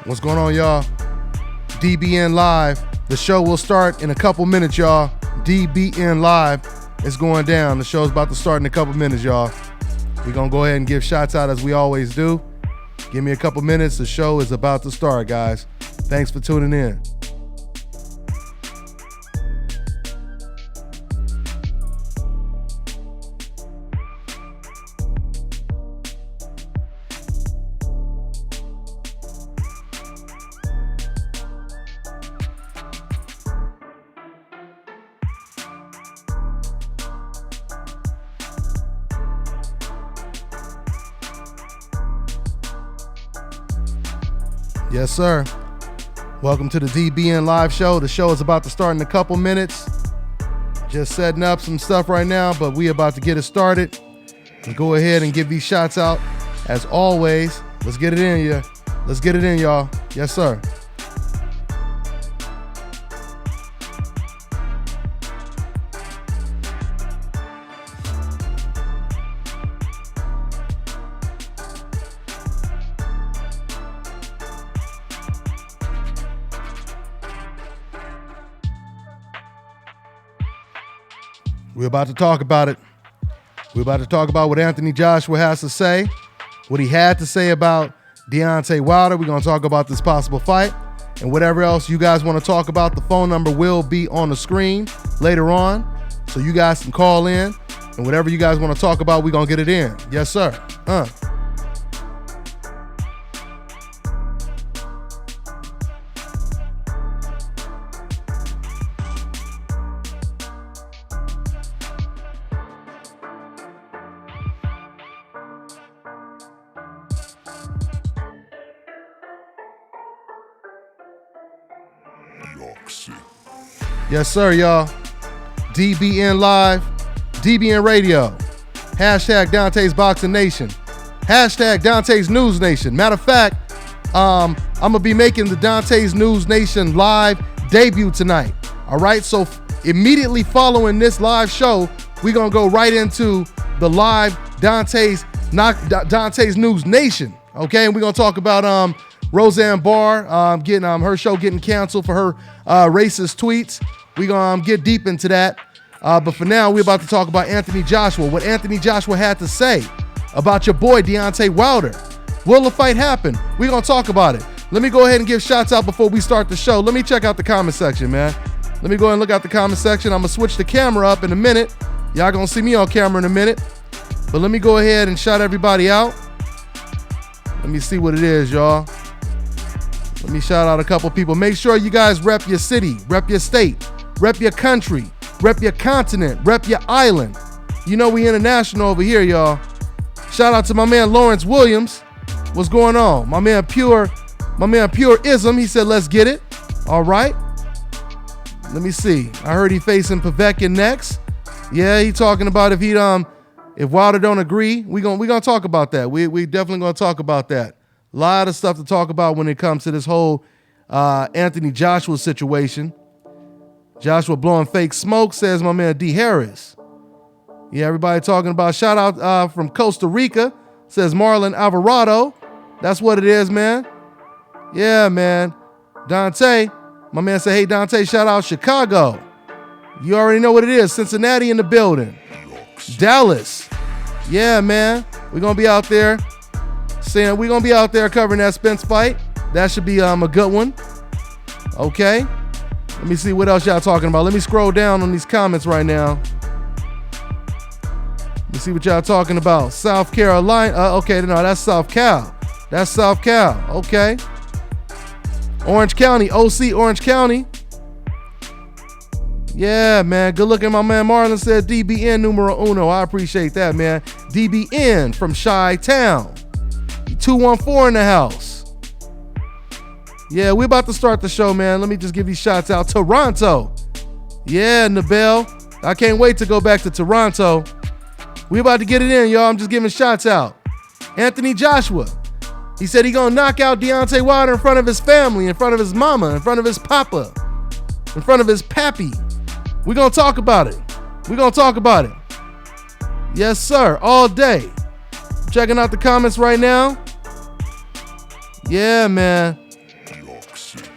What's going on, y'all? DBN Live. The show will start in a couple minutes, y'all. DBN Live is going down. The show's about to start in a couple minutes, y'all. We're going to go ahead and give shots out as we always do. Give me a couple minutes. The show is about to start, guys. Thanks for tuning in. Yes, sir. Welcome to the DBN Live show. The show is about to start in a couple minutes. Just setting up some stuff right now, but we about to get it started. We'll go ahead and give these shots out. As always, let's get it in, yeah. Let's get it in, y'all. Yes, sir. We're about to talk about it. We're about to talk about what Anthony Joshua has to say, what he had to say about Deontay Wilder. We're going to talk about this possible fight and whatever else you guys want to talk about. The phone number will be on the screen later on, so you guys can call in, and whatever you guys want to talk about, we're going to get it in. Yes, sir. Yes, sir, y'all. DBN Live, DBN Radio, hashtag Dontae'S Boxing Nation, hashtag Dontae'S News Nation. Matter of fact, I'm going to be making the Dontae'S News Nation live debut tonight. All right, so immediately following this live show, we're going to go right into the live Dontae'S News Nation. Okay, and we're going to talk about Roseanne Barr getting her show getting canceled for her racist tweets. We're going to get deep into that. But for now, we're about to talk about Anthony Joshua, what Anthony Joshua had to say about your boy Deontay Wilder. Will the fight happen? We're going to talk about it. Let me go ahead and give shots out before we start the show. Let me check out the comment section, man. Let me go ahead and look out the comment section. I'm going to switch the camera up in a minute. Y'all going to see me on camera in a minute. But let me go ahead and shout everybody out. Let me see what it is, y'all. Let me shout out a couple people. Make sure you guys rep your city, rep your state, rep your country, rep your continent, rep your island. You know we international over here, y'all. Shout out to my man Lawrence Williams. What's going on? My man Pureism, he said, let's get it. All right. Let me see. I heard he facing Povetkin next. Yeah, he talking about if Wilder don't agree, we gonna talk about that. We definitely gonna talk about that. A lot of stuff to talk about when it comes to this whole Anthony Joshua situation. Joshua blowing fake smoke, says my man D. Harris. Yeah, everybody talking about. Shout out from Costa Rica, says Marlon Alvarado. That's what it is, man. Yeah, man. Dante, my man said, hey, Dante, shout out Chicago. You already know what it is. Cincinnati in the building. Dallas. Yeah, man. We're going to be out there. Saying we're going to be out there covering that Spence fight. That should be a good one. Okay. Let me see what else y'all talking about. Let me scroll down on these comments right now. Let me see what y'all talking about. South Carolina. Okay, no, that's South Cal. That's South Cal. Okay. Orange County. OC Orange County. Yeah, man. Good looking. My man Marlon said DBN numero uno. I appreciate that, man. DBN from Chi-Town. 214 in the house. Yeah, we're about to start the show, man. Let me just give these shots out. Toronto. Yeah, Nabel. I can't wait to go back to Toronto. We about to get it in, y'all. I'm just giving shots out. Anthony Joshua. He said he gonna knock out Deontay Wilder in front of his family, in front of his mama, in front of his papa, in front of his pappy. We're gonna talk about it. We're gonna talk about it. Yes, sir, all day. Checking out the comments right now. Yeah, man.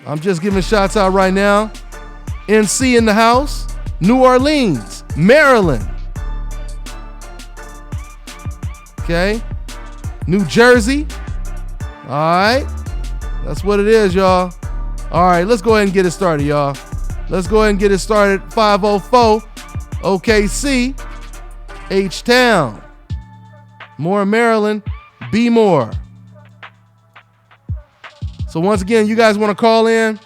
I'm just giving shots out right now. NC in the house. New Orleans, Maryland. Okay. New Jersey. All right. That's what it is, y'all. All right, let's go ahead and get it started, y'all. Let's go ahead and get it started. 504 OKC, H-Town. More Maryland, be more. So once again, you guys want to call in?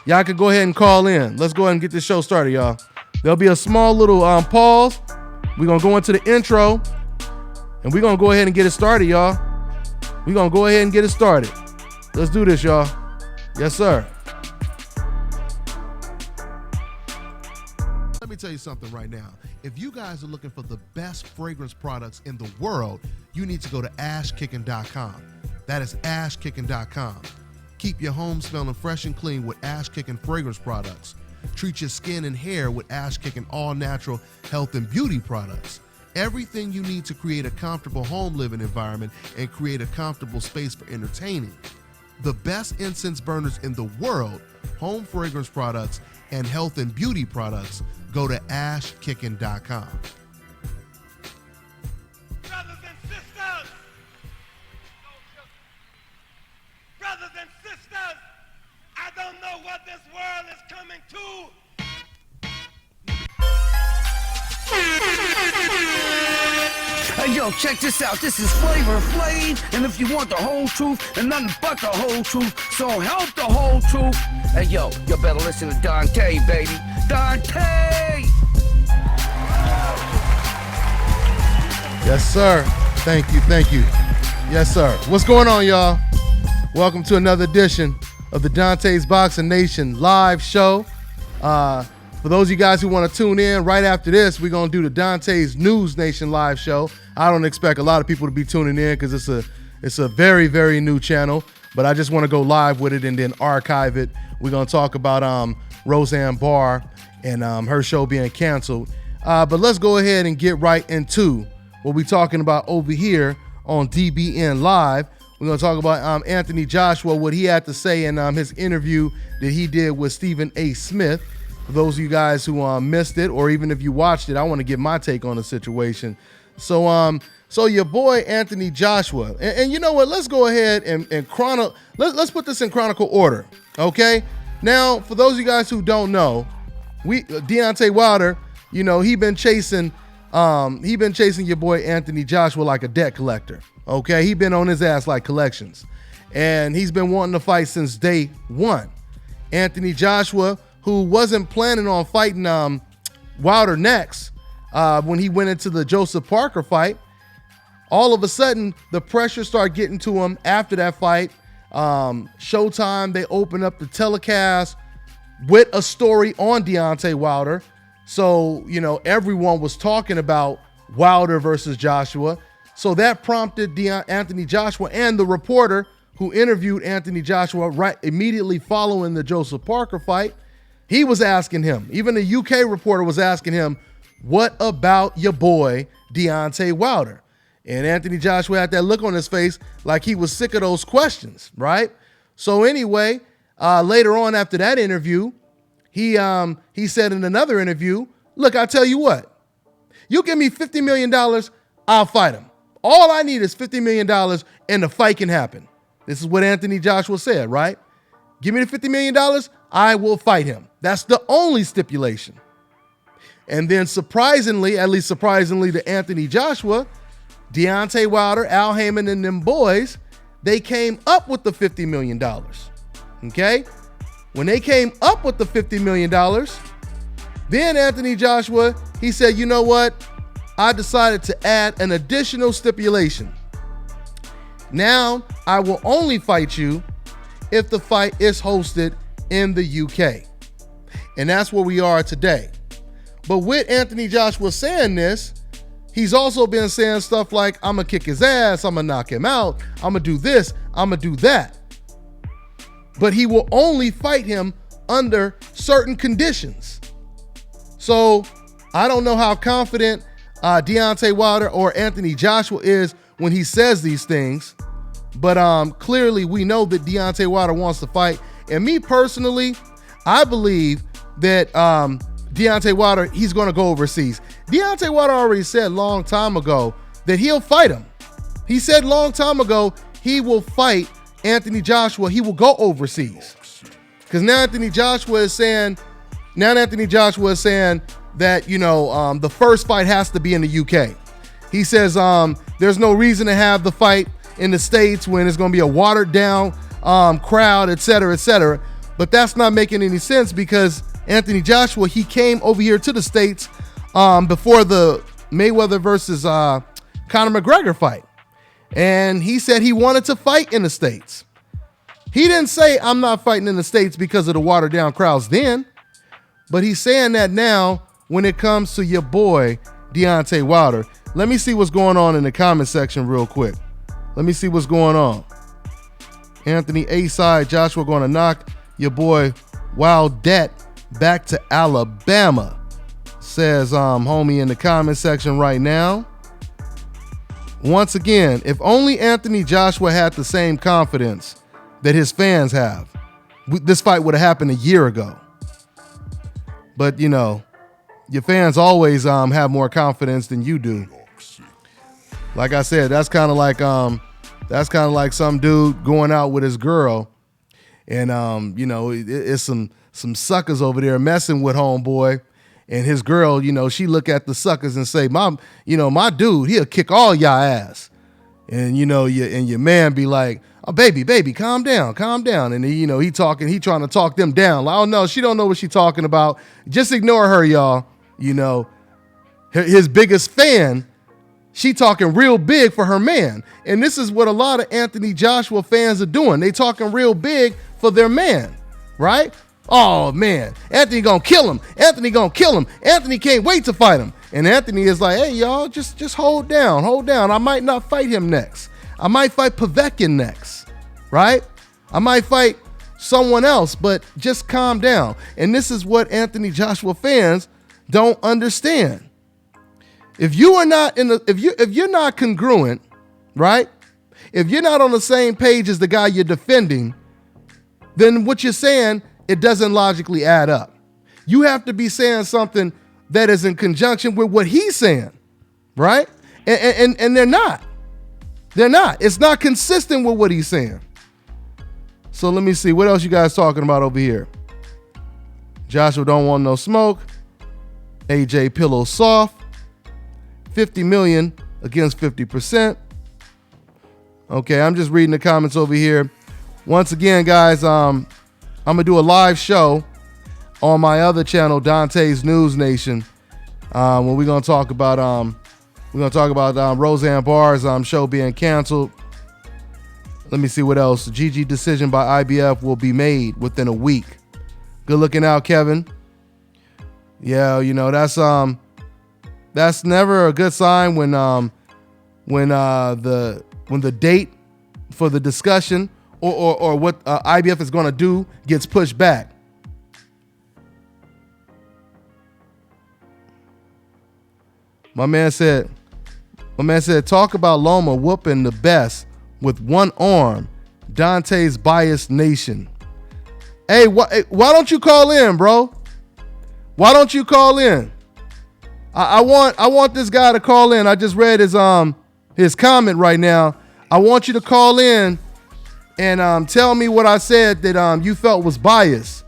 Y'all can go ahead and call in. Let's go ahead and get this show started, y'all. There'll be a small little pause. We're going to go into the intro, and we're going to go ahead and get it started, y'all. We're going to go ahead and get it started. Let's do this, y'all. Yes, sir. Let me tell you something right now. If you guys are looking for the best fragrance products in the world, you need to go to ashkickin.com. That is ashkickin.com. Keep your home smelling fresh and clean with Ash Kickin fragrance products. Treat your skin and hair with Ash Kickin all-natural health and beauty products. Everything you need to create a comfortable home living environment and create a comfortable space for entertaining. The best incense burners in the world, home fragrance products, and health and beauty products, go to ashkickin.com. Brothers and sisters! Brothers and sisters! I don't know what this world is coming to. Hey yo, check this out. This is Flavor Flav, and if you want the whole truth and nothing but the whole truth, so help the whole truth. Hey yo, you better listen to Dontae, baby. Dontae! Yes, sir. Thank you. Thank you. Yes, sir. What's going on, y'all? Welcome to another edition of the Dontae'S Boxing Nation live show. For those of you guys who want to tune in, right after this, we're going to do the Dontae'S News Nation live show. I don't expect a lot of people to be tuning in because it's a very, very new channel, but I just want to go live with it and then archive it. We're going to talk about Roseanne Barr and her show being canceled. But let's go ahead and get right into what we're talking about over here on DBN Live. We're going to talk about Anthony Joshua, what he had to say in his interview that he did with Stephen A. Smith. For those of you guys who missed it, or even if you watched it, I want to get my take on the situation. So your boy Anthony Joshua, and you know what? Let's go ahead and let's put this in chronicle order, okay? Now, for those of you guys who don't know, Deontay Wilder, you know, he been chasing your boy Anthony Joshua like a debt collector, okay? He been on his ass like collections, and he's been wanting to fight since day one. Anthony Joshua, who wasn't planning on fighting Wilder next when he went into the Joseph Parker fight, all of a sudden the pressure started getting to him after that fight. Showtime, they opened up the telecast with a story on Deontay Wilder. So, you know, everyone was talking about Wilder versus Joshua. So that prompted Anthony Joshua and the reporter who interviewed Anthony Joshua right immediately following the Joseph Parker fight. He was asking him, even the UK reporter was asking him, what about your boy Deontay Wilder? And Anthony Joshua had that look on his face like he was sick of those questions, right? So anyway, later on after that interview, he said in another interview, look, I tell you what, you give me $50 million, I'll fight him. All I need is $50 million and the fight can happen. This is what Anthony Joshua said, right? Give me the $50 million, I will fight him. That's the only stipulation. And then surprisingly, at least surprisingly to Anthony Joshua, Deontay Wilder, Al Heyman, and them boys, they came up with the $50 million. Okay? When they came up with the $50 million, then Anthony Joshua, he said, you know what? I decided to add an additional stipulation. Now, I will only fight you if the fight is hosted in the UK. And that's where we are today. But with Anthony Joshua saying this, he's also been saying stuff like, I'm going to kick his ass, I'm going to knock him out, I'm going to do this, I'm going to do that. But he will only fight him under certain conditions. So I don't know how confident Deontay Wilder or Anthony Joshua is when he says these things, but clearly we know that Deontay Wilder wants to fight. And me personally, I believe that Deontay Wilder, he's going to go overseas. Deontay Wilder already said long time ago that he'll fight him. He said long time ago he will fight Anthony Joshua. He will go overseas. Because now Anthony Joshua is saying that, you know, the first fight has to be in the UK. He says there's no reason to have the fight in the States when it's going to be a watered down crowd, et cetera, et cetera. But that's not making any sense because Anthony Joshua, he came over here to the States before the Mayweather versus Conor McGregor fight. And he said he wanted to fight in the States. He didn't say, I'm not fighting in the States because of the watered down crowds then. But he's saying that now when it comes to your boy, Deontay Wilder. Let me see what's going on in the comment section real quick. Let me see what's going on. Anthony A-side, Joshua going to knock your boy Wildette back to Alabama, says homie in the comment section right now. Once again, if only Anthony Joshua had the same confidence that his fans have, this fight would have happened a year ago. But, you know, your fans always have more confidence than you do. Like I said, that's kind of like some dude going out with his girl, and you know, it's some suckers over there messing with homeboy, and his girl, you know, she look at the suckers and say, my dude, he'll kick all y'all ass. And you know, your man be like, oh, baby, calm down. And you know, he trying to talk them down. Like, oh no, she don't know what she talking about. Just ignore her, y'all. You know, his biggest fan, she talking real big for her man. And this is what a lot of Anthony Joshua fans are doing. They talking real big for their man, right? Oh man, Anthony gonna kill him. Anthony can't wait to fight him. And Anthony is like, hey y'all, just hold down. I might not fight him next. I might fight Povetkin next, right? I might fight someone else, but just calm down. And this is what Anthony Joshua fans don't understand. If you are not if you're not congruent, right? If you're not on the same page as the guy you're defending, then what you're saying, it doesn't logically add up. You have to be saying something that is in conjunction with what he's saying, right? And they're not. They're not. It's not consistent with what he's saying. So let me see. What else you guys talking about over here? Joshua don't want no smoke. AJ pillow soft. 50 million against 50%. Okay, I'm just reading the comments over here. Once again, guys, I'm gonna do a live show on my other channel, Dontae'S News Nation, when we're gonna talk about Roseanne Barr's show being canceled. Let me see what else. GG decision by IBF will be made within a week. Good looking out, Kevin. Yeah, you know, that's never a good sign when the date for the discussion or what IBF is going to do gets pushed back. My man said, talk about Loma whooping the best with one arm. Dontae'S biased nation. Hey, why don't you call in, bro? Why don't you call in? I want this guy to call in. I just read his comment right now. I want you to call in and tell me what I said that you felt was biased.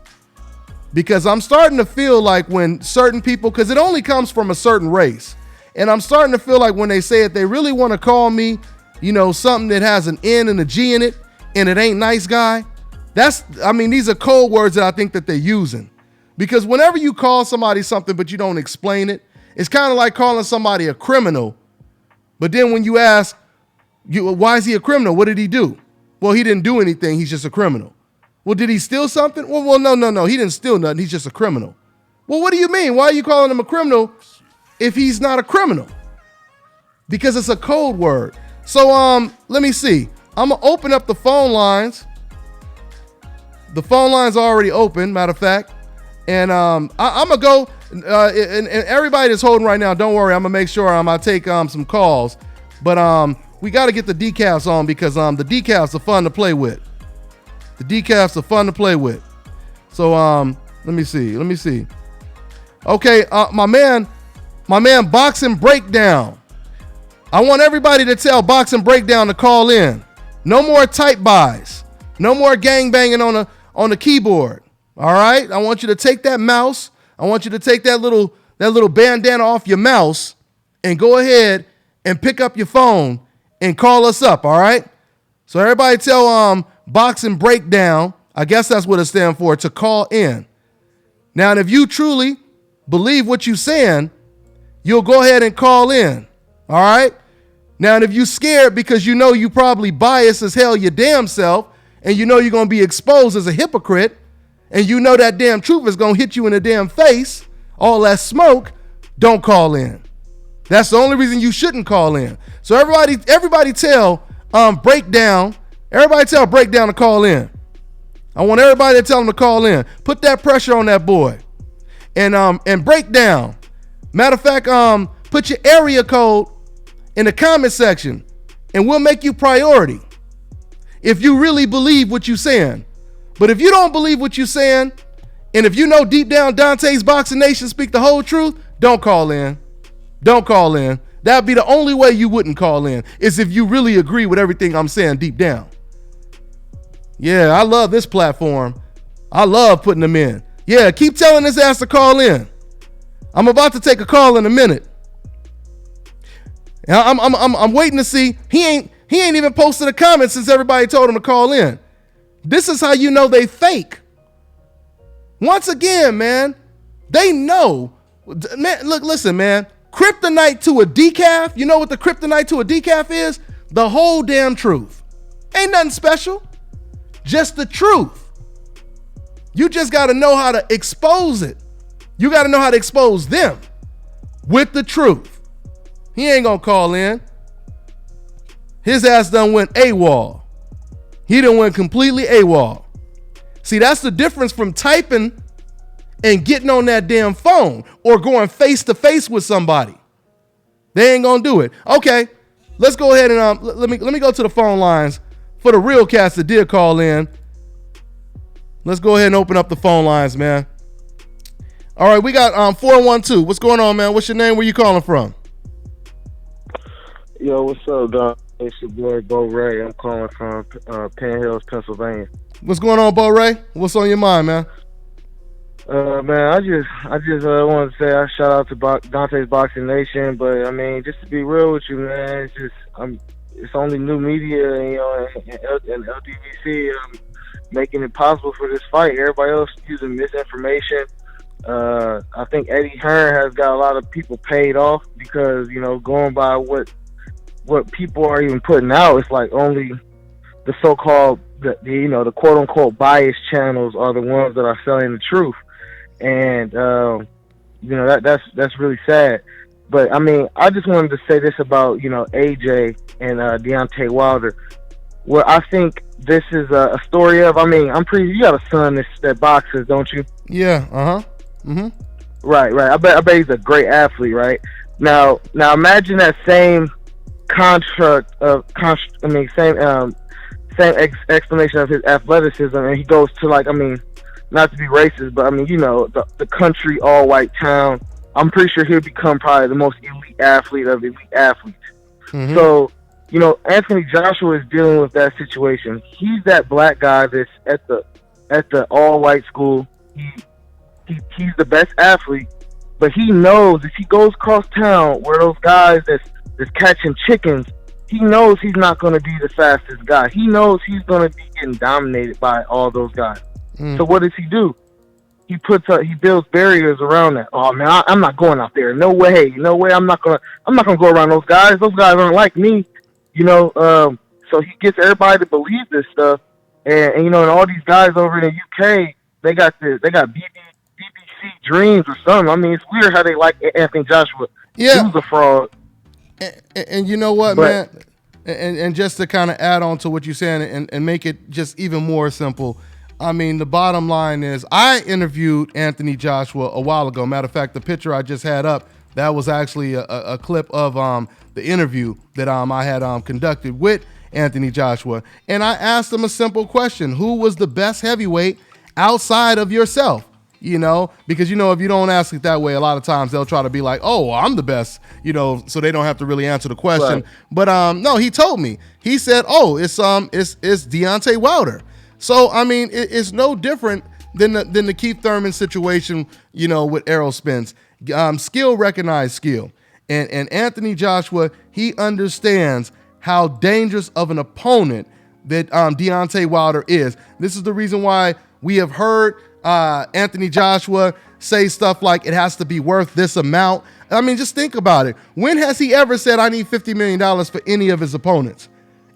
Because I'm starting to feel like when certain people, because it only comes from a certain race, and I'm starting to feel like when they say it, they really want to call me, you know, something that has an N and a G in it, and it ain't nice guy. These are code words that I think that they're using. Because whenever you call somebody something but you don't explain it, it's kind of like calling somebody a criminal. But then when you ask, why is he a criminal? What did he do? Well, he didn't do anything. He's just a criminal. Well, did he steal something? Well, no. He didn't steal nothing. He's just a criminal. Well, what do you mean? Why are you calling him a criminal if he's not a criminal? because it's a code word. So let me see. I'm gonna open up the phone lines. The phone lines are already open, matter of fact. And I'm gonna go and everybody that's holding right now, don't worry, I'm gonna make sure I'm gonna take some calls. But we gotta get the decals on because the decals are fun to play with. The decals are fun to play with. So let me see. Okay, my man Boxing Breakdown. I want everybody to tell Boxing Breakdown to call in. No more type buys. No more gang banging on the keyboard. All right? I want you to take that mouse. I want you to take that little bandana off your mouse and go ahead and pick up your phone and call us up, all right? So everybody tell Boxing Breakdown, I guess that's what it stands for, to call in. Now, if you truly believe what you're saying, you'll go ahead and call in, all right? Now, if you're scared because you know you probably biased as hell your damn self, and you know you're going to be exposed as a hypocrite, and you know that damn truth is going to hit you in the damn face, all that smoke, don't call in. That's the only reason you shouldn't call in. So everybody tell Breakdown to call in. I want everybody to tell him to call in. Put that pressure on that boy. And Breakdown. Matter of fact, put your area code in the comment section and we'll make you priority if you really believe what you're saying. But if you don't believe what you're saying, and if you know deep down Dontae'S Boxing Nation speak the whole truth, don't call in. Don't call in. That'd be the only way you wouldn't call in, is if you really agree with everything I'm saying deep down. Yeah, I love this platform. I love putting them in. Yeah, keep telling his ass to call in. I'm about to take a call in a minute. I'm waiting to see. He ain't even posted a comment since everybody told him to call in. This is how you know they fake. Once again, man, they know. Man, look, listen, man. Kryptonite to a decaf. You know what the kryptonite to a decaf is? The whole damn truth. Ain't nothing special. Just the truth. You just got to know how to expose it. You got to know how to expose them with the truth. He ain't going to call in. His ass done went AWOL. He done went completely AWOL. See, that's the difference from typing and getting on that damn phone or going face to face with somebody. They ain't going to do it. Okay, let's go ahead and let me go to the phone lines for the real cats that did call in. Let's go ahead and open up the phone lines, man. All right, we got 412. What's going on, man? What's your name? Where you calling from? Yo, what's up, dog? It's your boy Bo Ray. I'm calling from Penn Hills, Pennsylvania. What's going on, Bo Ray? What's on your mind, man? Man, I just wanted to say I shout out to Dontae'S Boxing Nation, but I mean, just to be real with you, man, it's just it's only new media, you know, and LDVC making it possible for this fight. Everybody else using misinformation. I think Eddie Hearn has got a lot of people paid off because, you know, going by what people are even putting out, it's like only the so-called, the quote-unquote biased channels are the ones that are selling the truth. And, you know, that's really sad. But, I mean, I just wanted to say this about, you know, AJ and Deontay Wilder. Well, I think this is a story of, I mean, you got a son that boxes, don't you? Yeah, uh-huh. Mm-hmm. Right. I bet he's a great athlete, right? Now imagine that same same explanation of his athleticism, and he goes to, like, I mean, not to be racist, but I mean, you know, the country all white town. I'm pretty sure he'll become probably the most elite athlete of elite athletes. Mm-hmm. So, you know, Anthony Joshua is dealing with that situation. He's that black guy that's at the all white school. He's the best athlete, but he knows if he goes across town where those guys that's catching chickens, he knows he's not going to be the fastest guy. He knows he's going to be getting dominated by all those guys. So what does he do? He builds barriers around that. Oh man, I'm not going out there. No way. I'm not gonna go around those guys. Those guys aren't like me. You know. So he gets everybody to believe this stuff, and you know, and all these guys over in the UK, they got BBC dreams or something. I mean, it's weird how they like Anthony Joshua. Yeah. He was a fraud. And you know what, man? And just to kind of add on to what you're saying and make it just even more simple, I mean, the bottom line is I interviewed Anthony Joshua a while ago. Matter of fact, the picture I just had up, that was actually a clip of the interview that I had conducted with Anthony Joshua. And I asked him a simple question. Who was the best heavyweight outside of yourself? You know, because, you know, if you don't ask it that way, a lot of times they'll try to be like, oh, I'm the best, you know, so they don't have to really answer the question. Right. But no, he told me. He said, oh, it's Deontay Wilder. So, I mean, it's no different than the Keith Thurman situation, you know, with Errol Spence. Skill recognized skill. And Anthony Joshua, he understands how dangerous of an opponent that Deontay Wilder is. This is the reason why we have heard Anthony Joshua say stuff like it has to be worth this amount. I mean, just think about it. When has he ever said, I need $50 million for any of his opponents?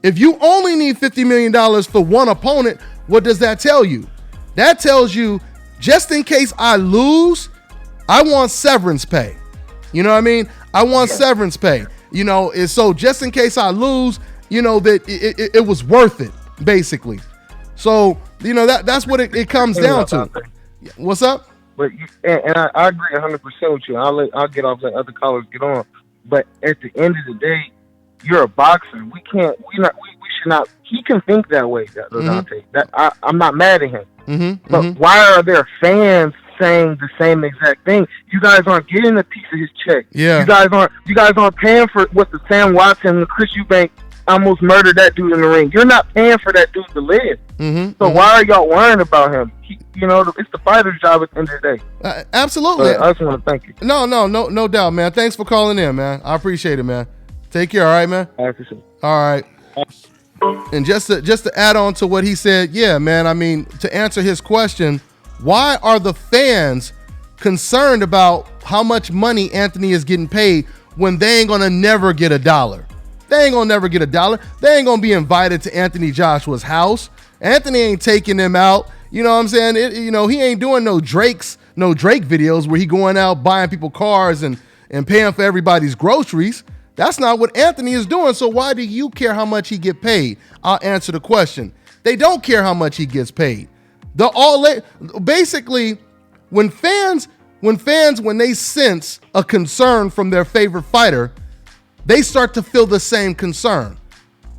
If you only need $50 million for one opponent, what does that tell you? That tells you, just in case I lose, I want severance pay. You know what I mean? I want severance pay. You know, so just in case I lose, you know, that it was worth it, basically. So, you know, that's what it comes down to. What's up? But I agree 100% with you. I'll get off, let other callers get on. But at the end of the day, you're a boxer. We should not. He can think that way, Dontae. I'm not mad at him. But why are there fans saying the same exact thing? You guys aren't getting a piece of his check. Yeah. You guys aren't paying for what the Sam Watson and Chris Eubank almost murdered that dude in the ring. You're not paying for that dude to live. So why are y'all worrying about him? It's the fighter's job at the end of the day. Absolutely. I just want to thank you. No doubt, man. Thanks for calling in, man. I appreciate it, man. Take care, all right, man? I appreciate it. All right. And just to add on to what he said, yeah, man, I mean, to answer his question, why are the fans concerned about how much money Anthony is getting paid when they ain't gonna never get a dollar? They ain't gonna never get a dollar. They ain't gonna be invited to Anthony Joshua's house. Anthony ain't taking them out. You know what I'm saying? He ain't doing no Drake videos where he going out buying people cars and paying for everybody's groceries. That's not what Anthony is doing. So why do you care how much he get paid? I'll answer the question. They don't care how much he gets paid. Basically, when they sense a concern from their favorite fighter, they start to feel the same concern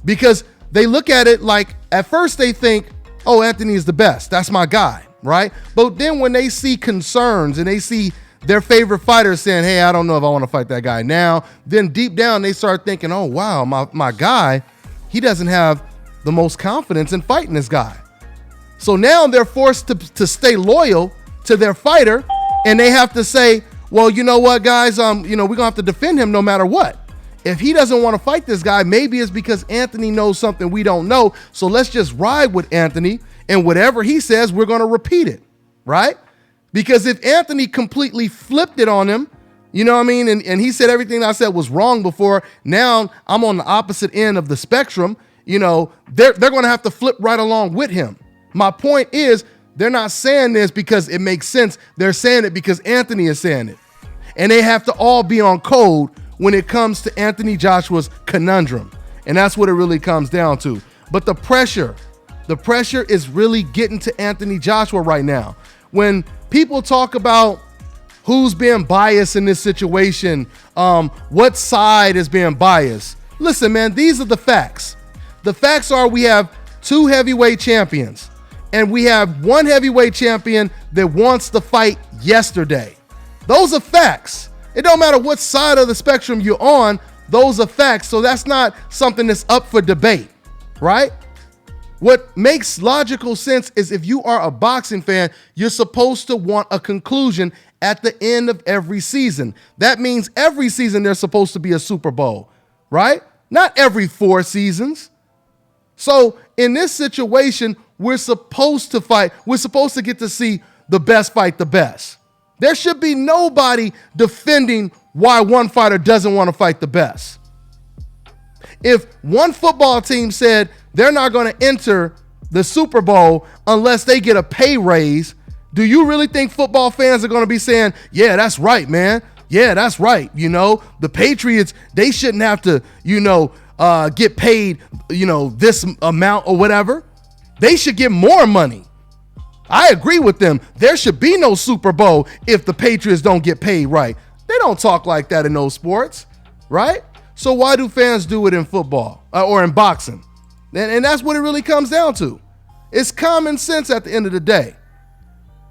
because they look at it like at first they think, oh, Anthony is the best. That's my guy, right? But then when they see concerns and they see their favorite fighter saying, hey, I don't know if I want to fight that guy now, then deep down they start thinking, oh, wow, my guy, he doesn't have the most confidence in fighting this guy. So now they're forced to stay loyal to their fighter, and they have to say, well, you know what, guys, we're going to have to defend him no matter what. If he doesn't want to fight this guy, maybe it's because Anthony knows something we don't know. So let's just ride with Anthony, and whatever he says, we're going to repeat it, right? Because if Anthony completely flipped it on him, you know what I mean, and he said everything I said was wrong before, now I'm on the opposite end of the spectrum, they're going to have to flip right along with him. My point is, they're not saying this because it makes sense. They're saying it because Anthony is saying it. And they have to all be on code when it comes to Anthony Joshua's conundrum. And that's what it really comes down to. But the pressure is really getting to Anthony Joshua right now. When people talk about who's being biased in this situation, what side is being biased, listen, man, these are the facts. The facts are we have 2 heavyweight champions, and we have 1 heavyweight champion that wants to fight yesterday. Those are facts. It don't matter what side of the spectrum you're on, those are facts. So that's not something that's up for debate, right? What makes logical sense is if you are a boxing fan, you're supposed to want a conclusion at the end of every season. That means every season there's supposed to be a Super Bowl, right? Not every 4 seasons. So in this situation, we're supposed to fight. We're supposed to get to see the best fight the best. There should be nobody defending why one fighter doesn't want to fight the best. If one football team said they're not going to enter the Super Bowl unless they get a pay raise, do you really think football fans are going to be saying, yeah, that's right, man. yeah, that's right. The Patriots, they shouldn't have to, get paid, this amount or whatever. They should get more money. I agree with them. There should be no Super Bowl if the Patriots don't get paid right. They don't talk like that in those sports, right? So why do fans do it in football or in boxing? And that's what it really comes down to. It's common sense at the end of the day.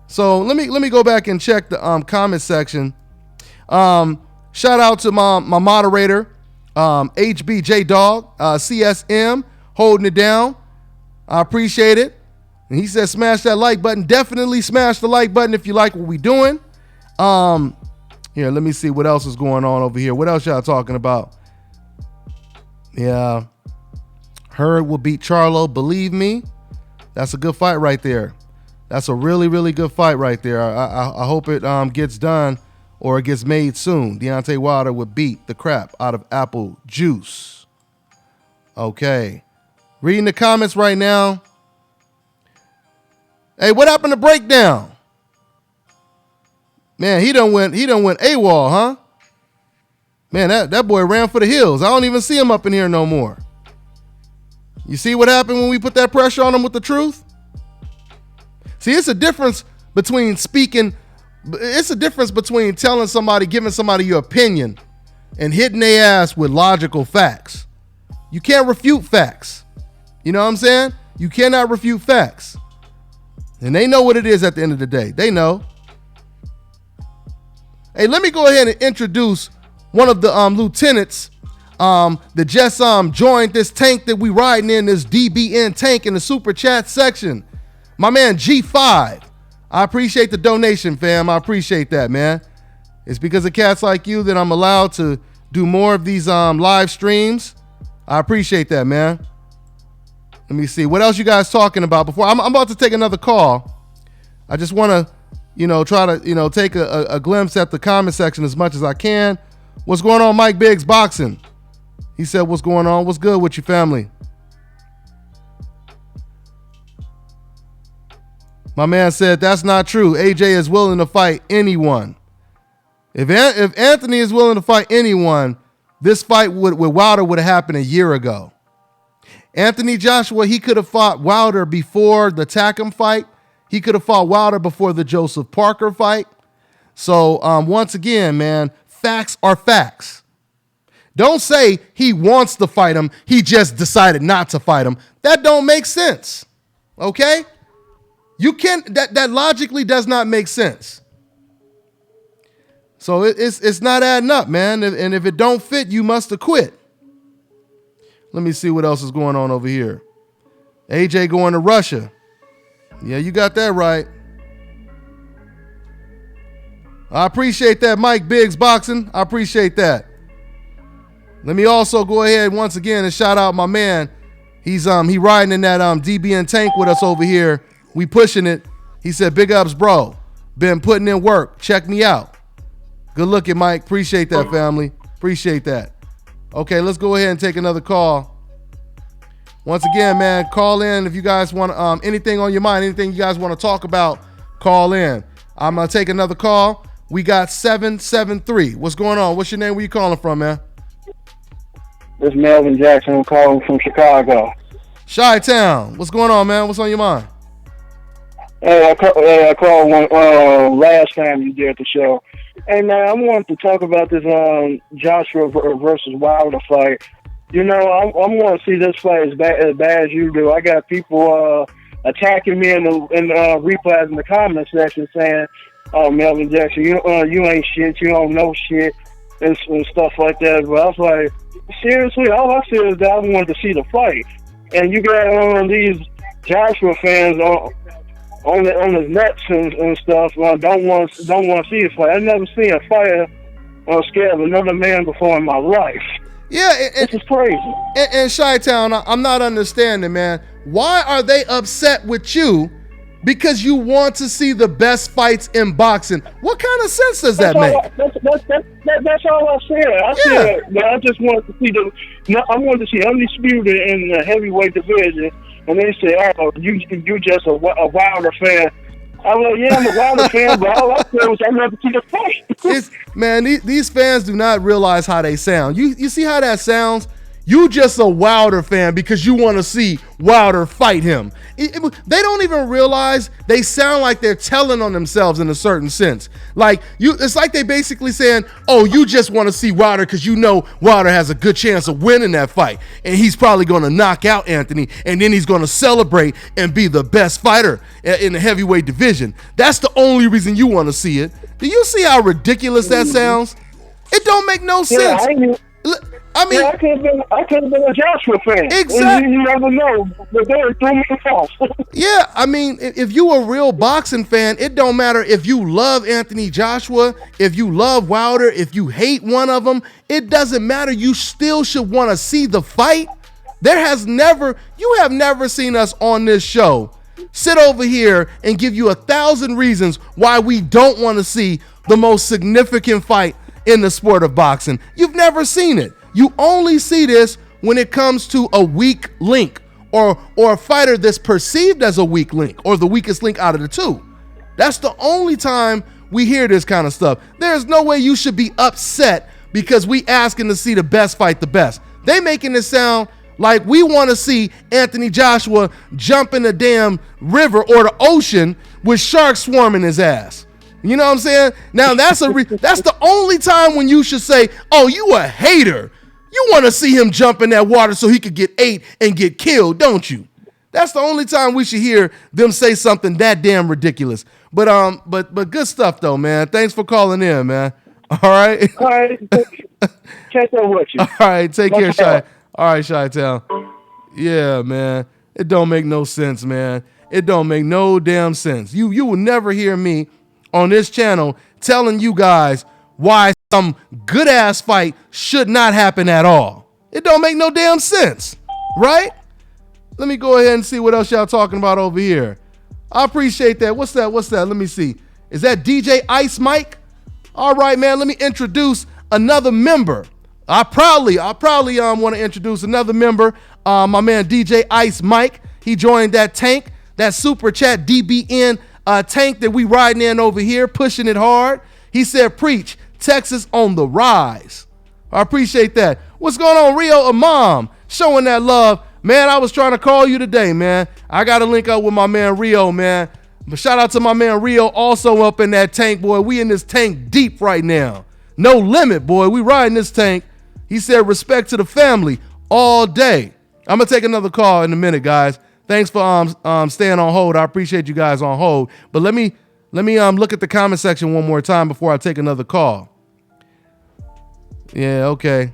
So let me go back and check the comment section. Shout out to my moderator, HBJ Dog, CSM, holding it down. I appreciate it. And he said, smash that like button. Definitely smash the like button if you like what we're doing. Here, let me see what else is going on over here. What else y'all talking about? Yeah. Hurd will beat Charlo. Believe me. That's a good fight right there. That's a really, really good fight right there. I hope it gets done or it gets made soon. Deontay Wilder would beat the crap out of Apple Juice. Okay. Reading the comments right now. Hey, what happened to Breakdown? Man, he done went AWOL, huh? Man, that boy ran for the hills. I don't even see him up in here no more. You see what happened when we put that pressure on him with the truth? See, it's a difference between speaking. It's a difference between telling somebody, giving somebody your opinion and hitting their ass with logical facts. You can't refute facts. You know what I'm saying? You cannot refute facts. And they know what it is at the end of the day. They know. Hey, let me go ahead and introduce one of the lieutenants that just joined this tank that we riding in, this DBN tank in the super chat section. My man G5. I appreciate the donation, fam. I appreciate that, man. It's because of cats like you that I'm allowed to do more of these live streams. I appreciate that, man. Let me see. What else you guys talking about before? I'm about to take another call. I just want to, try to, take a glimpse at the comment section as much as I can. What's going on, Mike Biggs Boxing? He said, what's going on? What's good with your family? My man said, that's not true. AJ is willing to fight anyone. If Anthony is willing to fight anyone, this fight with Wilder would have happened a year ago. Anthony Joshua, he could have fought Wilder before the Takam fight. He could have fought Wilder before the Joseph Parker fight. So once again, man, facts are facts. Don't say he wants to fight him. He just decided not to fight him. That don't make sense. Okay? You can't, that logically does not make sense. So it's not adding up, man. And if it don't fit, you must have quit. Let me see what else is going on over here. AJ going to Russia. Yeah, you got that right. I appreciate that, Mike Biggs Boxing. I appreciate that. Let me also go ahead once again and shout out my man. He riding in that DBN tank with us over here. We pushing it. He said, big ups, bro. Been putting in work. Check me out. Good looking, Mike. Appreciate that, family. Appreciate that. Okay, let's go ahead and take another call. Once again, man, call in if you guys want anything on your mind, anything you guys want to talk about, call in. I'm going to take another call. We got 773. What's going on? What's your name? Where you calling from, man? This is Melvin Jackson. I'm calling from Chicago. Chi-Town. What's going on, man? What's on your mind? Hey, I called last time you did the show. Hey, man, I wanted to talk about this Joshua versus Wilder fight. You know, I want to see this fight as bad as you do. I got people attacking me in the replies in the comment section saying, "Oh, Melvin Jackson, you ain't shit. You don't know shit," and stuff like that. But I was like, seriously, all I said is that I wanted to see the fight, and you got these Joshua fans on his nuts and stuff. Don't want to see a fight. I've never seen a fighter scared of another man before in my life. Yeah, this is crazy. And Chi-Town, I'm not understanding, man. Why are they upset with you? Because you want to see the best fights in boxing. What kind of sense does that make? That's all I said. I said that I just wanted to see I wanted to see Undisputed in the heavyweight division, and they said, "Oh, you just a Wilder fan I'm like, yeah, I'm a Wilder fan, but all I said was I'd rather see the fight. Man, these fans do not realize how they sound. You see how that sounds? You just a Wilder fan because you want to see Wilder fight him. They don't even realize they sound like they're telling on themselves in a certain sense. Like it's like they basically saying, "Oh, you just want to see Wilder because you know Wilder has a good chance of winning that fight, and he's probably going to knock out Anthony, and then he's going to celebrate and be the best fighter in the heavyweight division." That's the only reason you want to see it. Do you see how ridiculous that sounds? It don't make no sense. I mean, I could have been a Joshua fan. Exactly. You never know, but they threw me off. Yeah, I mean, if you a real boxing fan, it don't matter if you love Anthony Joshua, if you love Wilder, if you hate one of them, it doesn't matter. You still should want to see the fight. You have never seen us on this show sit over here and give you 1,000 reasons why we don't want to see the most significant fight in the sport of boxing. You've never seen it. You only see this when it comes to a weak link or a fighter that's perceived as a weak link or the weakest link out of the two. That's the only time we hear this kind of stuff. There's no way you should be upset because we asking to see the best fight the best. They making it sound like we want to see Anthony Joshua jump in the damn river or the ocean with sharks swarming his ass. You know what I'm saying? Now that's the only time when you should say, "Oh, you a hater. You want to see him jump in that water so he could get ate and get killed, don't you?" That's the only time we should hear them say something that damn ridiculous. But good stuff though, man. Thanks for calling in, man. All right. All right. Catch up with you. All right. Take care, Shy. All right, Chi-Town. Yeah, man. It don't make no sense, man. It don't make no damn sense. You will never hear me on this channel telling you guys why some good ass fight should not happen at all. It don't make no damn sense, right? Let me go ahead and see what else y'all talking about over here. I appreciate that. What's that? Let me see. Is that DJ Ice Mike? All right, man. Let me introduce another member. I proudly want to introduce another member. My man DJ Ice Mike. He joined that tank, that super chat DBN tank that we riding in over here, pushing it hard. He said, "Preach, Texas on the rise." I appreciate that. What's going on, Rio Imam? Showing that love. Man, I was trying to call you today, man. I got to link up with my man Rio, man. But shout out to my man Rio, also up in that tank, boy. We in this tank deep right now. No limit, boy. We riding this tank. He said, "Respect to the family all day." I'm going to take another call in a minute, guys. Thanks for staying on hold. I appreciate you guys on hold. But let me look at the comment section one more time before I take another call. Yeah, okay.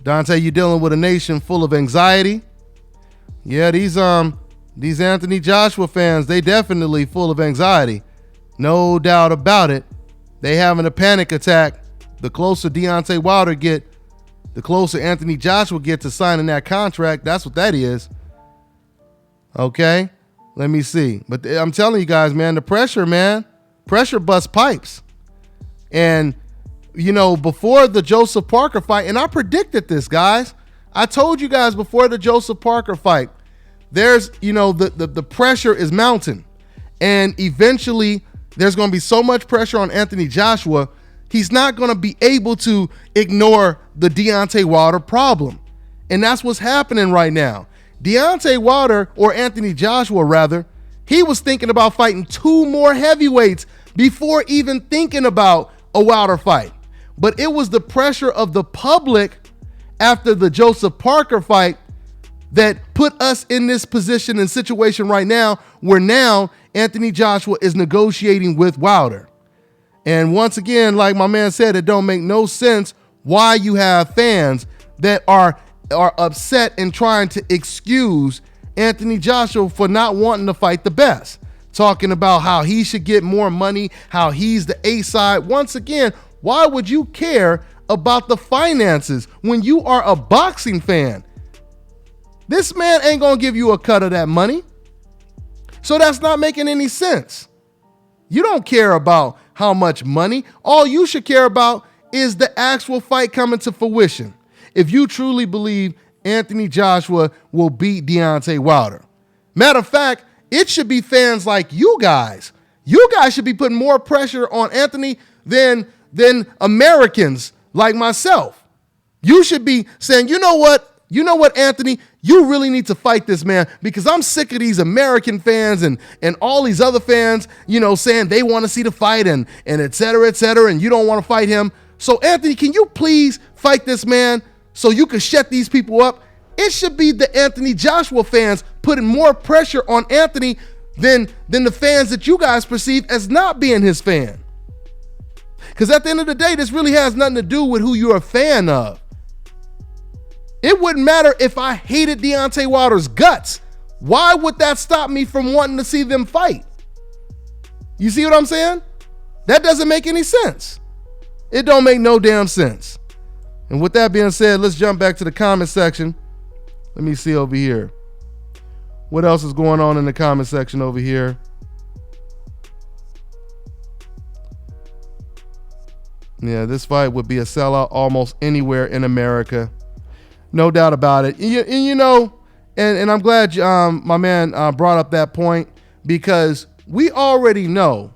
Dante, you dealing with a nation full of anxiety? Yeah, these Anthony Joshua fans, they definitely full of anxiety. No doubt about it. They having a panic attack. The closer Deontay Wilder get, the closer Anthony Joshua get to signing that contract. That's what that is. Okay, let me see. But I'm telling you guys, man, the pressure busts pipes. And, you know, before the Joseph Parker fight, and I predicted this, guys. I told you guys before the Joseph Parker fight, there's, you know, the pressure is mounting. And eventually there's going to be so much pressure on Anthony Joshua, he's not going to be able to ignore the Deontay Wilder problem. And that's what's happening right now. Deontay Wilder, or Anthony Joshua rather, he was thinking about fighting 2 more heavyweights before even thinking about a Wilder fight. But it was the pressure of the public after the Joseph Parker fight that put us in this position and situation right now where now Anthony Joshua is negotiating with Wilder. And once again, like my man said, it don't make no sense why you have fans that are upset and trying to excuse Anthony Joshua for not wanting to fight the best. Talking about how he should get more money, how he's the A side. Once again, why would you care about the finances when you are a boxing fan? This man ain't gonna give you a cut of that money. So that's not making any sense. You don't care about how much money. All you should care about is the actual fight coming to fruition. If you truly believe Anthony Joshua will beat Deontay Wilder. Matter of fact, it should be fans like you guys. You guys should be putting more pressure on Anthony than Americans like myself. You should be saying, you know what, Anthony, you really need to fight this man, because I'm sick of these American fans and all these other fans, saying they want to see the fight and et cetera, and you don't want to fight him. So Anthony, can you please fight this man so you can shut these people up? It should be the Anthony Joshua fans putting more pressure on Anthony than the fans that you guys perceive as not being his fan. Because at the end of the day, this really has nothing to do with who you're a fan of. It wouldn't matter if I hated Deontay Wilder's guts. Why would that stop me from wanting to see them fight? You see what I'm saying? That doesn't make any sense. It don't make no damn sense. And with that being said, let's jump back to the comment section. Let me see over here. What else is going on in the comment section over here? Yeah, this fight would be a sellout almost anywhere in America. No doubt about it. And I'm glad my man brought up that point, because we already know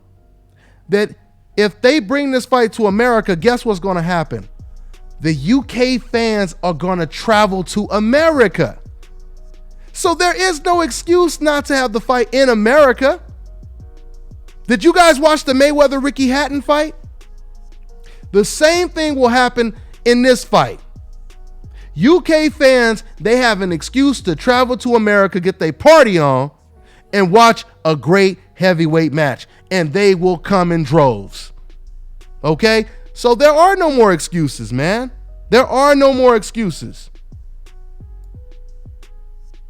that if they bring this fight to America, guess what's going to happen? The UK fans are going to travel to America. So there is no excuse not to have the fight in America. Did you guys watch the Mayweather-Ricky Hatton fight? The same thing will happen in this fight. UK fans, they have an excuse to travel to America, get their party on, and watch a great heavyweight match. And they will come in droves. Okay? So there are no more excuses, man. There are no more excuses.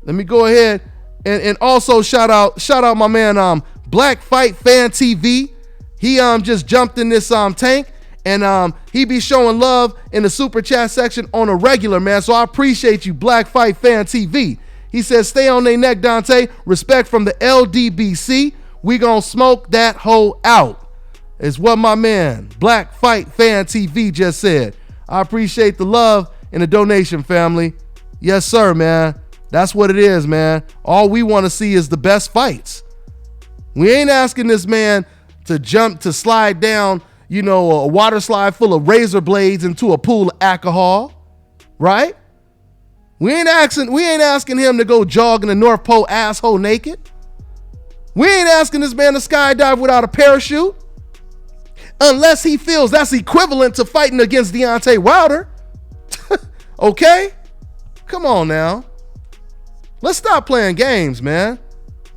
Let me go ahead and also shout out my man Black Fight Fan TV. He just jumped in this tank, and he be showing love in the super chat section on a regular, man. So I appreciate you, Black Fight Fan TV. He says, stay on their neck, Dante. Respect from the LDBC. We gonna smoke that hoe out. Is what my man, Black Fight Fan TV, just said. I appreciate the love and the donation, family. Yes, sir, man. That's what it is, man. All we want to see is the best fights. We ain't asking this man to slide down, a water slide full of razor blades into a pool of alcohol, right? We ain't asking him to go jog in the North Pole asshole naked. We ain't asking this man to skydive without a parachute, unless he feels that's equivalent to fighting against Deontay Wilder. Okay? Come on now. Let's stop playing games, man.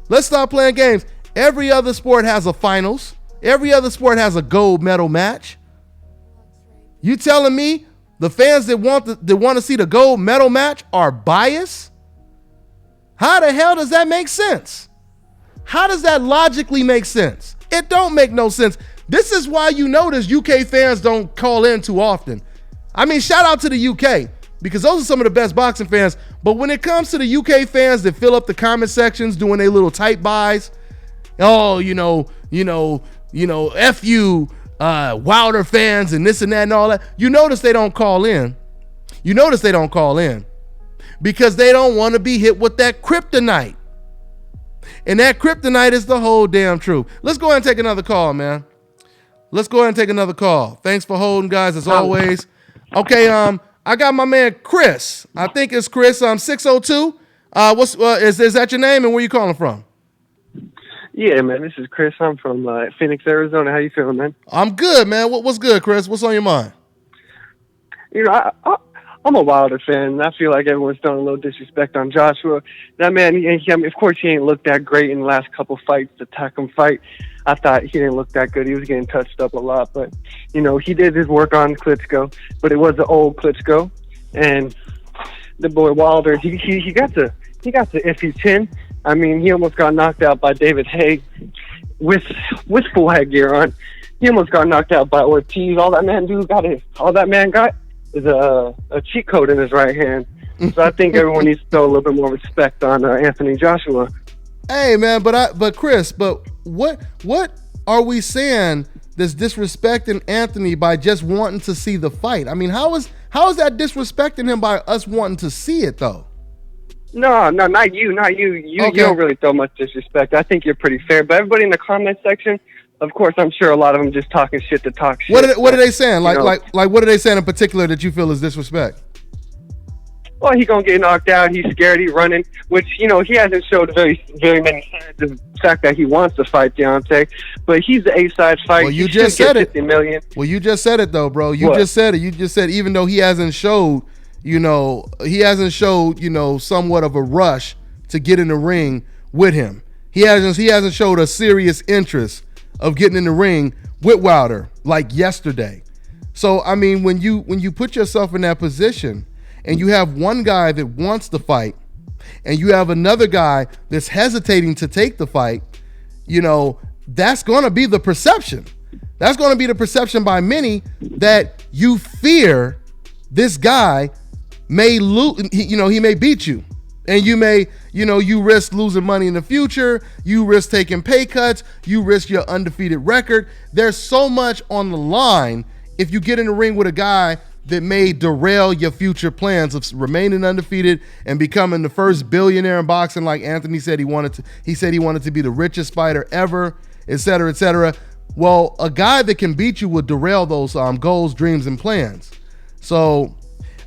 Let's stop playing games. Every other sport has a finals. Every other sport has a gold medal match. You telling me the fans that want to see the gold medal match are biased? How the hell does that make sense? How does that logically make sense? It don't make no sense. This is why you notice UK fans don't call in too often. I mean, shout out to the UK, because those are some of the best boxing fans. But when it comes to the UK fans that fill up the comment sections doing their little type buys, F you, Wilder fans and this and that and all that, you notice they don't call in. Because they don't want to be hit with that kryptonite. And that kryptonite is the whole damn truth. Let's go ahead and take another call, man. Thanks for holding, guys, as always. Okay, I got my man Chris. I think it's Chris. 602. Is that your name, and where you calling from? Yeah, man. This is Chris. I'm from Phoenix, Arizona. How you feeling, man? I'm good, man. What's good, Chris? What's on your mind? I'm a Wilder fan, and I feel like everyone's throwing a little disrespect on Joshua. That man, of course, he ain't looked that great in the last couple fights. The Tackham fight, I thought he didn't look that good. He was getting touched up a lot, but he did his work on Klitschko, but it was the old Klitschko, and the boy Wilder, he got the iffy chin. I mean, he almost got knocked out by David Haig with full headgear on. He almost got knocked out by Ortiz. All that man got is a cheat code in his right hand. So I think everyone needs to throw a little bit more respect on Anthony Joshua. Hey, man, but Chris, what are we saying that's disrespecting Anthony by just wanting to see the fight? I mean, how is that disrespecting him by us wanting to see it, though? No, not you. You don't really throw much disrespect. I think you're pretty fair. But everybody in the comment section, of course, I'm sure a lot of them just talking shit to talk shit. What are they saying? Like what are they saying in particular that you feel is disrespect? Well, he gonna get knocked out. He's scared. He's running, which he hasn't showed very many signs of the fact that he wants to fight Deontay. But he's the A-side fight. Well, you just said it. 50 million. Well, you just said it though, bro. You just said it. You just said even though he hasn't showed, somewhat of a rush to get in the ring with him. He hasn't showed a serious interest of getting in the ring with Wilder like yesterday. So I mean, when you put yourself in that position, and you have one guy that wants to fight, and you have another guy that's hesitating to take the fight, that's going to be the perception. That's going to be the perception by many that you fear this guy may lose. He may beat you, and you may, you risk losing money in the future. You risk taking pay cuts. You risk your undefeated record. There's so much on the line if you get in the ring with a guy that may derail your future plans of remaining undefeated and becoming the first billionaire in boxing, like Anthony said he wanted to. He said he wanted to be the richest fighter ever, et cetera, et cetera. Well, a guy that can beat you would derail those goals, dreams, and plans. So,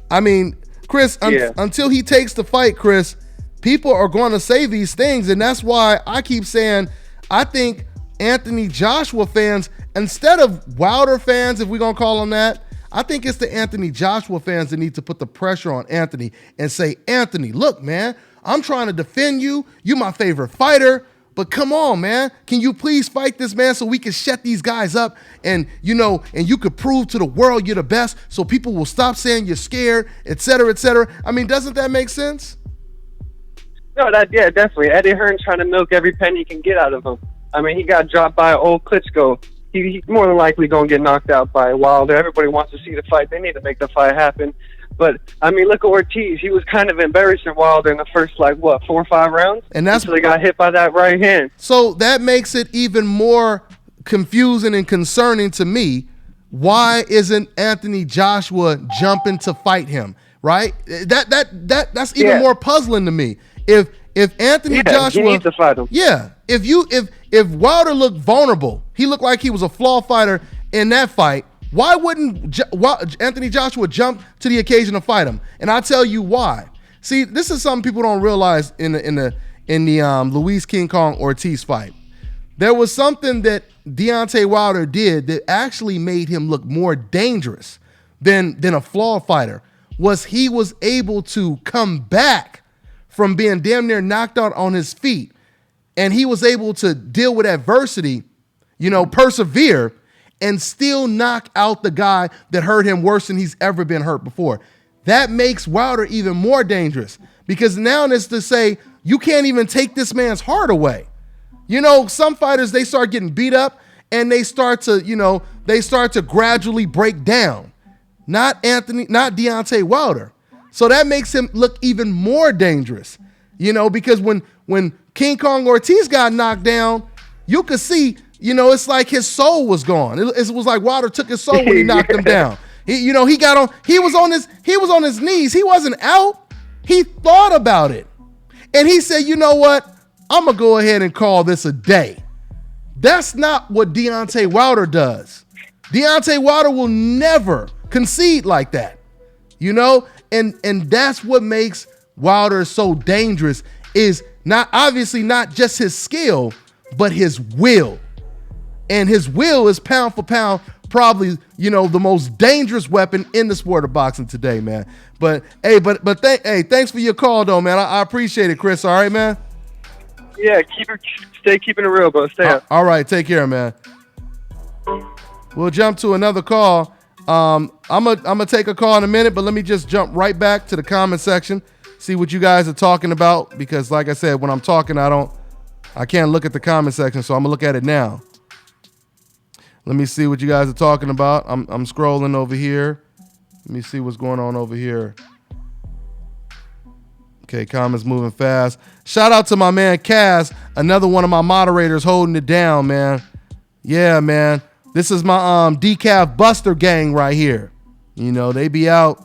I mean, Chris, until he takes the fight, Chris, people are going to say these things, and that's why I keep saying I think Anthony Joshua fans, instead of Wilder fans, if we're going to call them that, I think it's the Anthony Joshua fans that need to put the pressure on Anthony and say, Anthony, look, man, I'm trying to defend you. You're my favorite fighter, but come on, man. Can you please fight this man so we can shut these guys up and, and you could prove to the world you're the best so people will stop saying you're scared, et cetera, et cetera. I mean, doesn't that make sense? No, definitely. Eddie Hearn's trying to milk every penny he can get out of him. I mean, he got dropped by old Klitschko. He's more than likely going to get knocked out by Wilder. Everybody wants to see the fight. They need to make the fight happen. But, I mean, look at Ortiz. He was kind of embarrassing Wilder in the first, 4 or 5 rounds? And that's until he got hit by that right hand. So that makes it even more confusing and concerning to me. Why isn't Anthony Joshua jumping to fight him, right? That's even more puzzling to me. If Anthony Joshua, he needs to fight him. Yeah. If Wilder looked vulnerable, he looked like he was a flaw fighter in that fight, why wouldn't Anthony Joshua jump to the occasion to fight him? And I'll tell you why. See, this is something people don't realize in the Luis King Kong Ortiz fight. There was something that Deontay Wilder did that actually made him look more dangerous than a flaw fighter. He was able to come back from being damn near knocked out on his feet. And he was able to deal with adversity, persevere, and still knock out the guy that hurt him worse than he's ever been hurt before. That makes Wilder even more dangerous because now it's to say, you can't even take this man's heart away. Some fighters, they start getting beat up and they start to gradually break down. Not Deontay Wilder. So that makes him look even more dangerous, because when King Kong Ortiz got knocked down, you could see, it's like his soul was gone. It was like Wilder took his soul when he knocked him down. He was on his knees. He wasn't out. He thought about it. And he said, you know what? I'm going to go ahead and call this a day. That's not what Deontay Wilder does. Deontay Wilder will never concede like that, and that's what makes Wilder so dangerous is not just his skill, but his will. And his will is pound for pound, probably, the most dangerous weapon in the sport of boxing today, man. But thanks for your call though, man. I appreciate it, Chris. All right, man. Yeah, keeping it real, bro. Stay up. All right, take care, man. We'll jump to another call. I'm gonna take a call in a minute, but let me just jump right back to the comment section, see what you guys are talking about, because like I said, when I'm talking, I can't look at the comment section, so I'm gonna look at it now. Let me see what you guys are talking about. I'm scrolling over here. Let me see what's going on over here. Okay, comments moving fast. Shout out to my man Kaz, another one of my moderators holding it down, man. Yeah, man. This is my decaf buster gang right here. They be out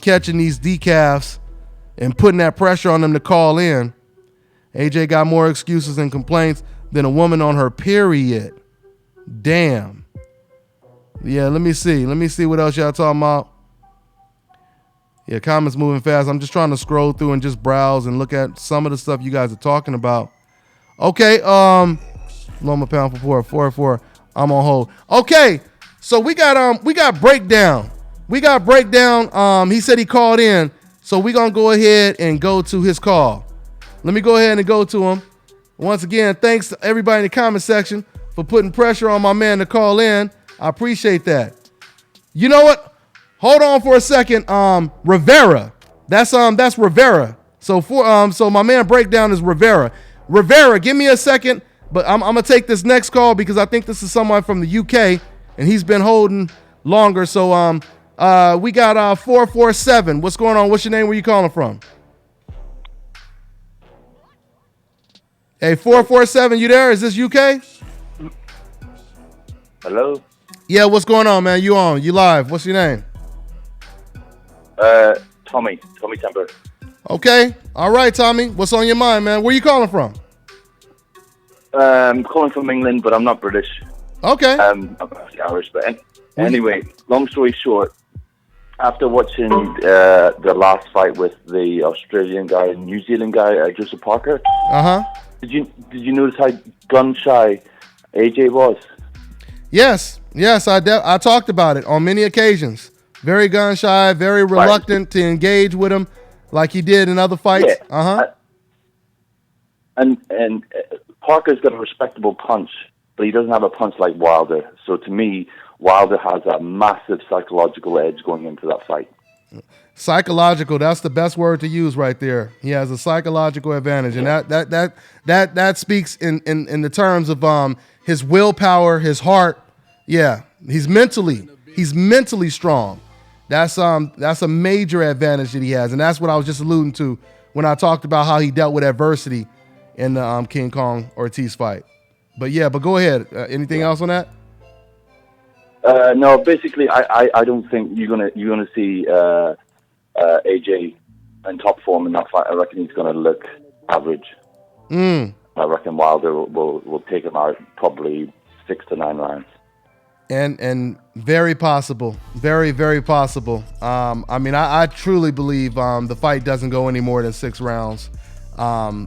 catching these decafs and putting that pressure on them to call in. AJ got more excuses and complaints than a woman on her period. Damn. Yeah, let me see. Let me see what else y'all talking about. Yeah, comments moving fast. I'm just trying to scroll through and just browse and look at some of the stuff you guys are talking about. Okay, Loma pound for 4. I'm on hold. Okay, so we got breakdown. We got breakdown. He said he called in, so we're gonna go ahead and go to his call. Let me go ahead and go to him. Once again, thanks to everybody in the comment section for putting pressure on my man to call in. I appreciate that. You know what? Hold on for a second. Rivera. That's Rivera. So so my man breakdown is Rivera. Rivera, give me a second, but I'm gonna take this next call because I think this is someone from the UK and he's been holding longer. So we got 447. What's going on? What's your name? Where you calling from? Hey, 447, you there? Is this UK? Hello? Yeah, what's going on, man? You on? You live? What's your name? Tommy Temper. Okay. All right, Tommy. What's on your mind, man? Where you calling from? I'm calling from England, but I'm not British. Okay. I'm actually Irish, but anyway, long story short, after watching the last fight with the Australian guy, New Zealand guy, Joseph Parker. Did you notice how gun shy AJ was? Yes, I talked about it on many occasions. Very gun shy, very reluctant to engage with him, like he did in other fights. Yeah. And Parker's got a respectable punch, but he doesn't have a punch like Wilder. So to me, Wilder has a massive psychological edge going into that fight. Psychological, that's the best word to use right there. He has a psychological advantage, and that speaks in the terms of his willpower, his heart. Yeah, he's mentally strong. That's a major advantage that he has, and that's what I was just alluding to when I talked about how he dealt with adversity in the King Kong Ortiz fight. But go ahead. Anything else on that? No, basically, I don't think you're gonna see AJ in top form in that fight. I reckon he's gonna look average. I reckon Wilder will take him out probably 6 to 9 rounds. And very possible, very, very possible. I mean, I truly believe the fight doesn't go any more than 6 rounds. I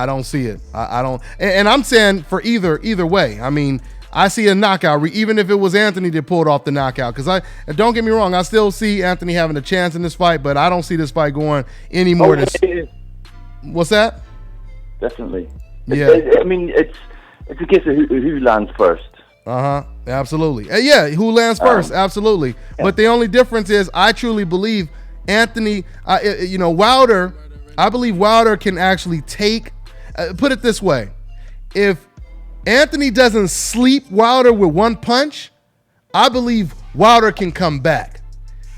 don't see it. I don't, and I'm saying for either way. I mean, I see a knockout, even if it was Anthony that pulled off the knockout. Because don't get me wrong, I still see Anthony having a chance in this fight, but I don't see this fight going any more than. What's that? Definitely. Yeah. I mean, it's a case of who lands first. Absolutely. Who lands first? Absolutely. Yeah. But the only difference is I truly believe Anthony, Wilder, I believe Wilder can actually take, put it this way, if Anthony doesn't sleep Wilder with one punch, I believe Wilder can come back.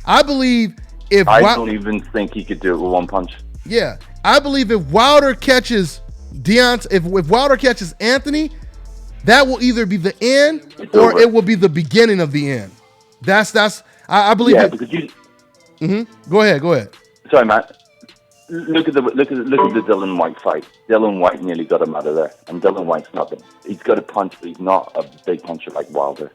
I believe if I don't even think he could do it with one punch. Yeah. I believe if Wilder catches if Wilder catches Anthony, that will either be the end or it will be the beginning of the end. I believe. Yeah, because you. Go ahead. Sorry, Matt. Look at the Dylan White fight. Dylan White nearly got him out of there, and Dylan White's he's got a punch, but he's not a big puncher like Wilder.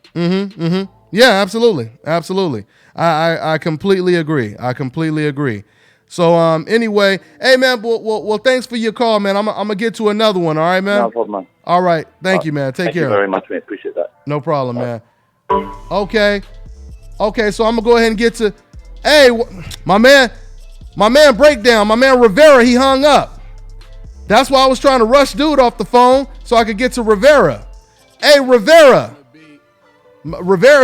Yeah, absolutely. I completely agree. So anyway, hey man, well thanks for your call, man. I'm gonna get to another one. All right, man. No problem, man. All right, thank you, man. Take care. Thank you very much, man. Appreciate that. No problem, man. Okay, so I'm gonna go ahead and get to, hey, my man breakdown, my man Rivera, he hung up. That's why I was trying to rush dude off the phone so I could get to Rivera. Hey, Rivera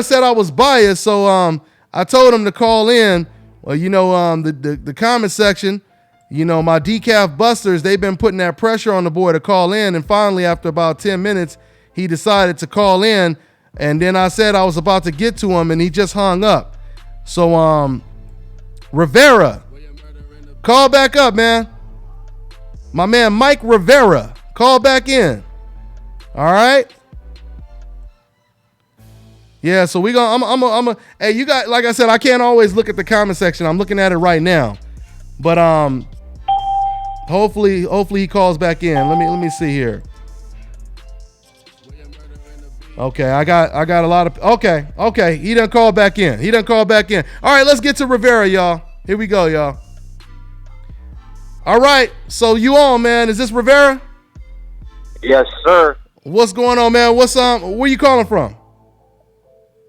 said I was biased, so I told him to call in. Well, the comment section, my decaf busters, they've been putting that pressure on the boy to call in, and finally, after about 10 minutes, he decided to call in, and then I said I was about to get to him, and he just hung up. So, Rivera, call back up, man. My man Mike Rivera, call back in. All right. Yeah, so hey, you got, like I said, I can't always look at the comment section. I'm looking at it right now. But hopefully he calls back in. Let me see here. Okay, I got a lot of okay. He done called back in. All right, let's get to Rivera, y'all. Here we go, y'all. All right, so you on, man? Is this Rivera? Yes, sir. What's going on, man? Where you calling from?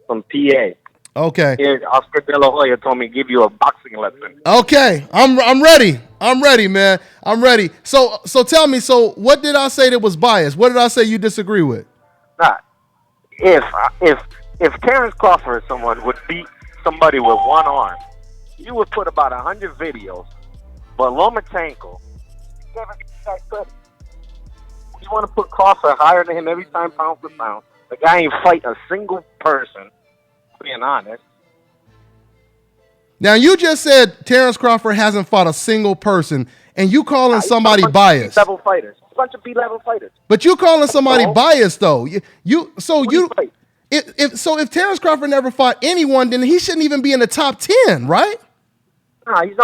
From PA. Okay. Here, Oscar De La Hoya told me to give you a boxing lesson. Okay, I'm ready. I'm ready, man. I'm ready. So tell me. So what did I say that was biased? What did I say you disagree with? Nah. If Terrence Crawford or someone would beat somebody with one arm, you would put about 100 videos. But Lomachenko, never gets that credit. You want to put Crawford higher than him every time, pound for pound. The guy ain't fight a single person. Being honest. Now you just said Terrence Crawford hasn't fought a single person, and you calling somebody biased. B-level fighters. A bunch of B-level fighters. But you calling somebody biased though. If Terrence Crawford never fought anyone, then he shouldn't even be in the top 10, right? Nah, he's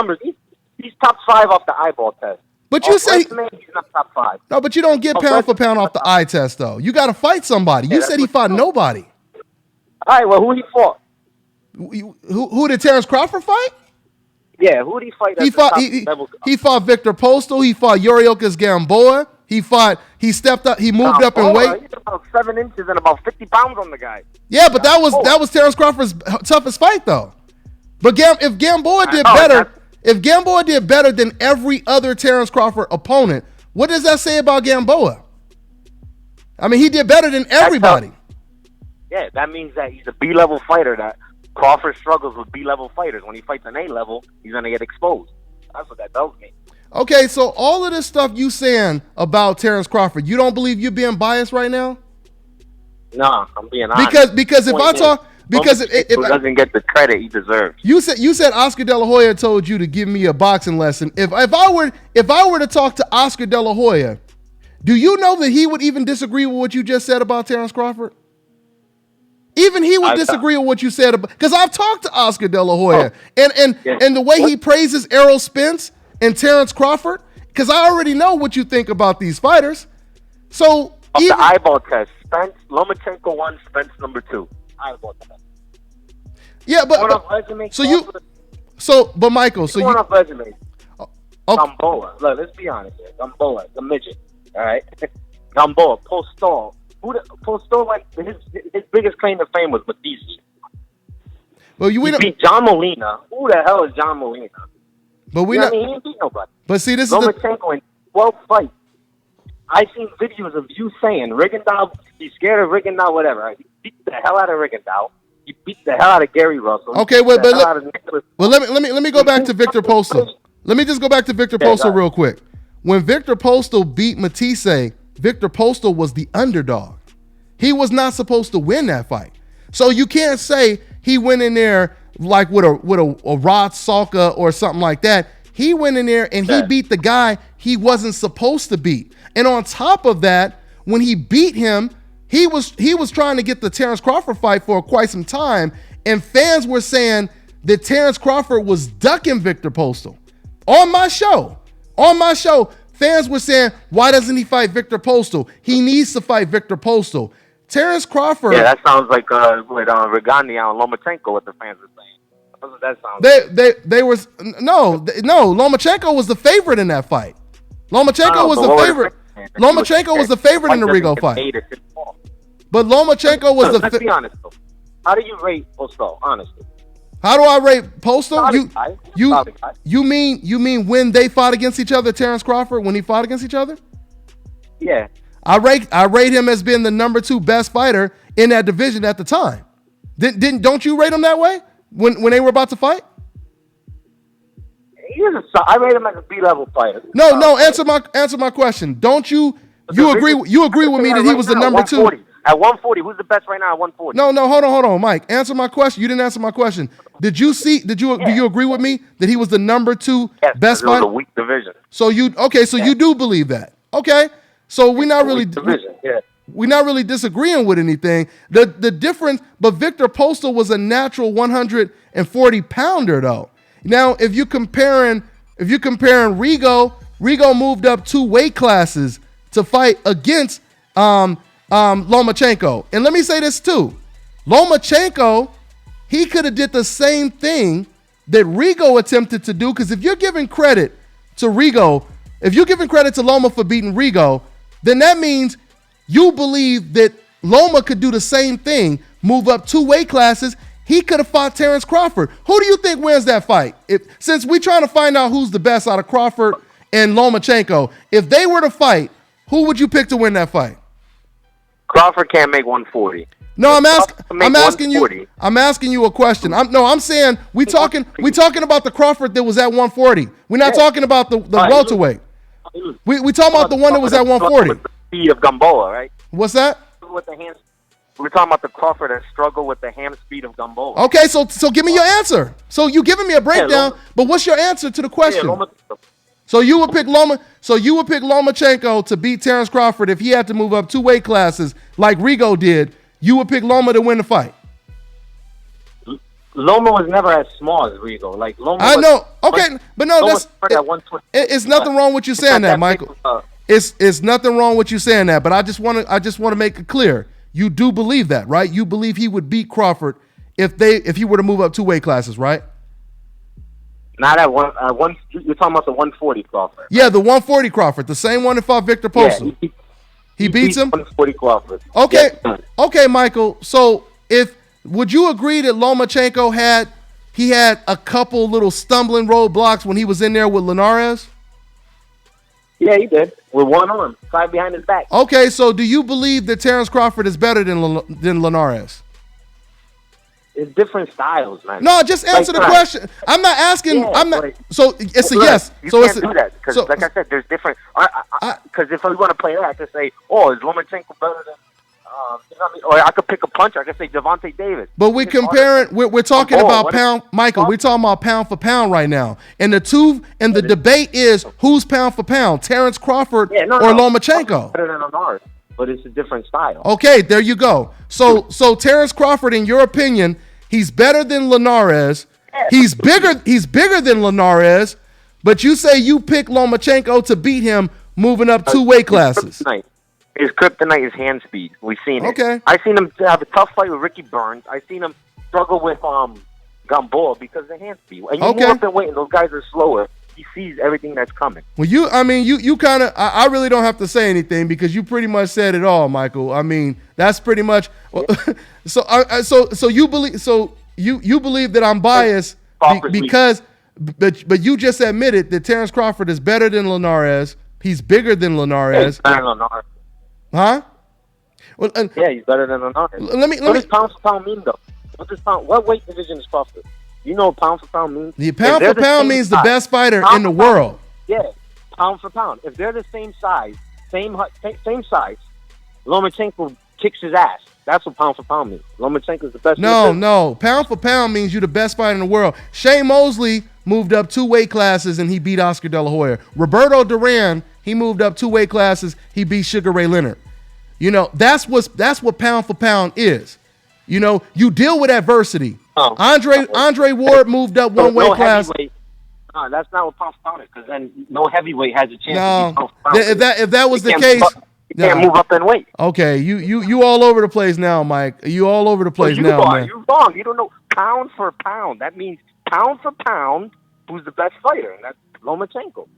top 5 off the eyeball test. But you say he's not top 5. No, but you don't get pound for pound off the eye test though. You got to fight somebody. You said he fought nobody. All right, well, who he fought? Who did Terrence Crawford fight? Yeah, who did he fight? He fought Victor Postal. He fought Yoriokas Gamboa. He stepped up. He moved up in weight. He's about 7 inches and about 50 pounds on the guy. Yeah, but that was Terrence Crawford's toughest fight though. But if Gamboa did better than every other Terrence Crawford opponent, what does that say about Gamboa? I mean, he did better than everybody. Yeah, that means that he's a B-level fighter. That Crawford struggles with B-level fighters. When he fights an A-level, he's going to get exposed. That's what that tells me. Okay, so all of this stuff you saying about Terrence Crawford, you don't believe you're being biased right now? No, I'm being honest. Because if I talk... Because if doesn't get the credit he deserves. You said Oscar De La Hoya told you to give me a boxing lesson. If I were to talk to Oscar De La Hoya, do you know that he would even disagree with what you just said about Terrence Crawford? Even he would disagree with what you said about, because I've talked to Oscar De La Hoya and the way he praises Errol Spence and Terrence Crawford, because I already know what you think about these fighters. So the eyeball test, Lomachenko 1, Spence number 2. Eyeball test. Yeah, but Michael, so you resume. Gamboa. Look, let's be honest here. Gamboa, the midget. All right, Gamboa, Postol. Postol, like his biggest claim to fame was Batista. Well, he beat John Molina. Who the hell is John Molina? But he ain't beat nobody. But see, this Lomachenko in 12 fights. I've seen videos of you saying Rigondeaux, he's scared of Rigondeaux, whatever. He beat the hell out of Rigondeaux. He beat the hell out of Gary Russell. Okay, let me go back to Victor Postal. Let me just go back to Victor Postal real quick. When Victor Postal beat Matisse, Victor Postal was the underdog. He was not supposed to win that fight. So you can't say he went in there like with a Rod Salka or something like that. He went in there and he beat the guy he wasn't supposed to beat. And on top of that, when he beat him, he was trying to get the Terrence Crawford fight for quite some time, and fans were saying that Terrence Crawford was ducking Victor Postal. On my show, fans were saying, why doesn't he fight Victor Postal? He needs to fight Victor Postal. Terrence Crawford... Yeah, that sounds like with Regania and Lomachenko, what the fans were saying. That's what that sounds like. They were... No, Lomachenko was the favorite in that fight. Lomachenko was the favorite. Lomachenko was the favorite in the Rigo fight. But Lomachenko was Let's be honest, though. How do you rate Postal, honestly? How do I rate Postal? You mean when they fought against each other, Terrence Crawford, when he fought against each other? Yeah. I rate him as being the number 2 best fighter in that division at the time. Don't you rate him that way when they were about to fight? I rate him as a B-level fighter. No. Answer my question. Don't you agree? You agree with me that he was the number 2? At 140, who's the best right now at 140? No, hold on, Mike. Answer my question. You didn't answer my question. Do you agree with me that he was the number 2 best fighter? It was a weak division. So you do believe that. Okay. So we're not really we're not really disagreeing with anything. The difference, but Victor Postal was a natural 140 pounder though. Now, if you're comparing if you're comparing Rigo moved up 2 weight classes to fight against Lomachenko. And let me say this too. Lomachenko, he could have did the same thing that Rigo attempted to do, because if you're giving credit to Rigo, if you're giving credit to Loma for beating Rigo, then that means you believe that Loma could do the same thing, move up 2 weight classes. He could have fought Terrence Crawford. Who do you think wins that fight? Since we're trying to find out who's the best out of Crawford and Lomachenko, if they were to fight, who would you pick to win that fight? Crawford can't make 140. No, I'm asking you a question. I'm saying we talking about the Crawford that was at 140. We're not talking about the welterweight. We talking about the one that was at 140. With the speed of Gamboa, right? What's that? With the hands. We're talking about the Crawford that struggled with the hand speed of Gamboa. Okay, so give me your answer. So you giving me a breakdown, but what's your answer to the question? So you would pick Lomachenko to beat Terrence Crawford if he had to move up 2 weight classes like Rigo did. You would pick Loma to win the fight. Loma was never as small as Rigo. Like Loma. I know. Okay, but no, it's nothing wrong with you saying that, Michael. It's nothing wrong with you saying that, but I just want to make it clear. You do believe that, right? You believe he would beat Crawford if he were to move up 2 weight classes, right? Not at one. You're talking about the 140 Crawford. Right? Yeah, the 140 Crawford, the same one that fought Victor Postal. Yeah, he beats him. 140 Crawford. Okay, yes. Okay, Michael. So would you agree that Lomachenko had a couple little stumbling roadblocks when he was in there with Linares? Yeah, he did. With one arm, tied behind his back. Okay, so do you believe that Terrence Crawford is better than Linares? It's different styles, man. No, just answer the question. I'm not asking. Yeah, I'm not. So it's a yes. You so can't do that because, like I said, there's different. Because if we want to play that, I could say, "Oh, is Lomachenko better than?" You know what I mean? Or I could pick a puncher. I could say Devontae Davis. But we're comparing. We're talking about pound, Michael. We're talking about pound for pound right now, and the debate is who's pound for pound, Terrence Crawford or Lomachenko. Better than Linares, but it's a different style. Okay, there you go. So Terrence Crawford, in your opinion, he's better than Linares. He's bigger than Linares, but you say you pick Lomachenko to beat him, moving up 2 weight classes. His kryptonite is hand speed. We've seen it. Okay. I've seen him have a tough fight with Ricky Burns. I've seen him struggle with Gamboa because of the hand speed. And you move up and wait, and those guys are slower. He sees everything that's coming. Well, you kind of, I really don't have to say anything because you pretty much said it all, Michael. I mean, that's pretty much. So you believe that I'm biased because, but you just admitted that Terrence Crawford is better than Linares. He's bigger than Linares. Yeah, he's better than Linares. Huh? Well, yeah, he's better than Linares. What does pound for pound mean, though? What weight division is Crawford? You know what pound for pound means? The pound for pound means the best fighter in the world. Yeah, pound for pound. If they're the same size, same size, Lomachenko kicks his ass. That's what pound for pound means. Lomachenko's the best. No. Pound for pound means you're the best fighter in the world. Shane Mosley moved up 2 weight classes and he beat Oscar De La Hoya. Roberto Duran, he moved up 2 weight classes. He beat Sugar Ray Leonard. You know, that's what pound for pound is. You know, you deal with adversity. Andre Ward moved up 1 weight class. No, that's not what pound for pound is, because then no heavyweight has a chance to beat pound for pound. If that was the case, you can't move up in weight. Okay, you all over the place now, Mike. You all over the place now, man. You're wrong. You don't know pound for pound. That means pound for pound, who's the best fighter, and that's Lomachenko.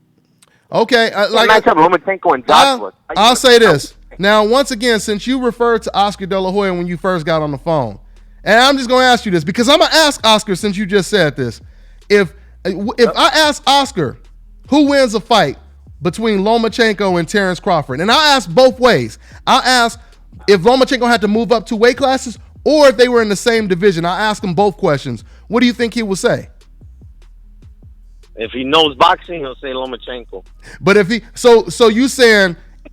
Okay, Lomachenko and Joshua. I'll say this. Now, once again, since you referred to Oscar De La Hoya when you first got on the phone, and I'm just going to ask you this, because I'm going to ask Oscar since you just said this. If I ask Oscar who wins a fight between Lomachenko and Terrence Crawford, and I'll ask both ways. I'll ask if Lomachenko had to move up 2 weight classes or if they were in the same division. I'll ask him both questions. What do you think he will say? If he knows boxing, he'll say Lomachenko. But if he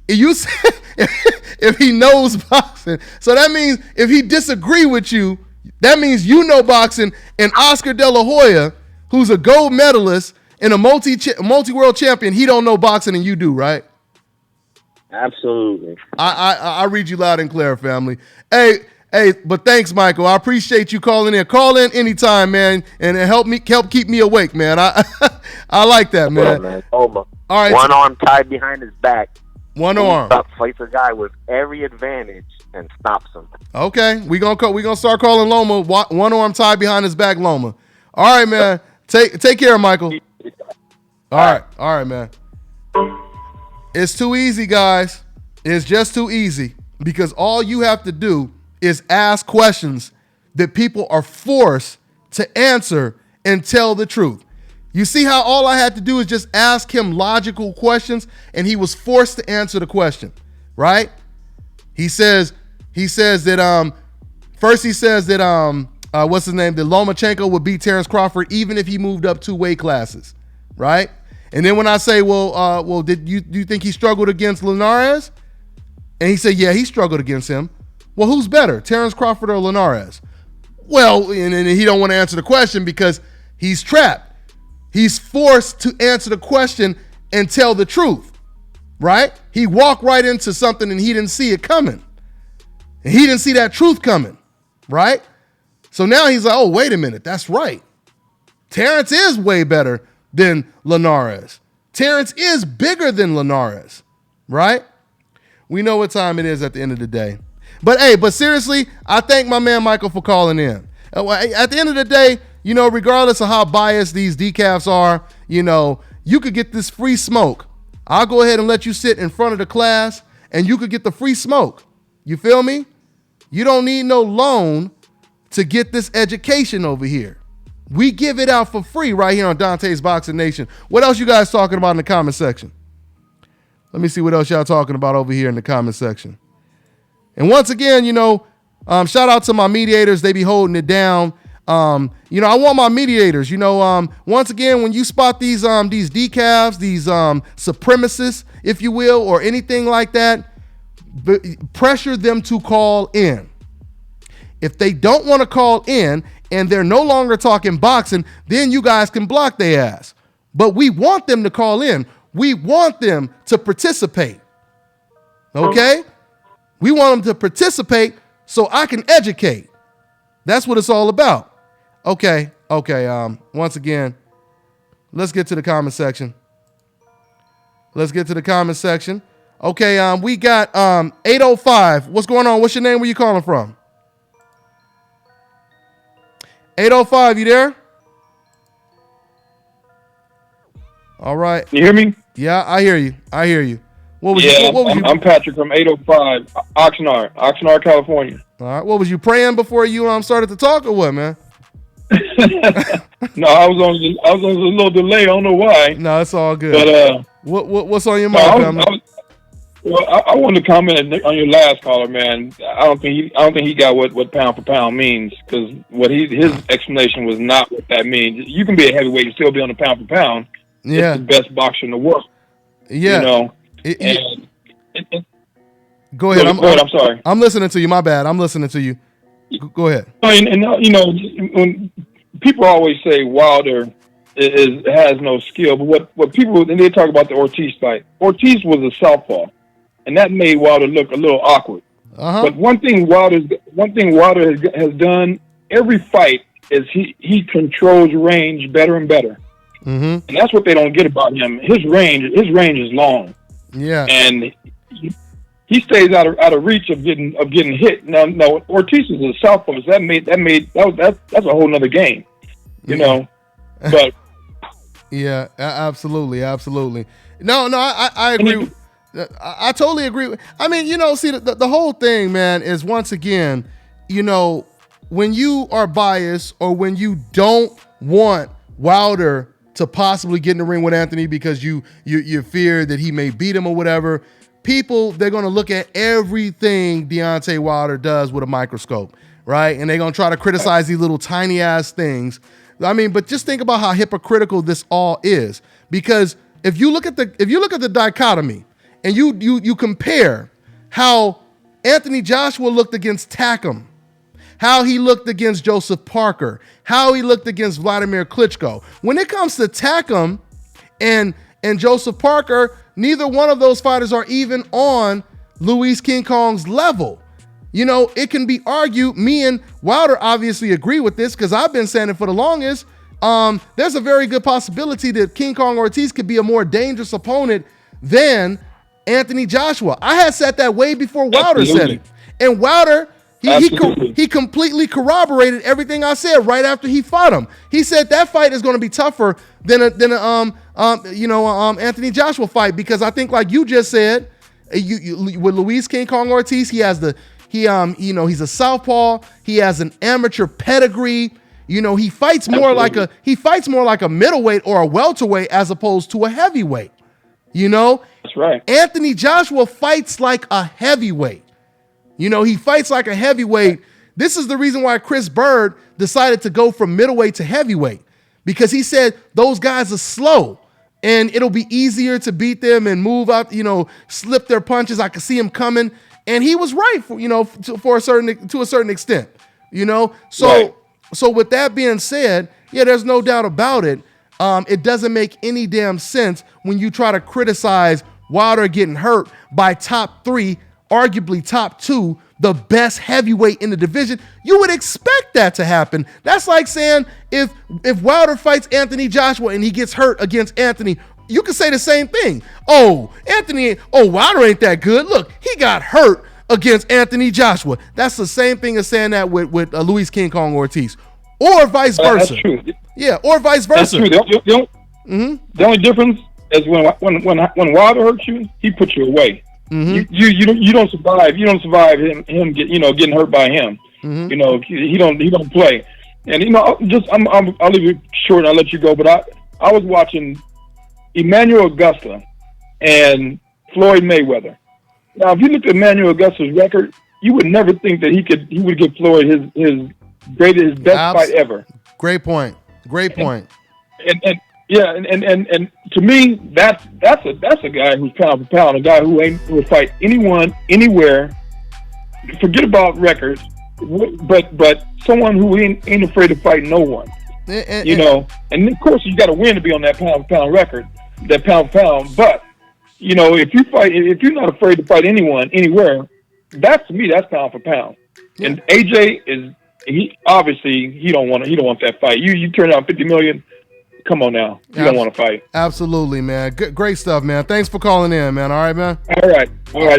if he knows boxing, so that means if he disagree with you, that means you know boxing, and Oscar De La Hoya, who's a gold medalist and a multi-world champion, he don't know boxing and you do, right? Absolutely. I read you loud and clear, family. Hey, Hey, but thanks, Michael. I appreciate you calling in. Call in anytime, man, and help keep me awake, man. I I like that, man. Yeah, man. All right, one arm tied behind his back. One arm. Fights a guy with every advantage and stops him. Okay, we gonna start calling Loma one arm tied behind his back, Loma. All right, man. Take care, Michael. All right, man. It's too easy, guys. It's just too easy because all you have to do is ask questions that people are forced to answer and tell the truth. You see how all I had to do is just ask him logical questions and he was forced to answer the question, right? He says that first he says that what's his name? That Lomachenko would beat Terrence Crawford even if he moved up 2 weight classes, right? And then when I say, well, do you think he struggled against Linares? And he said, yeah, he struggled against him. Well, who's better, Terrence Crawford or Linares? Well, and he don't want to answer the question because he's trapped. He's forced to answer the question and tell the truth, right? He walked right into something and he didn't see it coming. And he didn't see that truth coming, right? So now he's like, oh, wait a minute, that's right. Terrence is way better than Linares. Terrence is bigger than Linares, right? We know what time it is at the end of the day. But seriously, I thank my man Michael for calling in. At the end of the day, regardless of how biased these decafs are, you could get this free smoke. I'll go ahead and let you sit in front of the class and you could get the free smoke. You feel me? You don't need no loan to get this education over here. We give it out for free right here on Dontae'S Boxing Nation. What else you guys talking about in the comment section? Let me see what else y'all talking about over here in the comment section. And once again, shout out to my mediators. They be holding it down. I want my mediators, once again, when you spot these decafs, these supremacists, if you will, or anything like that, pressure them to call in. If they don't want to call in and they're no longer talking boxing, then you guys can block their ass. But we want them to call in. We want them to participate. Okay? We want them to participate so I can educate. That's what it's all about. Okay. Once again, let's get to the comment section. Okay, we got 805. What's going on? What's your name? Where you calling from? 805, you there? All right. You hear me? Yeah, I hear you. What was you? I'm Patrick from 805 Oxnard, California. All right. What was you praying before you started to talk or what, man? No, I was on a little delay. I don't know why. No, it's all good. But what's on your mind, man? I wanted to comment on your last caller, man. I don't think he got what pound for pound means, because his explanation was not what that means. You can be a heavyweight and still be on the pound for pound. Yeah, it's the best boxer in the world. Yeah, Go ahead. Go ahead. I'm sorry. I'm listening to you. My bad. I'm listening to you. Go ahead. When people always say Wilder has no skill, but what people, and they talk about the Ortiz fight. Ortiz was a southpaw, and that made Wilder look a little awkward. But one thing Wilder has done every fight is he controls range better and better. Mm-hmm. And that's what they don't get about him. His range is long. Yeah. And he stays out of reach of getting hit. Now, no, Ortiz is a southpaw. That's a whole nother game. But yeah, absolutely. No, I agree. I totally agree. I mean, see, the whole thing, man, is once again, when you are biased or when you don't want Wilder to possibly get in the ring with Anthony because you fear that he may beat him or whatever, people, they're going to look at everything Deontay Wilder does with a microscope, right? And they're going to try to criticize these little tiny ass things. I mean, but just think about how hypocritical this all is, because if you look at the dichotomy and you compare how Anthony Joshua looked against Takam, how he looked against Joseph Parker, how he looked against Vladimir Klitschko. When it comes to Takam and Joseph Parker, neither one of those fighters are even on Luis King Kong's level. you know, it can be argued, me and Wilder obviously agree with this because I've been saying it for the longest. There's a very good possibility that King Kong Ortiz could be a more dangerous opponent than Anthony Joshua. I had said that way before Wilder said it. And Wilder, he completely corroborated everything I said right after he fought him. He said that fight is going to be tougher than Anthony Joshua fight, because I think, like you just said, with Luis King Kong Ortiz, he's a southpaw. He has an amateur pedigree. You know, he fights more like a middleweight or a welterweight as opposed to a heavyweight. You know, that's right. Anthony Joshua fights like a heavyweight. You know, he fights like a heavyweight. This is the reason why Chris Bird decided to go from middleweight to heavyweight, because he said those guys are slow and it'll be easier to beat them and move out, you know, slip their punches. I could see him coming. And he was right, to a certain extent, you know. So, right. So with that being said, yeah, there's no doubt about it. It doesn't make any damn sense when you try to criticize Wilder getting hurt by top 3, arguably top 2, the best heavyweight in the division. You would expect that to happen. That's like saying if Wilder fights Anthony Joshua and he gets hurt against Anthony, you could say the same thing. Wilder ain't that good. Look, he got hurt against Anthony Joshua. That's the same thing as saying that with Luis King Kong Ortiz, or vice versa. That's true. Yeah, or vice versa. That's true. The only difference is when Wilder hurts you, he puts you away. Mm-hmm. You don't survive. You don't survive him getting hurt by him. Mm-hmm. You know, he don't play. And you know, I'll leave it short and I'll let you go. But I was watching Emmanuel Augusta and Floyd Mayweather. Now, if you look at Emmanuel Augusta's record, you would never think that he would give Floyd his best fight ever. Great point. And to me, that's a guy who's pound for pound, a guy who will fight anyone, anywhere. Forget about records, but someone who ain't afraid to fight no one. And of course you got to win to be on that pound for pound record, that pound for pound. But you know, if you're not afraid to fight anyone, anywhere, to me that's pound for pound. Yeah. And AJ he don't want that fight. You turn out $50 million. Come on now. You don't want to fight. Absolutely, man. Great stuff, man. Thanks for calling in, man. All right, man. All right.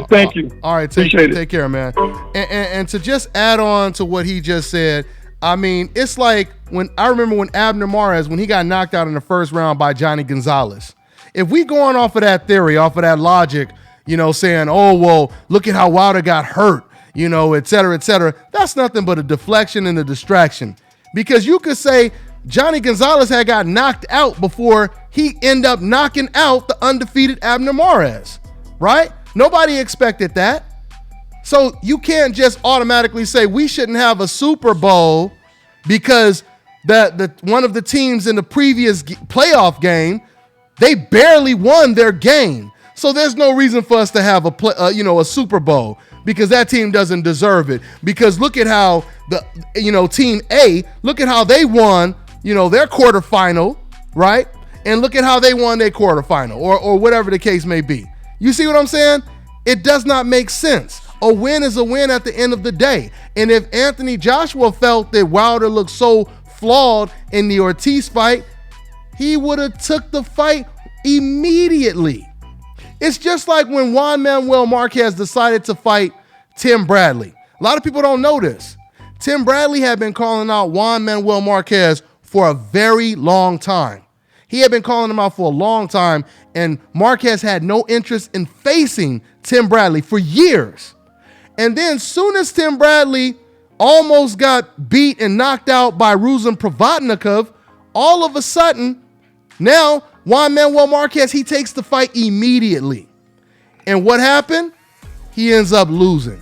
Thank you. All right. Take care, man. And to just add on to what he just said, I mean, it's like when Abner Mares, when he got knocked out in the first round by Johnny Gonzalez. If we going off of that theory, off of that logic, you know, saying, oh, well, look at how Wilder got hurt, you know, et cetera, that's nothing but a deflection and a distraction. Because you could say Johnny Gonzalez had got knocked out before he ended up knocking out the undefeated Abner Mares, right? Nobody expected that. So you can't just automatically say we shouldn't have a Super Bowl because the one of the teams in the previous playoff game, they barely won their game. So there's no reason for us to have a Super Bowl because that team doesn't deserve it. Because look at how Team A, look at how they won, their quarterfinal, right? And look at how they won their quarterfinal or whatever the case may be. You see what I'm saying? It does not make sense. A win is a win at the end of the day. And if Anthony Joshua felt that Wilder looked so flawed in the Ortiz fight, he would have took the fight immediately. It's just like when Juan Manuel Marquez decided to fight Tim Bradley. A lot of people don't know this. Tim Bradley had been calling out Juan Manuel Marquez for a very long time. He had been calling him out for a long time, and Marquez had no interest in facing Tim Bradley for years. And then soon as Tim Bradley almost got beat and knocked out by Ruslan Provodnikov, all of a sudden, now Juan Manuel Marquez, he takes the fight immediately. And what happened? He ends up losing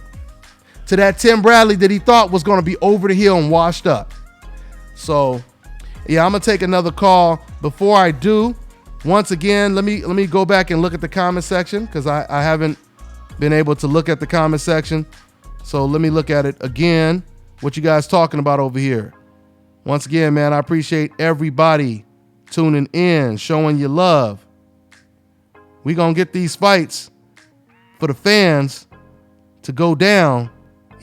to that Tim Bradley that he thought was going to be over the hill and washed up. So, yeah, I'm going to take another call. Before I do, once again, let me go back and look at the comment section because I haven't been able to look at the comment section. So let me look at it again. What you guys talking about over here? Once again, man, I appreciate everybody tuning in, showing your love. We gonna get these fights for the fans to go down,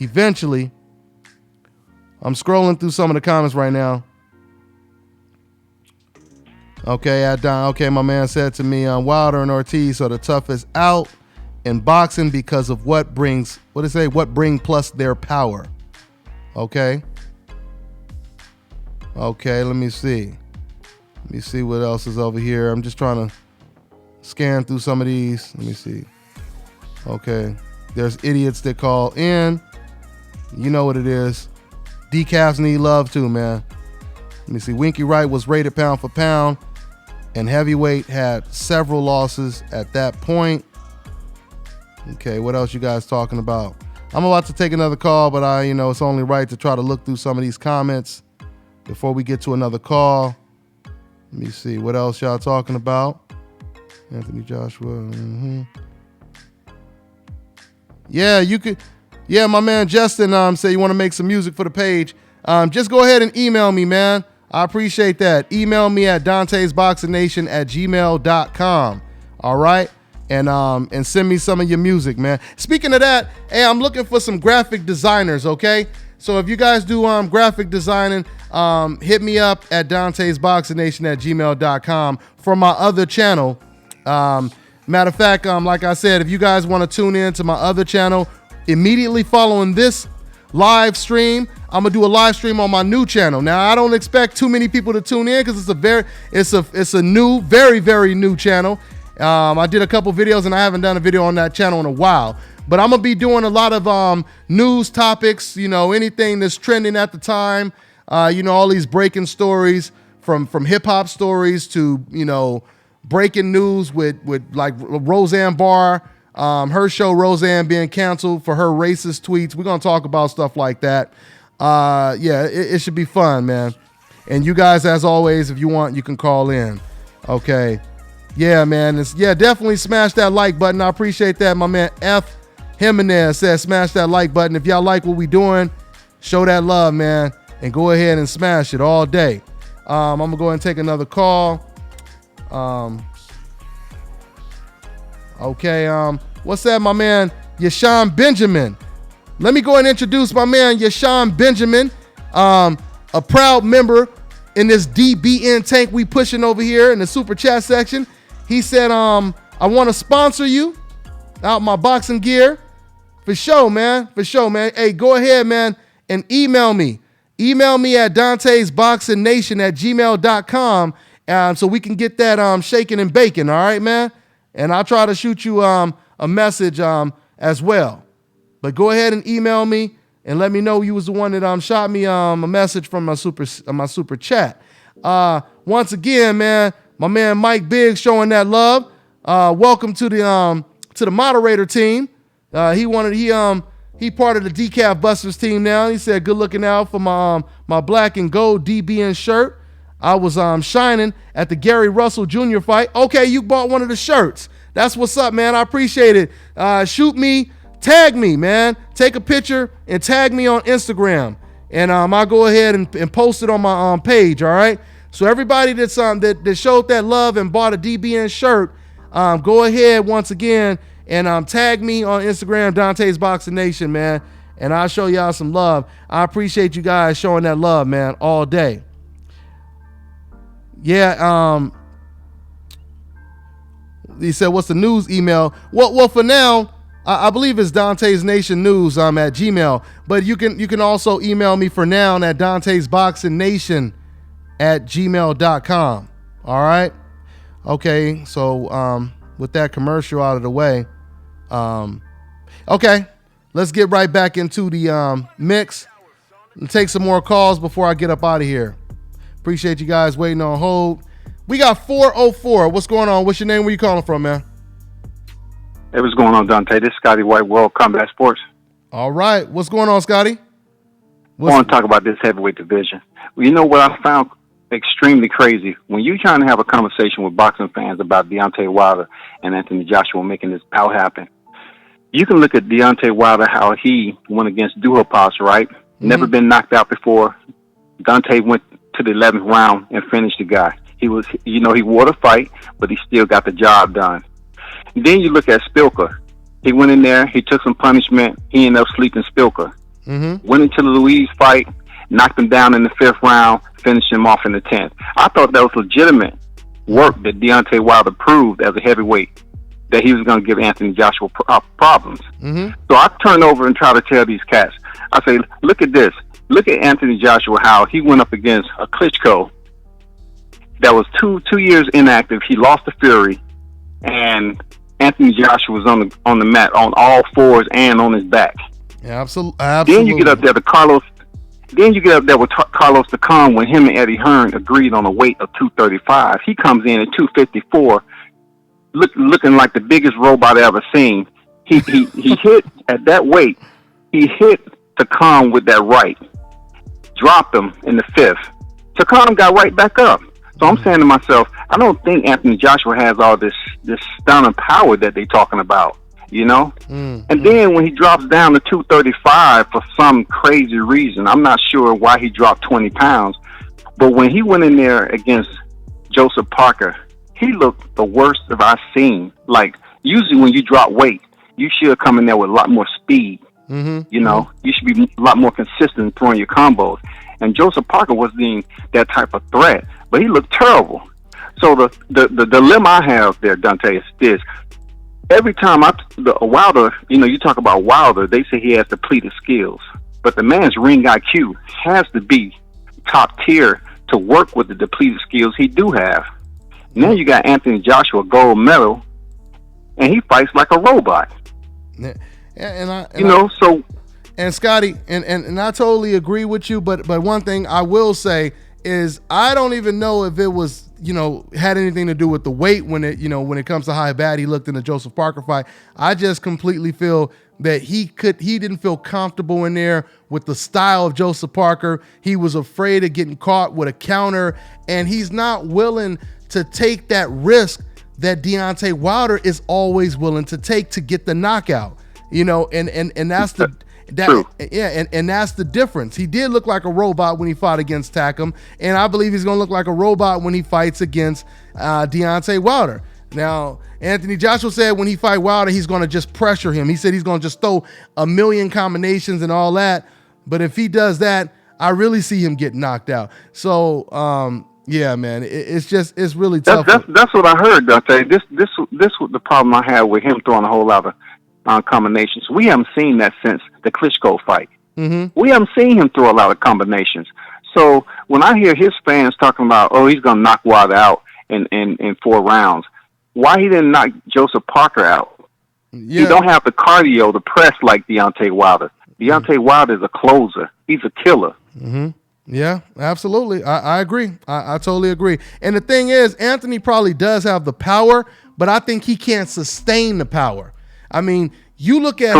eventually, I'm scrolling through some of the comments right now. Okay, my man said to me, Wilder and Ortiz are the toughest out in boxing because of what bring plus their power. Okay, let me see what else is over here. I'm just trying to scan through some of these. Let me see. Okay, there's idiots that call in. You know what it is. Decafs need love too, man. Let me see. Winky Wright was rated pound for pound, and heavyweight had several losses at that point. Okay, what else you guys talking about? I'm about to take another call, but it's only right to try to look through some of these comments before we get to another call. Let me see. What else y'all talking about? Anthony Joshua. Mm-hmm. Yeah, you could. Yeah, my man Justin said you want to make some music for the page. Just go ahead and email me, man. I appreciate that. Email me at Dontae'sBoxingNation@gmail.com. All right? And send me some of your music, man. Speaking of that, hey, I'm looking for some graphic designers, okay? So if you guys do graphic designing, hit me up at Dontae'sBoxingNation@gmail.com for my other channel. Matter of fact, like I said, if you guys want to tune in to my other channel, immediately following this live stream, I'm gonna do a live stream on my new channel. Now, I don't expect too many people to tune in because it's a new, very, very new channel. I did a couple videos and I haven't done a video on that channel in a while. But I'm gonna be doing a lot of news topics, anything that's trending at the time. All these breaking stories from hip hop stories to breaking news with like Roseanne Barr. Her show Roseanne being canceled for her racist tweets. We're gonna talk about stuff like that. It should be fun, man. And you guys, as always, if you want, you can call in. Okay. Yeah, man. Definitely smash that like button. I appreciate that. My man F. Jimenez says smash that like button. If y'all like what we doing, show that love, man. And go ahead and smash it all day. I'm gonna go ahead and take another call. Okay, what's that, my man Yashawn Benjamin? Let me go and introduce my man Yashawn Benjamin, a proud member in this DBN tank we pushing over here in the super chat section. He said, I want to sponsor you out my boxing gear. For sure, man. Hey, go ahead, man, and email me. Email me at Dontae'sBoxingNation@gmail.com so we can get that shaking and baking, all right, man? And I'll try to shoot you a message as well. But go ahead and email me and let me know you was the one that shot me a message from my super chat. Once again, man, my man Mike Biggs showing that love. Welcome to the moderator team. He part of the Decaf Busters team now. He said, good looking out for my black and gold DBN shirt. I was shining at the Gary Russell Jr. fight. Okay, you bought one of the shirts. That's what's up, man. I appreciate it. Shoot me, tag me, man. Take a picture and tag me on Instagram. And I'll go ahead and post it on my page, all right? So everybody that showed that love and bought a DBN shirt, go ahead once again and tag me on Instagram, Dontae'S Boxing Nation, man. And I'll show y'all some love. I appreciate you guys showing that love, man, all day. Yeah, he said, what's the news email? Well, for now, I believe it's Dontae'S Nation News at Gmail. But you can also email me for now at Dontae'sBoxingNation@gmail.com. All right? Okay, so with that commercial out of the way, okay, let's get right back into the mix and take some more calls before I get up out of here. Appreciate you guys waiting on hold. We got 404. What's going on? What's your name? Where you calling from, man? Hey, what's going on, Dante? This is Scotty White, World Combat Sports. All right. What's going on, Scotty? I want to talk about this heavyweight division. Well, you know what I found extremely crazy? When you're trying to have a conversation with boxing fans about Deontay Wilder and Anthony Joshua making this bout happen, you can look at Deontay Wilder, how he went against Duhaupas, right? Mm-hmm. Never been knocked out before. Dante went to the 11th round and finished the guy. He was, he won a fight, but he still got the job done. And then you look at Spilker. He went in there, he took some punishment, he ended up sleeping Spilker. Went into the Louise fight, knocked him down in the 5th round, finished him off in the 10th. I thought that was legitimate work that Deontay Wilder proved as a heavyweight, that he was going to give Anthony Joshua problems. So I turn over and try to tell these cats, I say, look at this. Look at Anthony Joshua, how he went up against a Klitschko that was two years inactive. He lost to Fury, and Anthony Joshua was on the mat on all fours and on his back. Yeah, absolutely. Then you get up there to Carlos. Then you get up there with Carlos Tacon when him and Eddie Hearn agreed on a weight of 235. He comes in at 254, looking like the biggest robot I ever seen. He hit at that weight. He hit Tacon with that right, dropped him in the 5th. Tacon got right back up. So I'm saying to myself, I don't think Anthony Joshua has all this stunning power that they talking about, you know? And then when he drops down to 235 for some crazy reason, I'm not sure why he dropped 20 pounds, but when he went in there against Joseph Parker, he looked the worst that I've seen. Like, usually when you drop weight, you should come in there with a lot more speed. You know, you should be a lot more consistent throwing your combos. And Joseph Parker wasn't that type of threat, but he looked terrible. So the dilemma I have there, Dontae, is this. Every time Wilder, you know, you talk about Wilder, they say he has depleted skills. But the man's ring IQ has to be top tier to work with the depleted skills he do have. Now you got Anthony Joshua, gold medal, and he fights like a robot. And Scotty, and I totally agree with you, but one thing I will say is I don't even know if it was, you know, had anything to do with the weight when it comes to how bad he looked in the Joseph Parker fight. I just completely feel that he didn't feel comfortable in there with the style of Joseph Parker. He was afraid of getting caught with a counter, and he's not willing to take that risk that Deontay Wilder is always willing to take to get the knockout. You know, and that's the and that's the difference. He did look like a robot when he fought against Takam, and I believe he's going to look like a robot when he fights against Deontay Wilder. Now, Anthony Joshua said when he fight Wilder, he's going to just pressure him. He said he's going to just throw a million combinations and all that. But if he does that, I really see him get knocked out. So, yeah, man, it's really tough. That's what I heard, Dante. This was the problem I had with him throwing a whole lot of combinations. We haven't seen that since the Klitschko fight. We haven't seen him throw a lot of combinations. So when I hear his fans talking about, oh, he's going to knock Wilder out in 4 rounds, why he didn't knock Joseph Parker out? He don't have the cardio to press like Deontay Wilder. Deontay Wilder is a closer. He's a killer. Yeah, absolutely. I agree. I totally agree. And the thing is, Anthony probably does have the power, but I think he can't sustain the power. I mean, you look at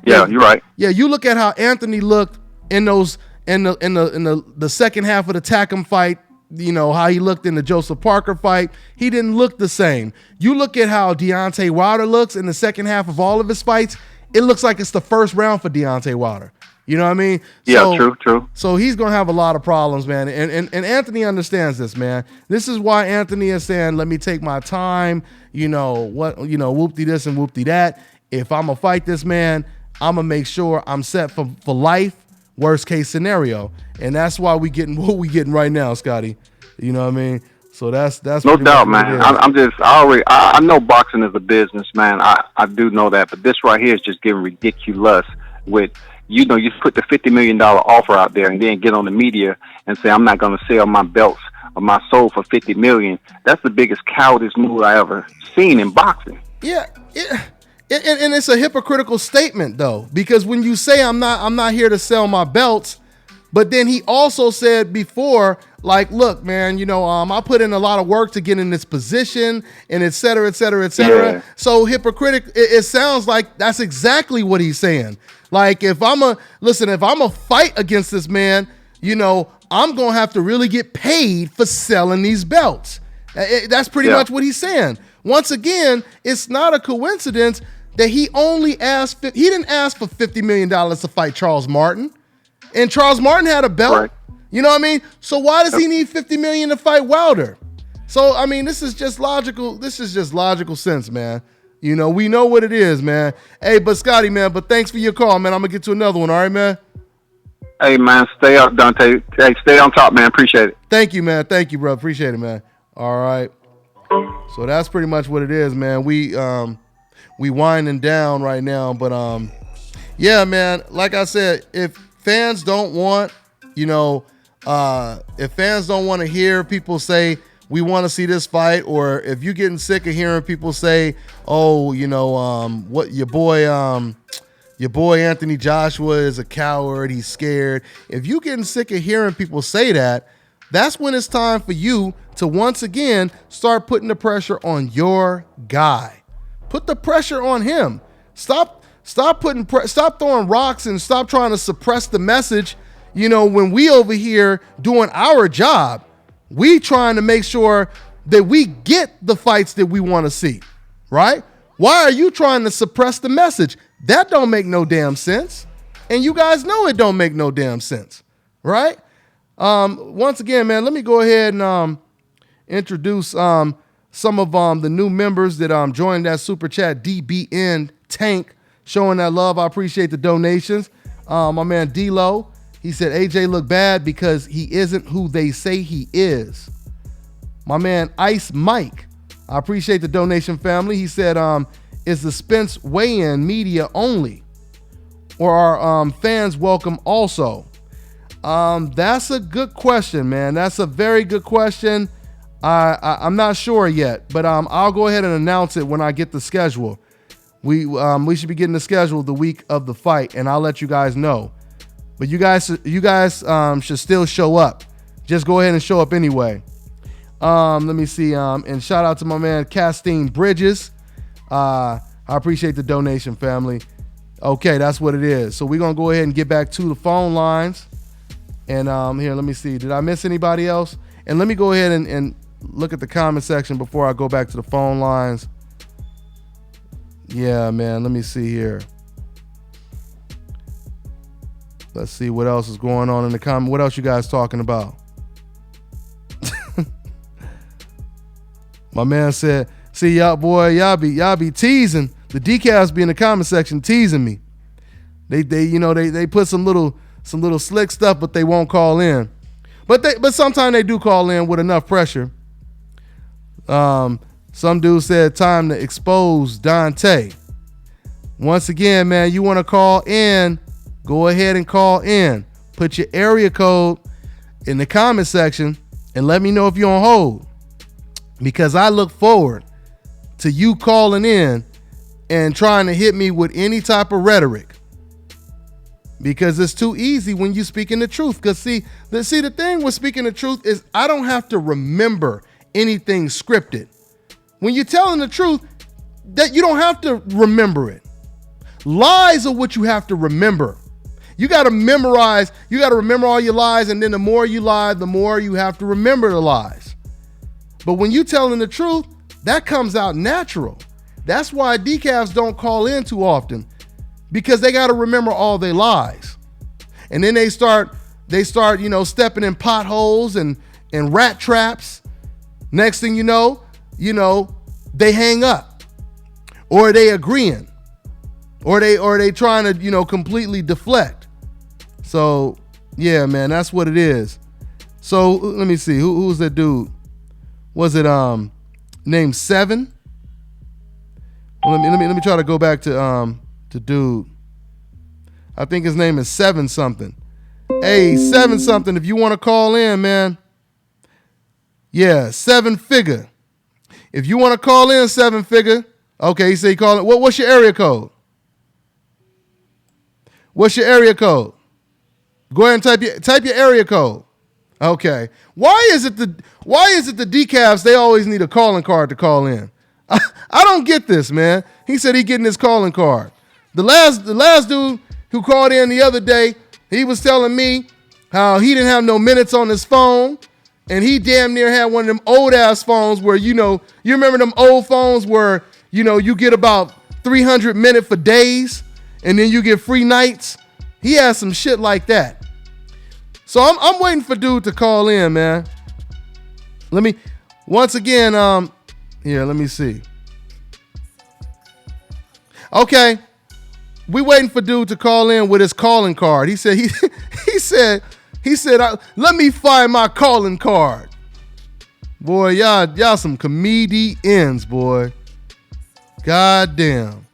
you're right. Yeah, you look at how Anthony looked in the second half of the Takam fight. You know how he looked in the Joseph Parker fight. He didn't look the same. You look at how Deontay Wilder looks in the second half of all of his fights. It looks like it's the first round for Deontay Wilder. You know what I mean? Yeah, true. So he's gonna have a lot of problems, man. And Anthony understands this, man. This is why Anthony is saying, "Let me take my time." You know what? You know, whoopty this and whoopty that. If I'm gonna fight this man, I'm gonna make sure I'm set for life. Worst case scenario, and that's why we getting what we getting right now, Scotty. You know what I mean? So that's no doubt, man. I know boxing is a business, man. I do know that, but this right here is just getting ridiculous. With you put the $50 million offer out there, and then get on the media and say I'm not gonna sell my belts or my soul for $50 million. That's the biggest cowardice move I ever seen in boxing. Yeah. And it's a hypocritical statement, though, because when you say I'm not here to sell my belts, but then he also said before, like, look, man, you know, I put in a lot of work to get in this position, and et cetera, et cetera, et cetera. Yeah. So hypocritical. It sounds like that's exactly what he's saying. Like, if I'm a fight against this man, you know, I'm gonna have to really get paid for selling these belts. That's pretty much what he's saying. Once again, it's not a coincidence that he didn't ask for $50 million to fight Charles Martin. And Charles Martin had a belt. Right. You know what I mean? So why does he need $50 million to fight Wilder? So, I mean, this is just logical. This is just logical sense, man. You know, we know what it is, man. Hey, but Scotty, man, but thanks for your call, man. I'm going to get to another one. All right, man? Hey, man, stay up, Dante. Hey, stay on top, man. Appreciate it. Thank you, man. Thank you, bro. Appreciate it, man. All right. So that's pretty much what it is, man. We winding down right now, but yeah, man. Like I said, if fans don't want, if fans don't want to hear people say we want to see this fight, or if you're getting sick of hearing people say, oh, what your boy Anthony Joshua is a coward, he's scared. If you're getting sick of hearing people say that, that's when it's time for you to once again start putting the pressure on your guy. Put the pressure on him. Stop throwing rocks and stop trying to suppress the message. When we over here doing our job, we trying to make sure that we get the fights that we want to see, right? Why are you trying to suppress the message? That don't make no damn sense. And you guys know it don't make no damn sense, right? Once again, man, let me go ahead and introduce some of the new members that joined that Super Chat. DBN Tank showing that love. I appreciate the donations. My man D-Lo, he said, AJ look bad because he isn't who they say he is. My man Ice Mike, I appreciate the donation, family. He said, is the Spence weigh-in media only? Or are fans welcome also? That's a good question, man. That's a very good question. I'm not sure yet, but I'll go ahead and announce it when I get the schedule. We should be getting the schedule the week of the fight, and I'll let you guys know. But you guys should still show up. Just go ahead and show up anyway. Let me see. And shout out to my man Castine Bridges. I appreciate the donation, family. Okay, that's what it is. So we're gonna go ahead and get back to the phone lines. And here, let me see. Did I miss anybody else? And let me go ahead and look at the comment section before I go back to the phone lines. Yeah, man. Let me see here. Let's see what else is going on in the comment. What else you guys talking about? My man said, see y'all, boy, y'all be teasing. The decals be in the comment section teasing me. They put some little slick stuff, but they won't call in. But sometimes they do call in with enough pressure. Some dude said time to expose Dontae. Once again, man, you want to call in, go ahead and call in. Put your area code in the comment section and let me know if you're on hold. Because I look forward to you calling in and trying to hit me with any type of rhetoric. Because it's too easy when you speaking the truth. Because see, the thing with speaking the truth is I don't have to remember anything scripted. When you're telling the truth, that you don't have to remember it. Lies are what you have to remember. You got to memorize. You got to remember all your lies, and then the more you lie, the more you have to remember the lies. But when you telling the truth, that comes out natural. That's why decafs don't call in too often, because they got to remember all their lies. And then they start, stepping in potholes and rat traps. Next thing you know, they hang up, or they agreeing, or they trying to, completely deflect. So yeah, man, that's what it is. So let me see, who's that dude? Was it named Seven? Let me try to go back to dude. I think his name is Seven something. Hey, Seven something. If you want to call in, man. Yeah, Seven Figure. If you want to call in, Seven Figure. Okay, he said call it. What's your area code? What's your area code? Go ahead and type your area code. Okay. Why is it the decafs, they always need a calling card to call in? I don't get this, man. He said he getting his calling card. The last dude who called in the other day, he was telling me how he didn't have no minutes on his phone, and he damn near had one of them old ass phones where, you remember them old phones where, you get about 300 minutes for days and then you get free nights. He has some shit like that. So I'm waiting for dude to call in, man. Once again, here, let me see. Okay. we waiting for dude to call in with his calling card. He said he said let me find my calling card. Boy, y'all some comedians, boy. God damn.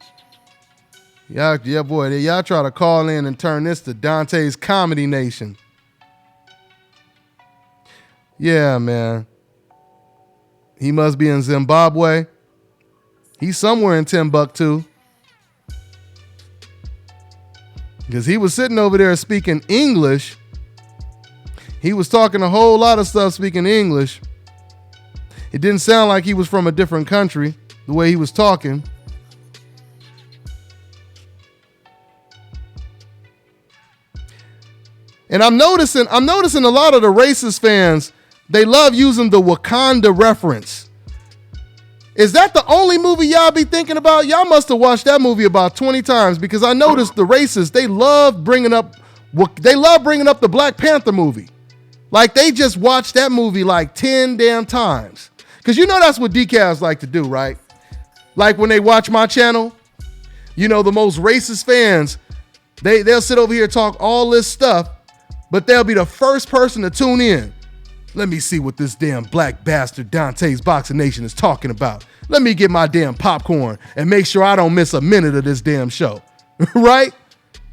Y'all try to call in and turn this to Dontae'S Comedy Nation. Yeah, man. He must be in Zimbabwe. He's somewhere in Timbuktu. Because he was sitting over there speaking English. He was talking a whole lot of stuff speaking English. It didn't sound like he was from a different country, the way he was talking. And I'm noticing a lot of the racist fans, they love using the Wakanda reference. Is that the only movie y'all be thinking about? Y'all must have watched that movie about 20 times, because I noticed the racists, they love bringing up the Black Panther movie. Like they just watched that movie like 10 damn times. Because you know that's what decals like to do, right? Like when they watch my channel, you know, the most racist fans, they'll sit over here and talk all this stuff, but they'll be the first person to tune in. Let me see what this damn black bastard Dontae'S Boxing Nation is talking about. Let me get my damn popcorn and make sure I don't miss a minute of this damn show. Right?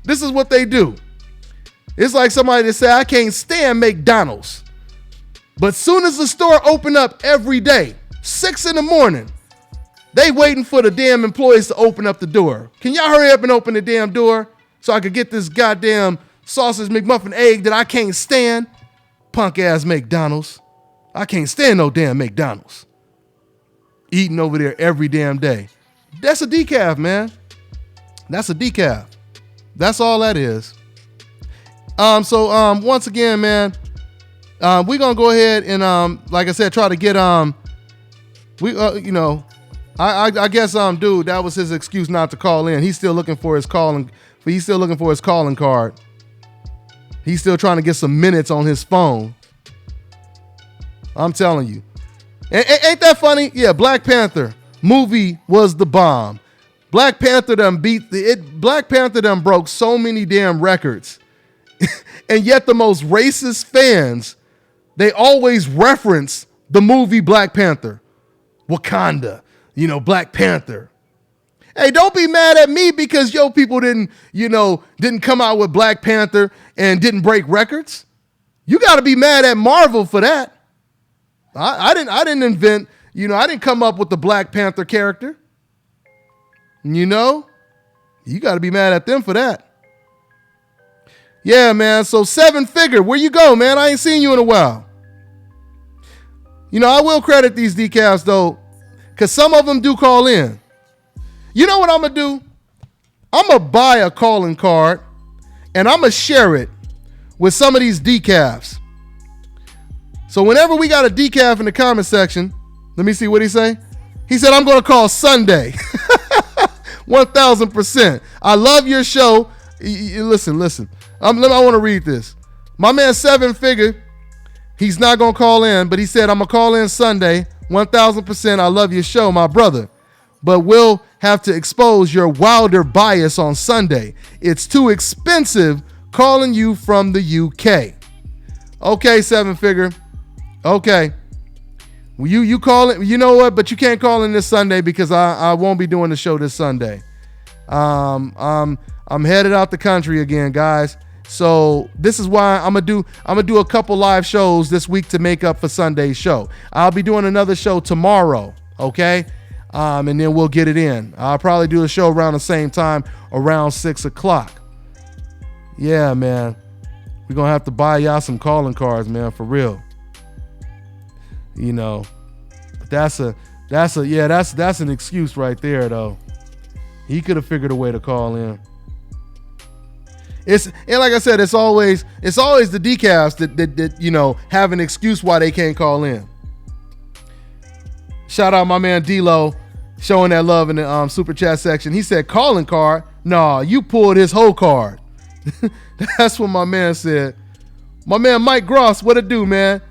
This is what they do. It's like somebody that say, I can't stand McDonald's. But soon as the store open up every day, 6 a.m, they waiting for the damn employees to open up the door. Can y'all hurry up and open the damn door so I could get this goddamn sausage McMuffin egg that I can't stand? Punk ass McDonald's. I can't stand no damn McDonald's. Eating over there every damn day. That's a decaf, man. That's a decaf. That's all that is. So once again, man, we're gonna go ahead and like I said, try to get I guess dude, that was his excuse not to call in. He's still looking for his calling. He's still looking for his calling card. He's still trying to get some minutes on his phone. I'm telling you. Ain't that funny? Yeah, Black Panther movie was the bomb. Black Panther done Black Panther done broke so many damn records. And yet the most racist fans, they always reference the movie Black Panther. Wakanda, Black Panther. Hey, don't be mad at me because your people didn't come out with Black Panther and didn't break records. You got to be mad at Marvel for that. I didn't invent, I didn't come up with the Black Panther character. You got to be mad at them for that. Yeah, man. So 7 Figure, where you go, man? I ain't seen you in a while. I will credit these decals though, because some of them do call in. You know what I'm going to do? I'm going to buy a calling card and I'm going to share it with some of these decafs. So whenever we got a decaf in the comment section, let me see what he say. He said, I'm going to call Sunday. 1000%. I love your show. Listen. I want to read this. My man 7 Figure, he's not going to call in, but he said, I'm going to call in Sunday. 1000%. I love your show, my brother. But we'll have to expose your Wilder bias on Sunday. It's too expensive calling you from the UK. Okay, 7 Figure. Okay. Well, you call it, you know what? But you can't call in this Sunday because I won't be doing the show this Sunday. I'm headed out the country again, guys. So this is why I'm gonna do a couple live shows this week to make up for Sunday's show. I'll be doing another show tomorrow, okay? And then we'll get it in. I'll probably do a show around the same time, around 6 o'clock. Yeah, man. We're gonna have to buy y'all some calling cards, man, for real. But that's an excuse right there, though. He could have figured a way to call in. And like I said, it's always the decals that have an excuse why they can't call in. Shout out my man D-Lo showing that love in the super chat section. He said calling card. Nah, you pulled his whole card. That's what my man said. My man Mike Gross, what it do, man?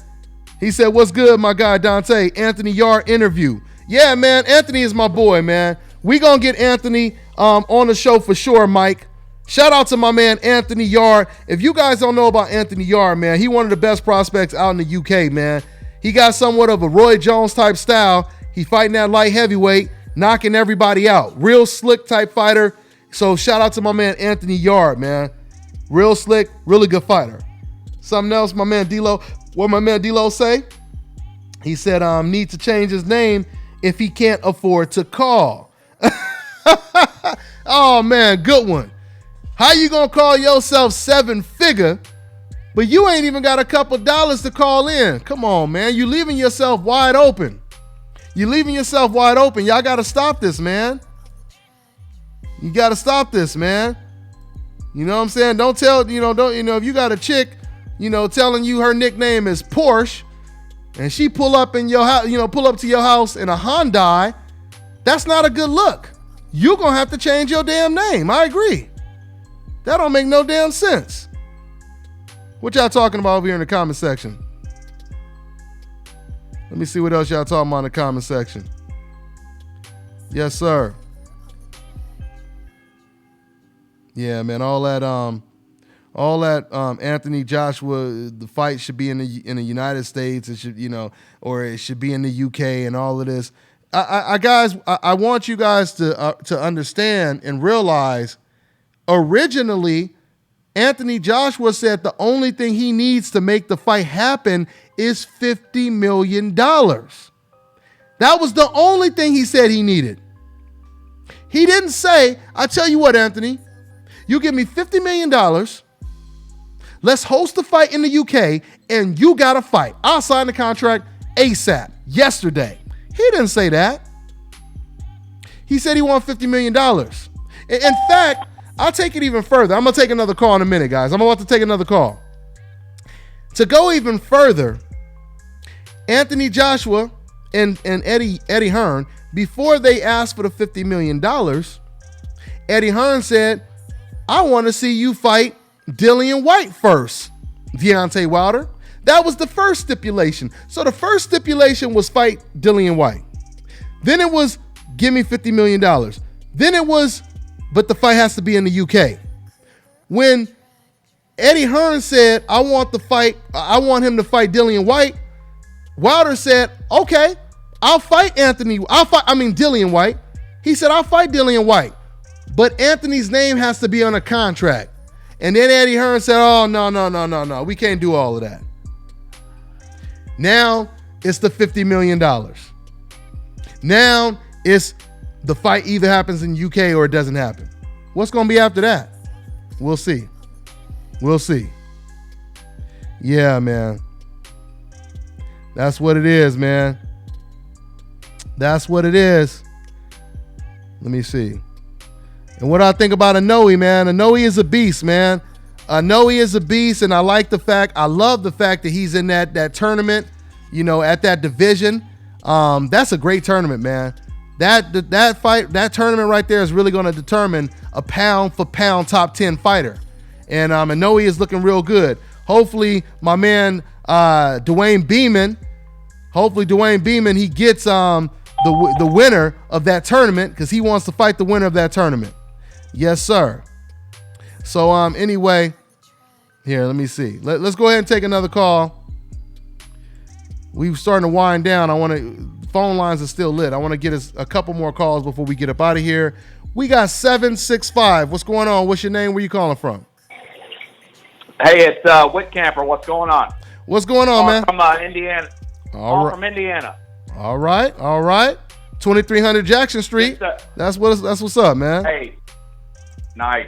He said, what's good, my guy Dontae? Anthony Yard interview. Yeah, man, Anthony is my boy, man. We gonna get Anthony on the show for sure, Mike. Shout out to my man Anthony Yarde. If you guys don't know about Anthony Yarde, man, he one of the best prospects out in the UK, man. He got somewhat of a Roy Jones type style. He fighting that light heavyweight, knocking everybody out. Real slick type fighter. So shout out to my man Anthony Yarde, man. Real slick, really good fighter. Something else, my man D-Lo. What my man D-Lo say? He said, need to change his name if he can't afford to call. Oh man, good one. How you gonna call yourself 7-figure, but you ain't even got a couple dollars to call in? Come on, man. You leaving yourself wide open. You leaving yourself wide open. Y'all gotta stop this, man. You gotta stop this, man. You know what I'm saying? Don't tell, if you got a chick, telling you her nickname is Porsche, and she pull up in your house, pull up to your house in a Hyundai, that's not a good look. You're gonna have to change your damn name. I agree. That don't make no damn sense. What y'all talking about over here in the comment section? Let me see what else y'all talking about in the comment section. Yes, sir. Yeah, man, all that Anthony Joshua, the fight should be in the United States. It should, or it should be in the UK and all of this. I want you guys to understand and realize. Originally, Anthony Joshua said the only thing he needs to make the fight happen is $50 million. That was the only thing he said he needed. He didn't say, I tell you what, Anthony, you give me $50 million. Let's host the fight in the UK and you got to fight. I'll sign the contract ASAP, yesterday. He didn't say that. He said he wanted $50 million. In fact, I'll take it even further. I'm going to take another call in a minute, guys. I'm about to take another call. To go even further, Anthony Joshua and Eddie Hearn, before they asked for the $50 million, Eddie Hearn said, I want to see you fight Dillian White first, Deontay Wilder. That was the first stipulation. So the first stipulation was fight Dillian White. Then it was, give me $50 million. Then it was, but the fight has to be in the UK. When Eddie Hearn said, I want him to fight Dillian White, Wilder said, okay, I'll fight Dillian White. He said, I'll fight Dillian White, but Anthony's name has to be on a contract. And then Eddie Hearn said, oh, no, we can't do all of that. Now it's the $50 million. Now it's the fight either happens in UK or it doesn't happen. What's going to be after that? We'll see. Yeah, man. That's what it is, man. That's what it is. Let me see. And what I think about Inoue, man. Inoue is a beast, man. Inoue is a beast, and I love the fact that he's in that tournament, at that division. That's a great tournament, man. That tournament right there is really going to determine a pound for pound top 10 fighter. And Inoue is looking real good. Hopefully my man Dwayne Beeman, he gets the winner of that tournament, because he wants to fight the winner of that tournament. Yes, sir. So anyway, here, let me see. Let's go ahead and take another call. We're starting to wind down. Phone lines are still lit. I want to get us a couple more calls before we get up out of here. We got 765. What's going on? What's your name? Where you calling from? Hey, it's Whitcamper. What's going on? What's going on, man? From Indiana. From Indiana. All right. 2300 Jackson Street. That's what's up, man. Hey, nice.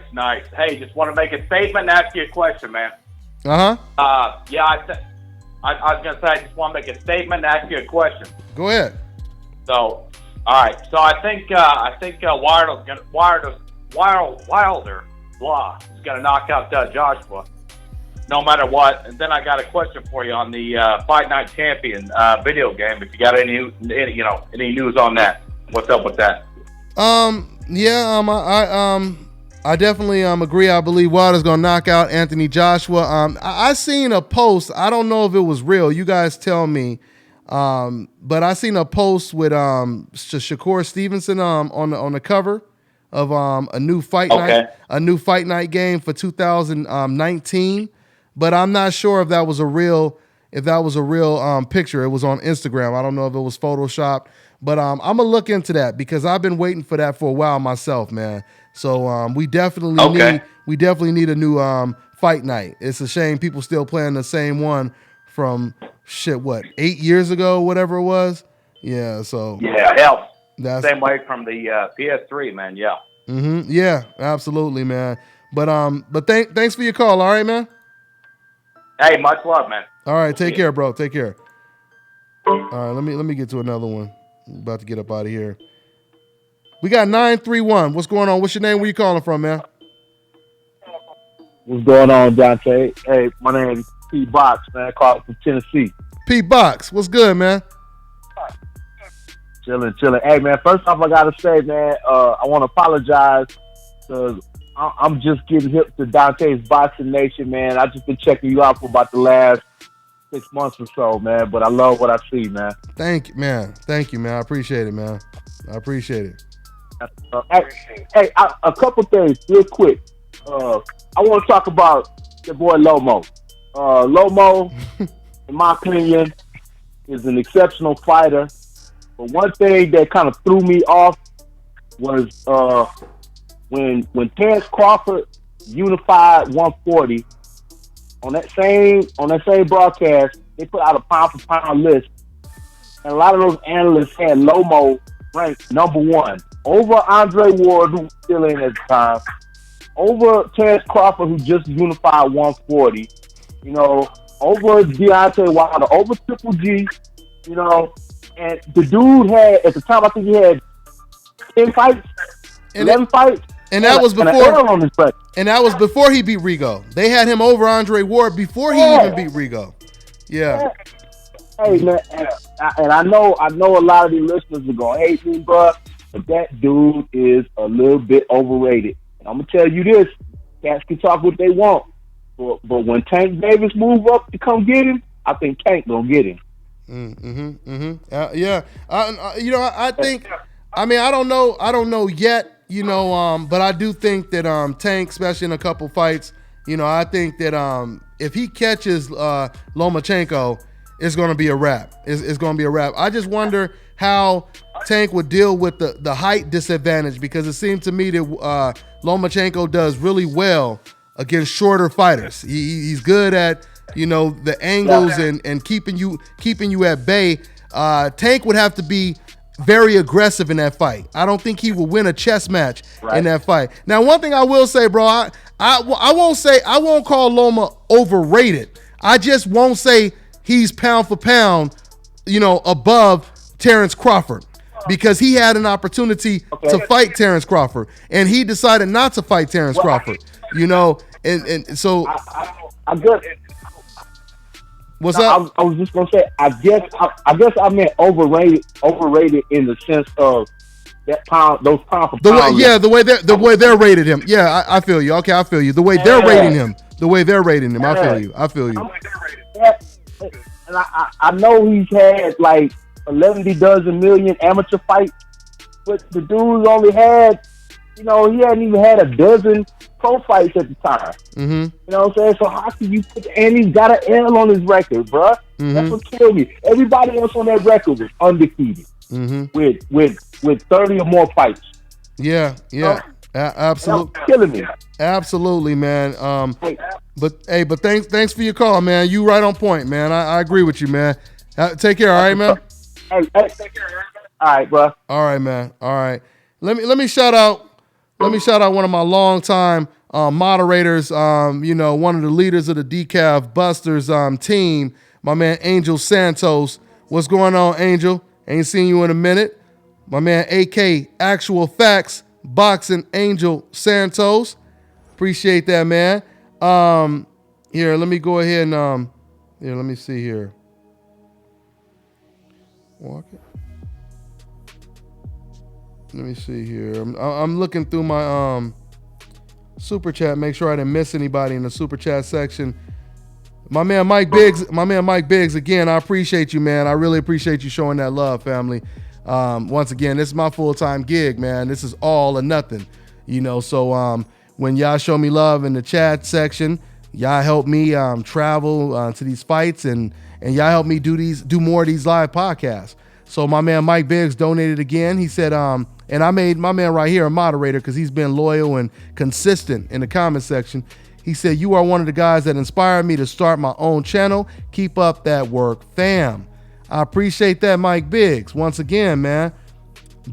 Hey, just want to make a statement and ask you a question, man. Yeah, I was gonna say I just want to make a statement and ask you a question. Go ahead. So, all right. So I think Wilder is gonna knock out Joshua, no matter what. And then I got a question for you on the Fight Night Champion video game. If you got any news on that, what's up with that? I definitely agree. I believe Wilder's gonna knock out Anthony Joshua. I seen a post. I don't know if it was real. You guys tell me. But I seen a post with Shakur Stevenson on the cover of a new fight night game for 2019, but I'm not sure if that was a real picture. It was on Instagram. I don't know if it was photoshopped, but I'm gonna look into that because I've been waiting for that for a while myself, man. So we definitely need a new fight night. It's a shame people still playing the same one from 8 years ago, whatever it was. Yeah, so hell, that's same way from the PS3, man. Yeah. Yeah, absolutely, man. But thanks for your call. All right, man. Hey, much love, man. All right, take care, bro. Take care. All right, let me get to another one. I'm about to get up out of here. We got 931. What's going on? What's your name? Where you calling from, man? What's going on, Dante? Hey, my name is P. Box, man. Calling from Tennessee. P. Box, what's good, man? Chilling. Hey, man, first off, I got to say, man, I want to apologize because I'm just getting hip to Dontae'S Boxing Nation, man. I've just been checking you out for about the last 6 months or so, man, but I love what I see, man. Thank you, man. I appreciate it, man. I appreciate it. Hey, a couple things real quick. I want to talk about your boy Lomo. Lomo, in my opinion, is an exceptional fighter. But one thing that kind of threw me off was when Terrence Crawford unified 140 on that same broadcast, they put out a pound for pound list, and a lot of those analysts had Lomo ranked number 1 over Andre Ward, who was still in at the time, over Terrence Crawford, who just unified 140, over Deontay Wilder, over Triple G, and the dude had, at the time, I think he had 10 fights, 11 fights. And that was before he beat Rigo. They had him over Andre Ward before he even beat Rigo. Yeah. Hey, man, and I know a lot of these listeners are going to hate me, bro, but that dude is a little bit overrated. And I'm going to tell you this, cats can talk what they want, but when Tank Davis move up to come get him, I think Tank going to get him. Yeah. I think, I don't know yet, but I do think that Tank, especially in a couple fights, I think that if he catches Lomachenko, it's going to be a wrap. It's going to be a wrap. I just wonder how Tank would deal with the height disadvantage, because it seemed to me that Lomachenko does really well against shorter fighters. He's good at the angles and keeping you at bay. Tank would have to be very aggressive in that fight. I don't think he will win a chess match in that fight. Now, one thing I will say, bro, I won't call Loma overrated. I just won't say he's pound for pound, above Terrence Crawford, because he had an opportunity to fight Terrence Crawford and he decided not to fight Terrence Crawford. And so I guess. What's up? I was just gonna say, I guess I meant overrated in the sense of those pound for pound. The way they're rated him. Yeah, I feel you. Okay, I feel you. The way they're rating him. I feel you. And I know he's had like 11 dozen million amateur fights, but the dude's only had, he hadn't even had a dozen pro fights at the time. Mm-hmm. You know what I'm saying? So how can you and he's got an L on his record, bruh. Mm-hmm. That's what killed me. Everybody else on that record was undefeated with 30 or more fights. Yeah. Absolutely. Killing me. Absolutely, man. But thanks for your call, man. You right on point, man. I agree with you, man. Take care, all right, man? Hey, take care. All right, bro. All right, man. All right. Let me shout out one of my longtime moderators, one of the leaders of the Decaf Busters team, my man Angel Santos. What's going on, Angel? Ain't seen you in a minute. My man AK Actual Facts Boxing Angel Santos. Appreciate that, man. Here, let me go ahead and let me see here. Walk it. Let me see here. I'm looking through my super chat, make sure I didn't miss anybody in the super chat section. My man Mike Biggs, again, I appreciate you, man. I really appreciate you showing that love, family. Once again, this is my full-time gig, man. This is all or nothing. So when y'all show me love in the chat section, y'all help me travel to these fights, and y'all help me do more of these live podcasts. So my man Mike Biggs donated again. He said, and I made my man right here a moderator because he's been loyal and consistent in the comment section. He said, "You are one of the guys that inspired me to start my own channel. Keep up that work, fam." I appreciate that, Mike Biggs. Once again, man.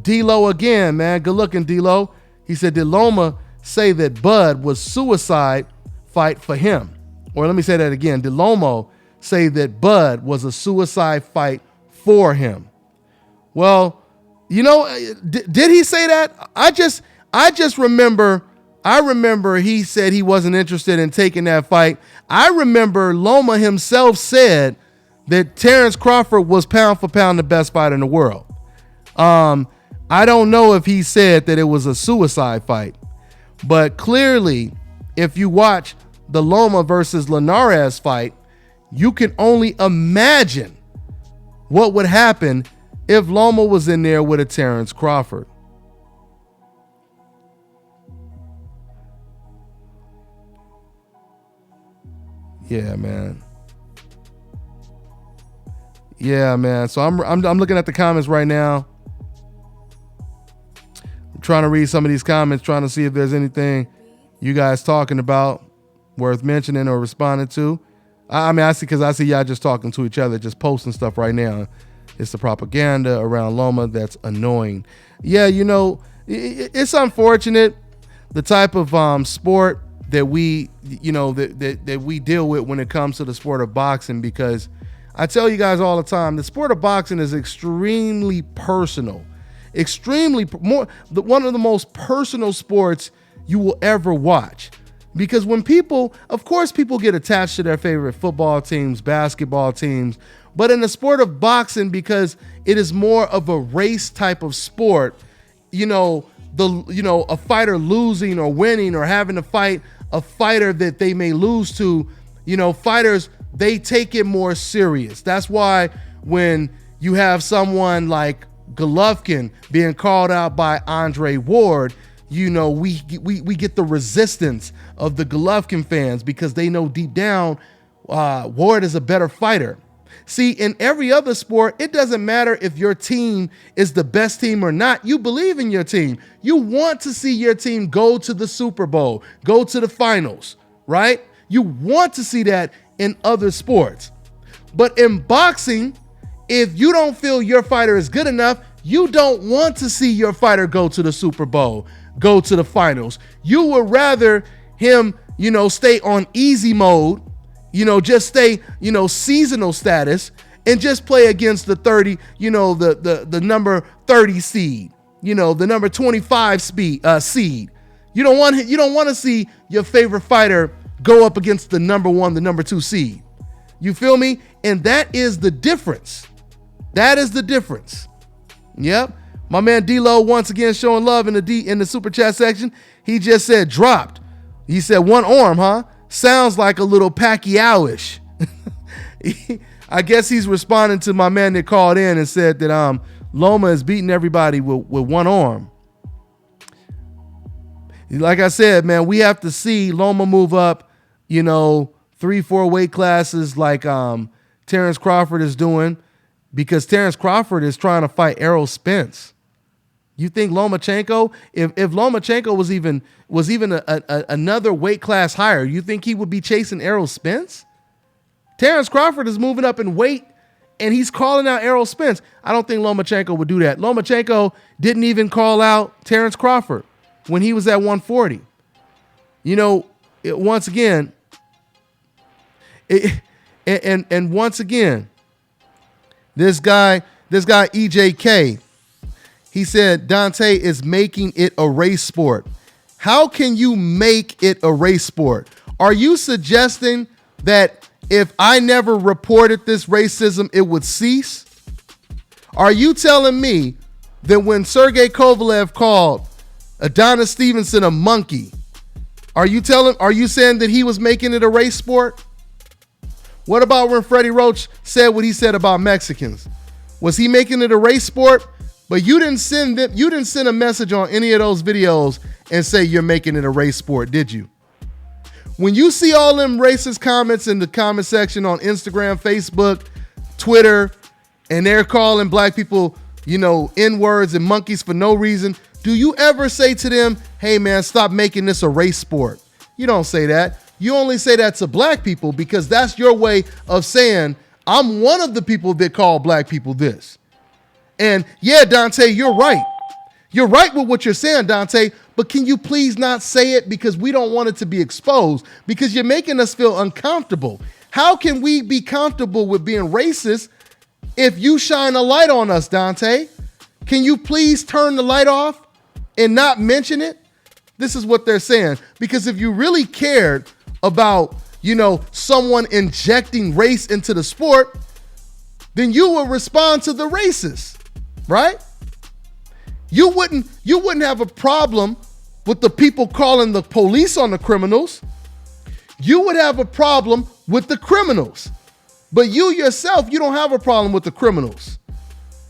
D-Lo again, man. Good looking, D-Lo. He said, "Did Loma say that Bud was suicide fight for him?" Or let me say that again. Did Lomo say that Bud was a suicide fight for him? Well, did he say that? I just remember he said he wasn't interested in taking that fight. I remember Loma himself said that Terrence Crawford was pound for pound the best fighter in the world. I don't know if he said that it was a suicide fight, but clearly, if you watch the Loma versus Linares fight, you can only imagine what would happen if Loma was in there with a Terrence Crawford. Yeah, man. So I'm looking at the comments right now. I'm trying to read some of these comments, trying to see if there's anything you guys talking about worth mentioning or responding to. I see y'all just talking to each other, just posting stuff right now. It's the propaganda around Loma that's annoying. Yeah, it's unfortunate the type of sport that we that we deal with when it comes to the sport of boxing, because I tell you guys all the time, the sport of boxing is extremely personal, one of the most personal sports you will ever watch. Because when people get attached to their favorite football teams, basketball teams, but in the sport of boxing, because it is more of a race type of sport, a fighter losing or winning or having to fight a fighter that they may lose to, fighters, they take it more serious. That's why when you have someone like Golovkin being called out by Andre Ward, we get the resistance of the Golovkin fans, because they know deep down Ward is a better fighter. See, in every other sport, it doesn't matter if your team is the best team or not. You believe in your team. You want to see your team go to the Super Bowl, go to the finals, right? You want to see that in other sports. But in boxing, if you don't feel your fighter is good enough, you don't want to see your fighter go to the Super Bowl, go to the finals. You would rather him, stay on easy mode, just stay, seasonal status, and just play against the 30, the number 30 seed, the number 25 seed. You don't want to see your favorite fighter go up against the number 1, the number 2 seed. You feel me? And that is the difference. That is the difference. Yep. My man D-Lo once again showing love in the super chat section. He just said dropped. He said one arm, huh? Sounds like a little Pacquiao-ish. I guess he's responding to my man that called in and said that Loma is beating everybody with one arm. Like I said, man, we have to see Loma move up, 3-4 weight classes like Terrence Crawford is doing, because Terrence Crawford is trying to fight Errol Spence. You think Lomachenko, if Lomachenko was even another weight class higher, you think he would be chasing Errol Spence? Terrence Crawford is moving up in weight, and he's calling out Errol Spence. I don't think Lomachenko would do that. Lomachenko didn't even call out Terrence Crawford when he was at 140. Once again, once again, this guy EJK, he said Dontae is making it a race sport. How can you make it a race sport? Are you suggesting that if I never reported this racism, it would cease? Are you telling me that when Sergey Kovalev called Adonis Stevenson a monkey, are you saying that he was making it a race sport? What about when Freddie Roach said what he said about Mexicans? Was he making it a race sport But you didn't send a message on any of those videos and say you're making it a race sport, did you? When you see all them racist comments in the comment section on Instagram, Facebook, Twitter, and they're calling black people, N-words and monkeys for no reason, do you ever say to them, hey man, stop making this a race sport? You don't say that. You only say that to black people because that's your way of saying, I'm one of the people that call black people this. And yeah, Dante, you're right. You're right with what you're saying, Dante, but can you please not say it because we don't want it to be exposed because you're making us feel uncomfortable. How can we be comfortable with being racist if you shine a light on us, Dante? Can you please turn the light off and not mention it? This is what they're saying. Because if you really cared about, someone injecting race into the sport, then you would respond to the racists, right? You wouldn't have a problem with the people calling the police on the criminals. You would have a problem with the criminals. But you yourself, you don't have a problem with the criminals.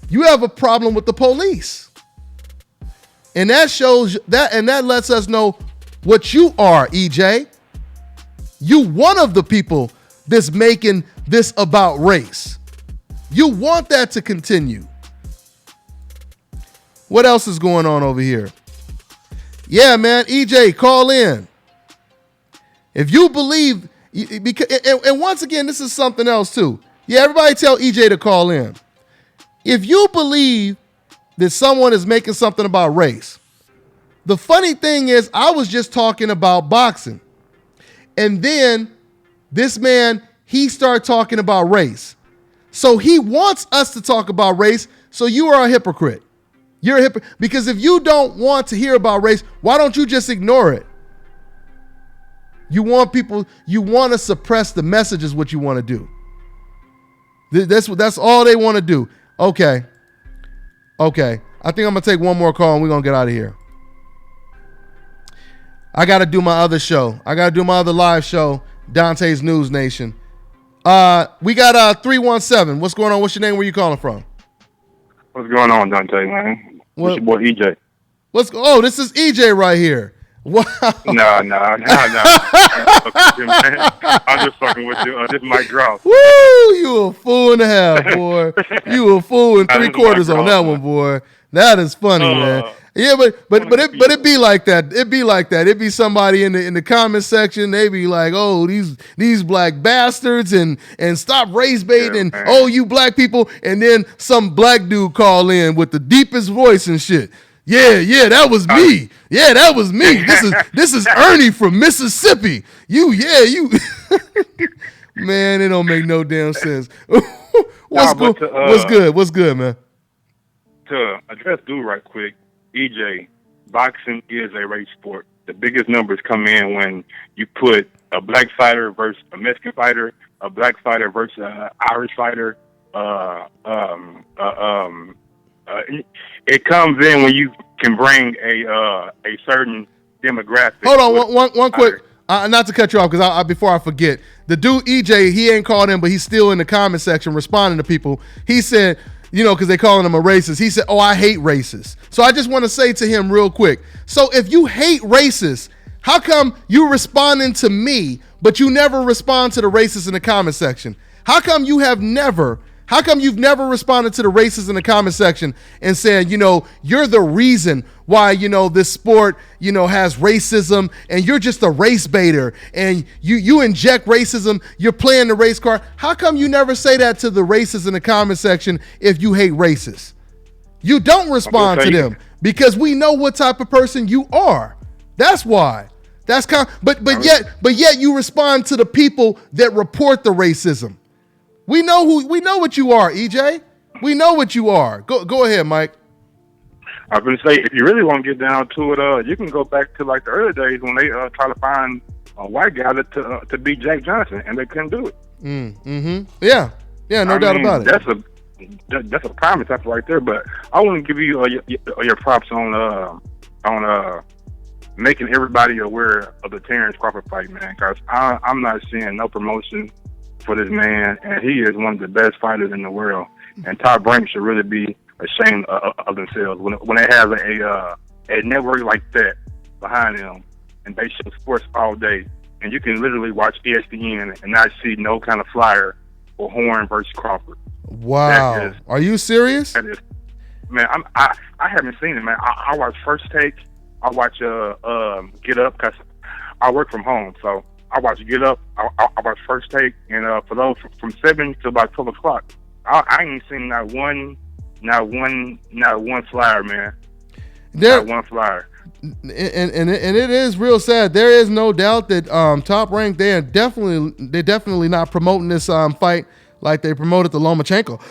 You have a problem with the police. And that shows that, and that lets us know what you are, EJ. You one of the people that's making this about race. You want that to continue. What else is going on over here? Yeah, man, EJ, call in. If you believe, and once again, this is something else too. Yeah, everybody tell EJ to call in. If you believe that someone is making something about race, the funny thing is, I was just talking about boxing. And then this man, he started talking about race. So he wants us to talk about race, so you are a hypocrite. You're a hypocrite. Because if you don't want to hear about race, why don't you just ignore it? You want to suppress the message is what you want to do. That's all they want to do. Okay. I think I'm going to take one more call and we're going to get out of here. I got to do my other show. I got to do my other live show, Dontae'S News Nation. We got 317. What's going on? What's your name? Where you calling from? What's going on, Dontae, man? What's your boy EJ? This is EJ right here. Wow. No. I'm just fucking with you. This might drop. Woo! You a fool and a half, boy. You a fool and 3/4 on that one, boy. That is funny, man. Yeah, but it be like that. It be like that. It be somebody in the comment section. They be like, "Oh, these black bastards and stop race baiting. And oh, you black people." And then some black dude call in with the deepest voice and shit. Yeah, that was me. Yeah, that was me. This is Ernie from Mississippi. You. Man, it don't make no damn sense. What's good, man? To address dude right quick, EJ, boxing is a race sport. The biggest numbers come in when you put a black fighter versus a Mexican fighter, a black fighter versus an Irish fighter. It comes in when you can bring a certain demographic. Hold on, one quick. Not to cut you off, because before I forget, the dude EJ, he ain't called in, but he's still in the comment section responding to people. He said, because they calling him a racist. He said, "Oh, I hate racists." So I just want to say to him real quick. So if you hate racists, how come you responding to me, but you never respond to the racists in the comment section? How come you've never responded to the racists in the comment section and said, you're the reason why, this sport, has racism and you're just a race baiter and you inject racism, you're playing the race card. How come you never say that to the racists in the comment section if you hate racists? You don't respond to them because we know what type of person you are. That's why. That's but yet you respond to the people that report the racism. We know what you are, EJ. We know what you are. Go ahead, Mike. I was going to say, if you really want to get down to it, you can go back to like the early days when they try to find a white guy to beat Jack Johnson, and they couldn't do it. Mm-hmm. Yeah, no doubt about it. That's a prime example right there. But I want to give you your props on making everybody aware of the Terrence Crawford fight, man. Because I'm not seeing no promotion for this man, and he is one of the best fighters in the world. And Top Rank should really be ashamed of themselves when they have a network like that behind them, and they show sports all day, and you can literally watch ESPN and not see no kind of flyer or Horn versus Crawford. Wow, are you serious? That is, man, I haven't seen it, man. I watch First Take. I watch Get Up because I work from home, so I watch Get Up. I watch First Take, and for those from 7 to about 12 o'clock, I ain't seen not one flyer, man. Not one flyer. And it is real sad. There is no doubt that Top Rank, they're definitely not promoting this fight like they promoted the Lomachenko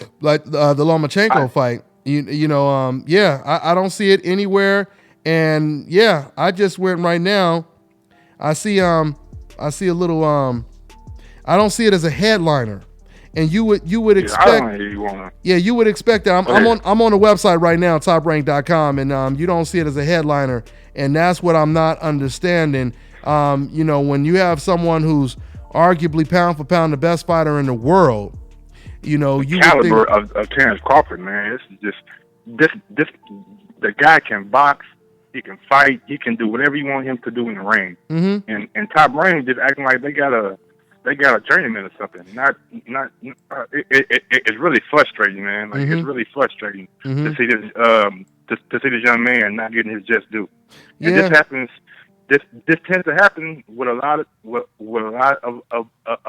fight. I don't see it anywhere. And yeah, I just went right now. I see a little I don't see it as a headliner. And you would expect you would expect that. I'm on the website right now, toprank.com, and you don't see it as a headliner, and that's what I'm not understanding. When you have someone who's arguably pound for pound the best fighter in the world, the caliber of Terrence Crawford, man. This the guy can box, he can fight, he can do whatever you want him to do in the ring. Mm-hmm. And Top Rank just acting like they got a journeyman or something. It's really frustrating, man. Like it's really frustrating to see this to see this young man not getting his just due. And this happens. This tends to happen with a lot of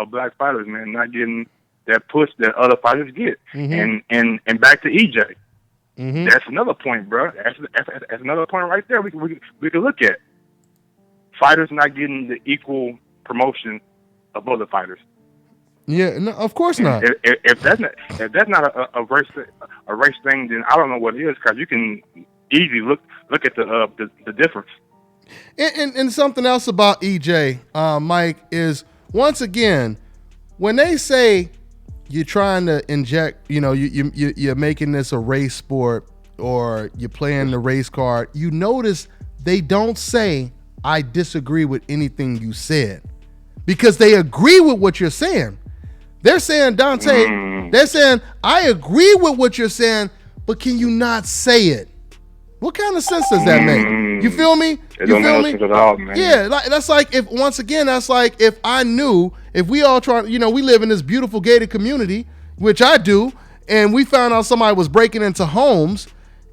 black fighters, man, not getting that push that other fighters get. And back to EJ. That's another point, bro. That's another point right there. We can look at fighters not getting the equal promotion of other fighters. Yeah, no, of course not. If that's not a race thing, then I don't know what it is, because you can easily look at the difference. And something else about EJ, Mike, is once again, when they say you're trying to inject, you're making this a race sport, or you're playing the race card, you notice they don't say, I disagree with anything you said, because they agree with what you're saying. They're saying, Dontae, they're saying, I agree with what you're saying, but can you not say it? What kind of sense does that make? You feel me? It don't make no sense at all, man. Yeah, that's like if I knew, if we all try, we live in this beautiful gated community, which I do, and we found out somebody was breaking into homes,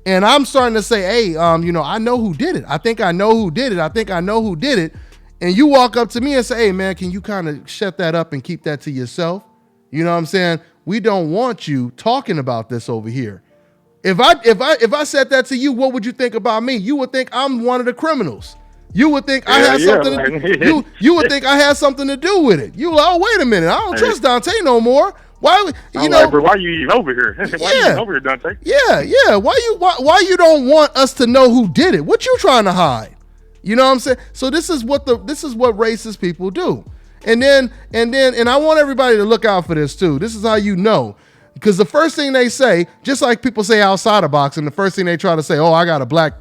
and I'm starting to say, hey, I know who did it. I think I know who did it. And you walk up to me and say, hey, man, can you kind of shut that up and keep that to yourself? You know what I'm saying? We don't want you talking about this over here. If I said that to you, what would you think about me? You would think I'm one of the criminals. You would think I had something. You would think I had something to do with it. You like, oh, wait a minute, I don't trust Dontae no more. Why? Why you even over here? Why you even over here, Dontae? Yeah. Why you don't want us to know who did it? What you trying to hide? You know what I'm saying? So this is what racist people do. And I want everybody to look out for this too. This is how you know. Because the first thing they say, just like people say outside of boxing, the first thing they try to say, oh, I got a black,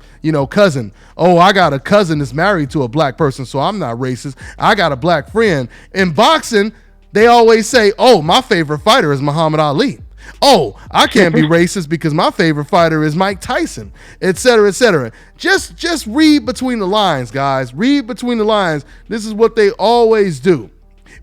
cousin. Oh, I got a cousin that's married to a black person, so I'm not racist. I got a black friend. In boxing, they always say, oh, my favorite fighter is Muhammad Ali. Oh, I can't be racist because my favorite fighter is Mike Tyson, et cetera, et cetera. Just read between the lines, guys. Read between the lines. This is what they always do.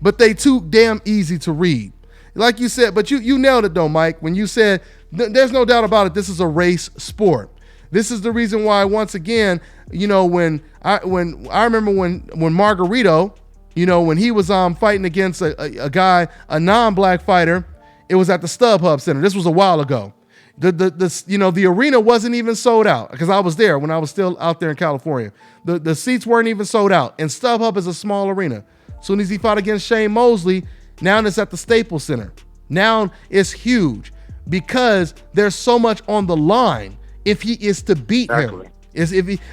But they too damn easy to read. Like you said, but you nailed it though, Mike, when you said there's no doubt about it, this is a race sport. This is the reason why, once again, when I remember when Margarito, when he was fighting against a guy, a non-black fighter, it was at the StubHub Center. This was a while ago. The arena wasn't even sold out, because I was there when I was still out there in California. The seats weren't even sold out, and StubHub is a small arena. As soon as he fought against Shane Mosley, now it's at the Staples Center. Now it's huge because there's so much on the line if he is to beat him.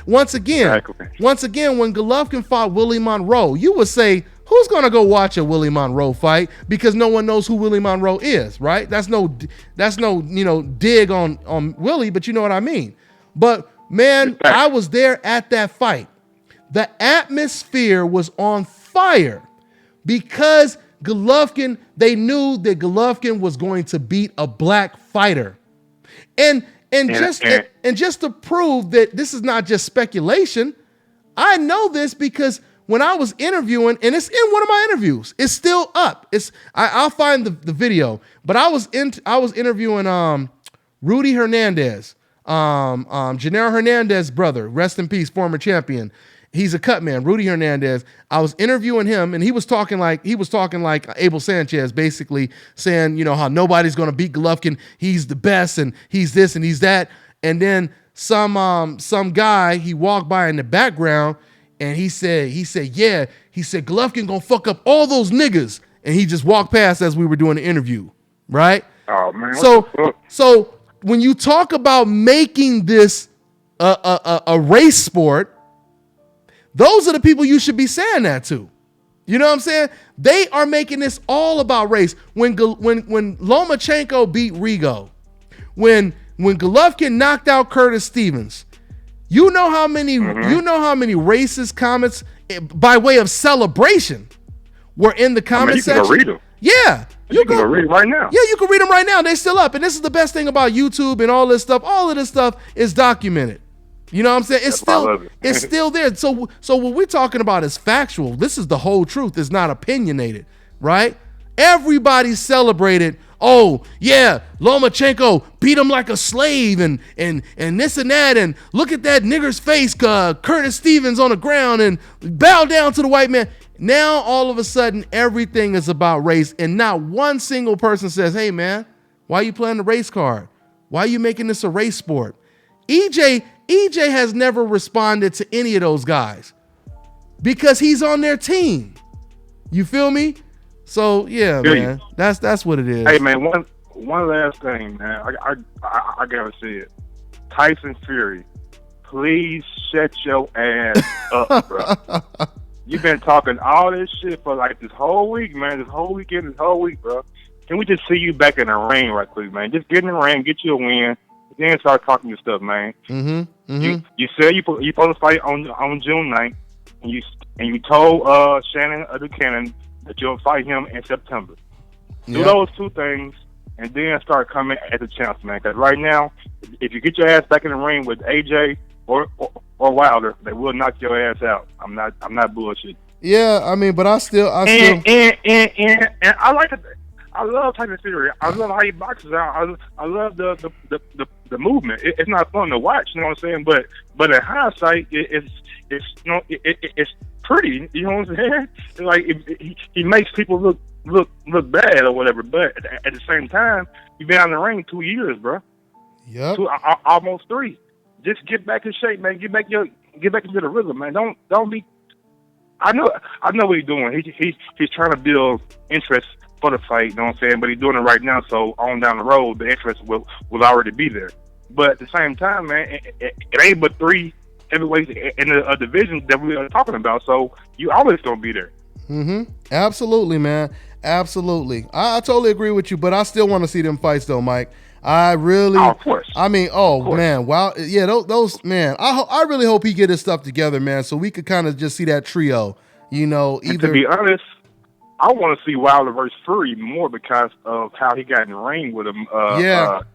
Once again, when Golovkin fought Willie Monroe, you would say, who's going to go watch a Willie Monroe fight? Because no one knows who Willie Monroe is, right? That's no dig on Willie, but you know what I mean. But man, I was there at that fight. The atmosphere was on fire because they knew that Golovkin was going to beat a black fighter. And And just to prove that this is not just speculation, I know this because when I was interviewing, and it's in one of my interviews, it's still up. I'll find the video, but I was interviewing Rudy Hernandez, Gennaro Hernandez's brother, rest in peace, former champion. He's a cut man, Rudy Hernandez. I was interviewing him, and he was talking like Abel Sanchez, basically saying, you know, how nobody's gonna beat Golovkin. He's the best, and he's this and he's that. And then some guy, he walked by in the background, and he said, Golovkin gonna fuck up all those niggas. And he just walked past as we were doing the interview, right? Oh man. So when you talk about making this a race sport, those are the people you should be saying that to. You know what I'm saying? They are making this all about race. When Lomachenko beat Rigo, when Golovkin knocked out Curtis Stevens, you know how many racist comments by way of celebration were in the comment section. You can read them. Yeah. You can read them right now. Yeah, you can read them right now. They're still up. And this is the best thing about YouTube and all this stuff. All of this stuff is documented. You know what I'm saying? It's still there. So what we're talking about is factual. This is the whole truth. It's not opinionated, right? Everybody celebrated, oh, yeah, Lomachenko beat him like a slave and this and that, and look at that nigger's face, Curtis Stevens on the ground, and bow down to the white man. Now, all of a sudden, everything is about race, and not one single person says, hey, man, why are you playing the race card? Why are you making this a race sport? EJ has never responded to any of those guys because he's on their team. You feel me? So yeah, man, that's what it is. Hey man, one last thing, man. I gotta say it. Tyson Fury, please shut your ass up, bro. You've been talking all this shit for like this whole week, man. This whole weekend, this whole week, bro. Can we just see you back in the ring right quick, man? Just get in the ring, get you a win. Then start talking your stuff, man. You said you supposed to fight on June 9th, and you told Shannon Buchanan that you'll fight him in September. Do those two things, and then start coming at the champs, man. Because right now, if you get your ass back in the ring with AJ or Wilder, they will knock your ass out. I'm not bullshit. Yeah, I mean, but I still and I like it. I love Tyson Fury. I love how he boxes out. I love the movement. It's not fun to watch, you know what I'm saying? But in hindsight, it's pretty. You know what I'm saying? It's like he makes people look bad or whatever. But at the same time, you've been out in the ring 2 years, bro. Yep. Almost 3. Just get back in shape, man. Get back into the rhythm, man. Don't be. I know what he's doing. He's trying to build interest for the fight, you know what I'm saying? But he's doing it right now, so on down the road, the interest will already be there. But at the same time, man, it ain't but 3 heavyweights in a division that we are talking about, so you always gonna be there. Absolutely, man. Absolutely. I totally agree with you, but I still want to see them fights, though, Mike. I really, of course. I mean, man, wow, yeah, those man. I really hope he get his stuff together, man, so we could kind of just see that trio. You know, either. To be honest, I want to see Wilder versus Fury more because of how he got in the ring with him.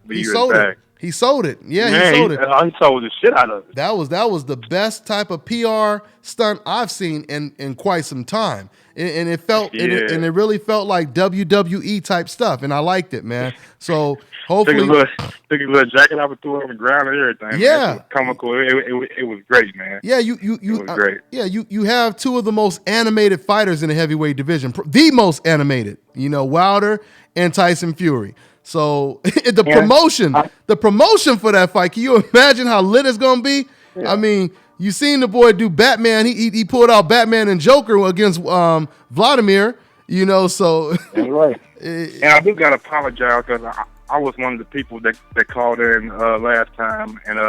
He sold it. He sold it. Yeah, man, he sold it. He sold the shit out of it. That was the best type of PR stunt I've seen in quite some time. And it felt and it really felt like WWE type stuff, and I liked it, man. So hopefully, took a little jacket off and threw it on the ground and everything. Yeah, man. It was comical. It was great, man. Yeah, it was great. Yeah, you have 2 of the most animated fighters in the heavyweight division, the most animated. You know, Wilder and Tyson Fury. So the promotion for that fight, can you imagine how lit it's gonna be? Yeah. I mean, you seen the boy do Batman. He pulled out Batman and Joker against Vladimir. You know, so that's right. And I do gotta apologize because I was one of the people that called in last time and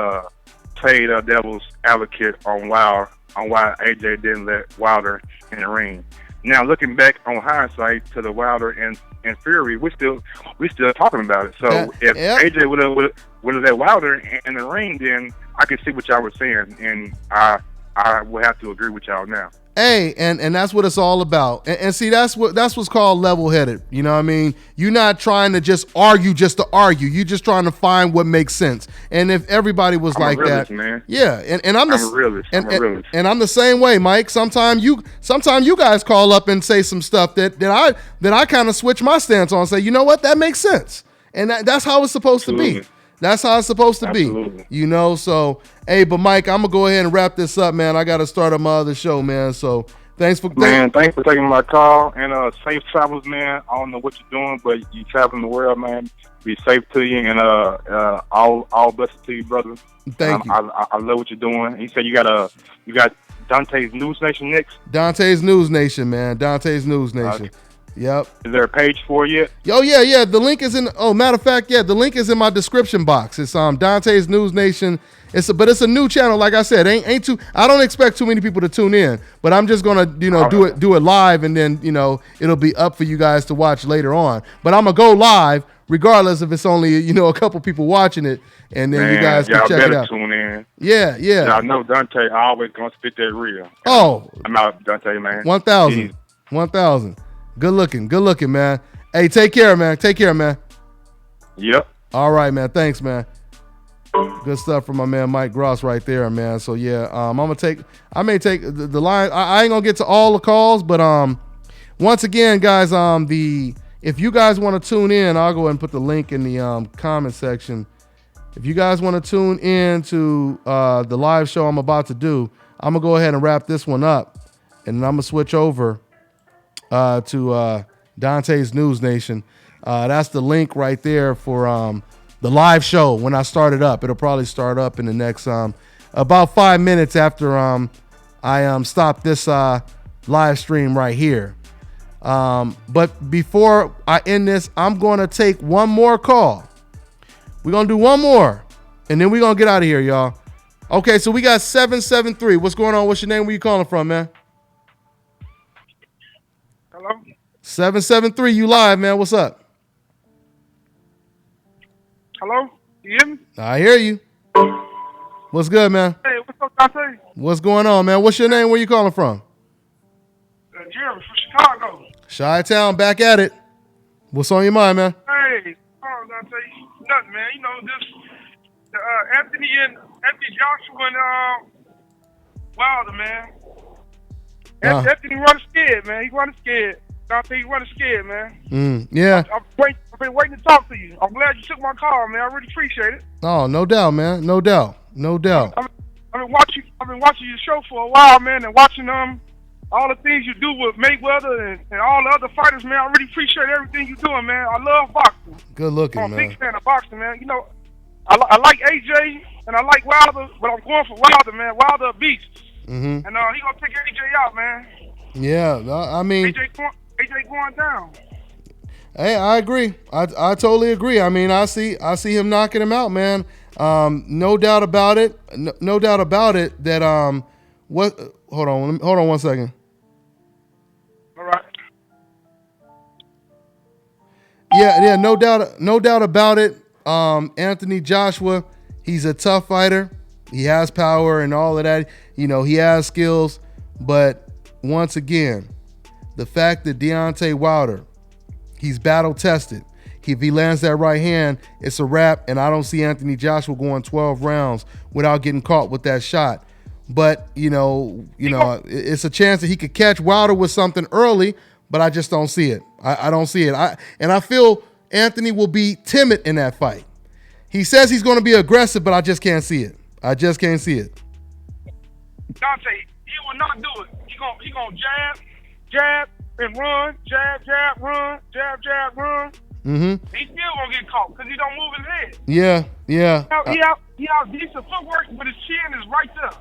played devil's advocate on why AJ didn't let Wilder in the ring. Now looking back on hindsight to the Wilder and Fury, we're still talking about it. So if AJ would have let Wilder in the ring, then I can see what y'all were saying, and I will have to agree with y'all now. Hey, and that's what it's all about. And see, that's what's called level-headed. You know what I mean? You're not trying to just argue just to argue. You're just trying to find what makes sense. And if everybody was I'm like a realist, that, man. yeah. And I'm a realist. I'm a realist. And I'm the same way, Mike. Sometimes you guys call up and say some stuff that I kind of switch my stance on and say, you know what, that makes sense. And that's how it's supposed to be. That's how it's supposed to be. You know, so hey, but Mike, I'm gonna go ahead and wrap this up, man. I gotta start up my other show, man. So thanks for taking my call, and safe travels, man. I don't know what you're doing, but you traveling the world, man. Be safe to you, and all blessings to you, brother. Thank you. I love what you're doing. And you said you got Dontae'S News Nation next. Dontae'S News Nation, man. Dontae'S News Nation. Okay. Yep. Is there a page for it yet? Oh yeah. The link is in. Oh, matter of fact, yeah, the link is in my description box. It's Dontae'S News Nation. But it's a new channel. Like I said, ain't too. I don't expect too many people to tune in, but I'm just gonna do it live, and then it'll be up for you guys to watch later on. But I'm gonna go live regardless if it's only a couple people watching it, and then you guys can check it out. Tune in. Yeah. I know Dontae always gonna spit that real. Oh, I'm out, Dontae, man. 1,000. Good looking, man. Hey, take care, man. Yep. All right, man. Thanks, man. Good stuff from my man Mike Gross right there, man. So yeah, I may take the line. I ain't gonna get to all the calls, but once again, guys, if you guys want to tune in, I'll go ahead and put the link in the comment section. If you guys want to tune in to the live show I'm about to do, I'm gonna go ahead and wrap this one up, and then I'm gonna switch over to Dontae'S News Nation. That's the link right there for the live show when I start it up. It'll probably start up in the next about 5 minutes after I stop this live stream right here. But before I end this, I'm going to take one more call. We're going to do one more, and then we're going to get out of here, y'all. Okay, so we got 773. What's going on? What's your name? Where you calling from, man? Hello? 773, you live, man. What's up? Hello? You hear me? I hear you. What's good, man? Hey, what's up, Dante? What's going on, man? What's your name? Where you calling from? Jeremy from Chicago. Chi-Town, back at it. What's on your mind, man? Hey, Dante. Nothing, man. Anthony Joshua and Wilder, man. Anthony running scared, man. He's running scared. Dante, he's running scared, man. Yeah. I've been waiting to talk to you. I'm glad you took my call, man. I really appreciate it. Oh, no doubt, man. No doubt. I've been watching your show for a while, man, and watching all the things you do with Mayweather and all the other fighters, man. I really appreciate everything you're doing, man. I love boxing. Good looking, I'm a man. big fan of boxing, man. I like AJ and I like Wilder, but I'm going for Wilder, man. Wilder a beast. Mm-hmm. And he gonna take AJ out, man. Yeah, I mean, AJ going down. Hey, I agree. I totally agree. I mean, I see him knocking him out, man. No doubt about it. No doubt about it. That what? Hold on 1 second. All right. Yeah. No doubt about it. Anthony Joshua, he's a tough fighter. He has power and all of that. He has skills. But once again, the fact that Deontay Wilder, he's battle tested. If he lands that right hand, it's a wrap. And I don't see Anthony Joshua going 12 rounds without getting caught with that shot. But it's a chance that he could catch Wilder with something early. But I just don't see it. I don't see it. I feel Anthony will be timid in that fight. He says he's going to be aggressive, but I just can't see it. Dante, he will not do it. He gonna jab and run, jab, run, jab, run. Mm-hmm. He still gonna get caught because he don't move his head. Yeah. He out decent footwork, but his chin is right there.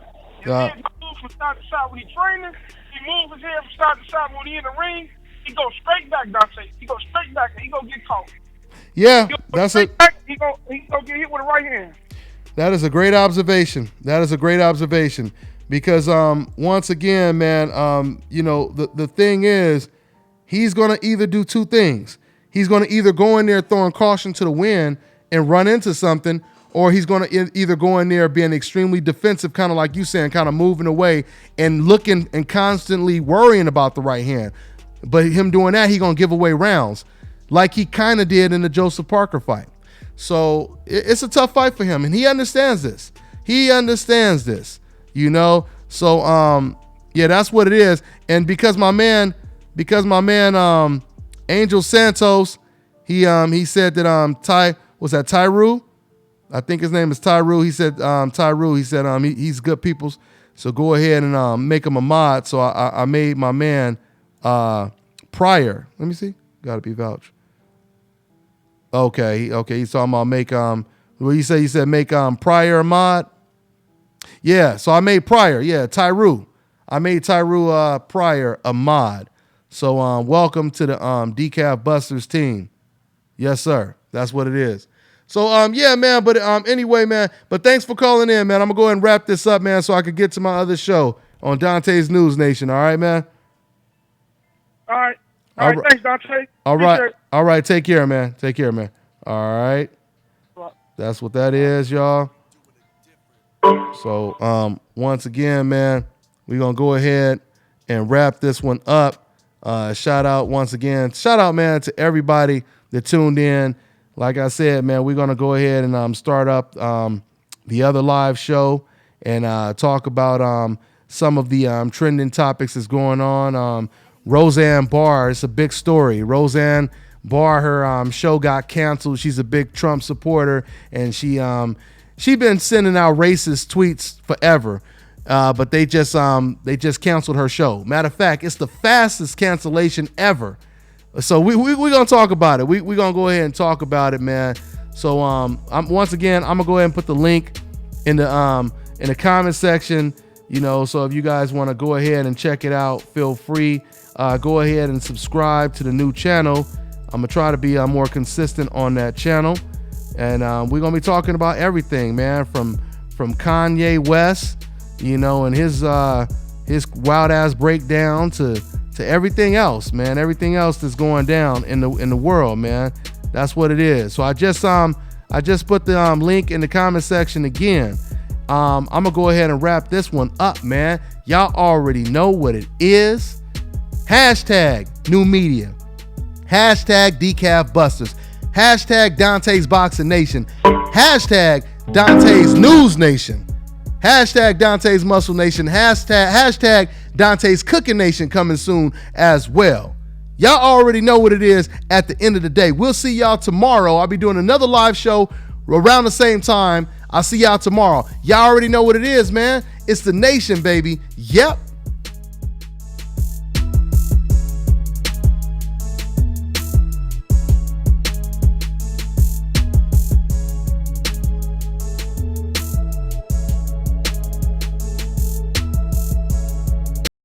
His head moves from side to side when he's training. He moves his head from side to side when he's in the ring. He goes straight back, Dante. He goes straight back and he gonna get caught. Yeah, that's it. He gonna get hit with a right hand. That is a great observation. Because once again, man, the thing is, he's going to either do two things. He's going to either go in there throwing caution to the wind and run into something, or he's going to either go in there being extremely defensive, kind of like you saying, kind of moving away and looking and constantly worrying about the right hand. But him doing that, he's going to give away rounds like he kind of did in the Joseph Parker fight. So it's a tough fight for him, and he understands this. He understands this, you know. So yeah, that's what it is. And because my man Angel Santos, he said that Tyru? I think his name is Tyru. He said he's good peoples. So go ahead and make him a mod. So I made my man Pryor. Let me see. Gotta be vouch. Okay. He's talking about make what you say? You said make Pryor a mod. Yeah. So I made Pryor. Yeah, Tyru. I made Tyru Pryor a mod. So welcome to the Decaf Busters team. Yes, sir. That's what it is. So yeah, man. But anyway, man. But thanks for calling in, man. I'm gonna go ahead and wrap this up, man, so I could get to my other show on Dontae'S News Nation. All right, man. All right. Thanks, Dontae. All right. Take care, man. All right. That's what that is, y'all. So once again, man, we're gonna go ahead and wrap this one up. Shout out, man, to everybody that tuned in. Like I said, man, we're going to go ahead and start up the other live show and talk about some of the trending topics that's going on. Roseanne Barr, it's a big story. Roseanne Barr, her show got canceled. She's a big Trump supporter, and she been sending out racist tweets forever. But they just canceled her show. Matter of fact, it's the fastest cancellation ever. So we're gonna talk about it. We're gonna go ahead and talk about it, man. So once again, I'm gonna go ahead and put the link in the comment section. You know, so if you guys want to go ahead and check it out, feel free. Go ahead and subscribe to the new channel. I'm gonna try to be more consistent on that channel, and we're gonna be talking about everything, man, from Kanye West, you know, and his wild ass breakdown to everything else, man. Everything else that's going down in the world, man. That's what it is. So I just put the link in the comment section again. I'm gonna go ahead and wrap this one up, man. Y'all already know what it is. Hashtag new media. Hashtag Decaf Busters. Hashtag Dontae'S Boxing Nation. Hashtag Dontae'S News Nation. Hashtag Dontae'S Muscle Nation. Hashtag Dontae'S Cooking Nation coming soon as well. Y'all already know what it is at the end of the day. We'll see y'all tomorrow. I'll be doing another live show around the same time. I'll see y'all tomorrow. Y'all already know what it is, man. It's the nation, baby. Yep.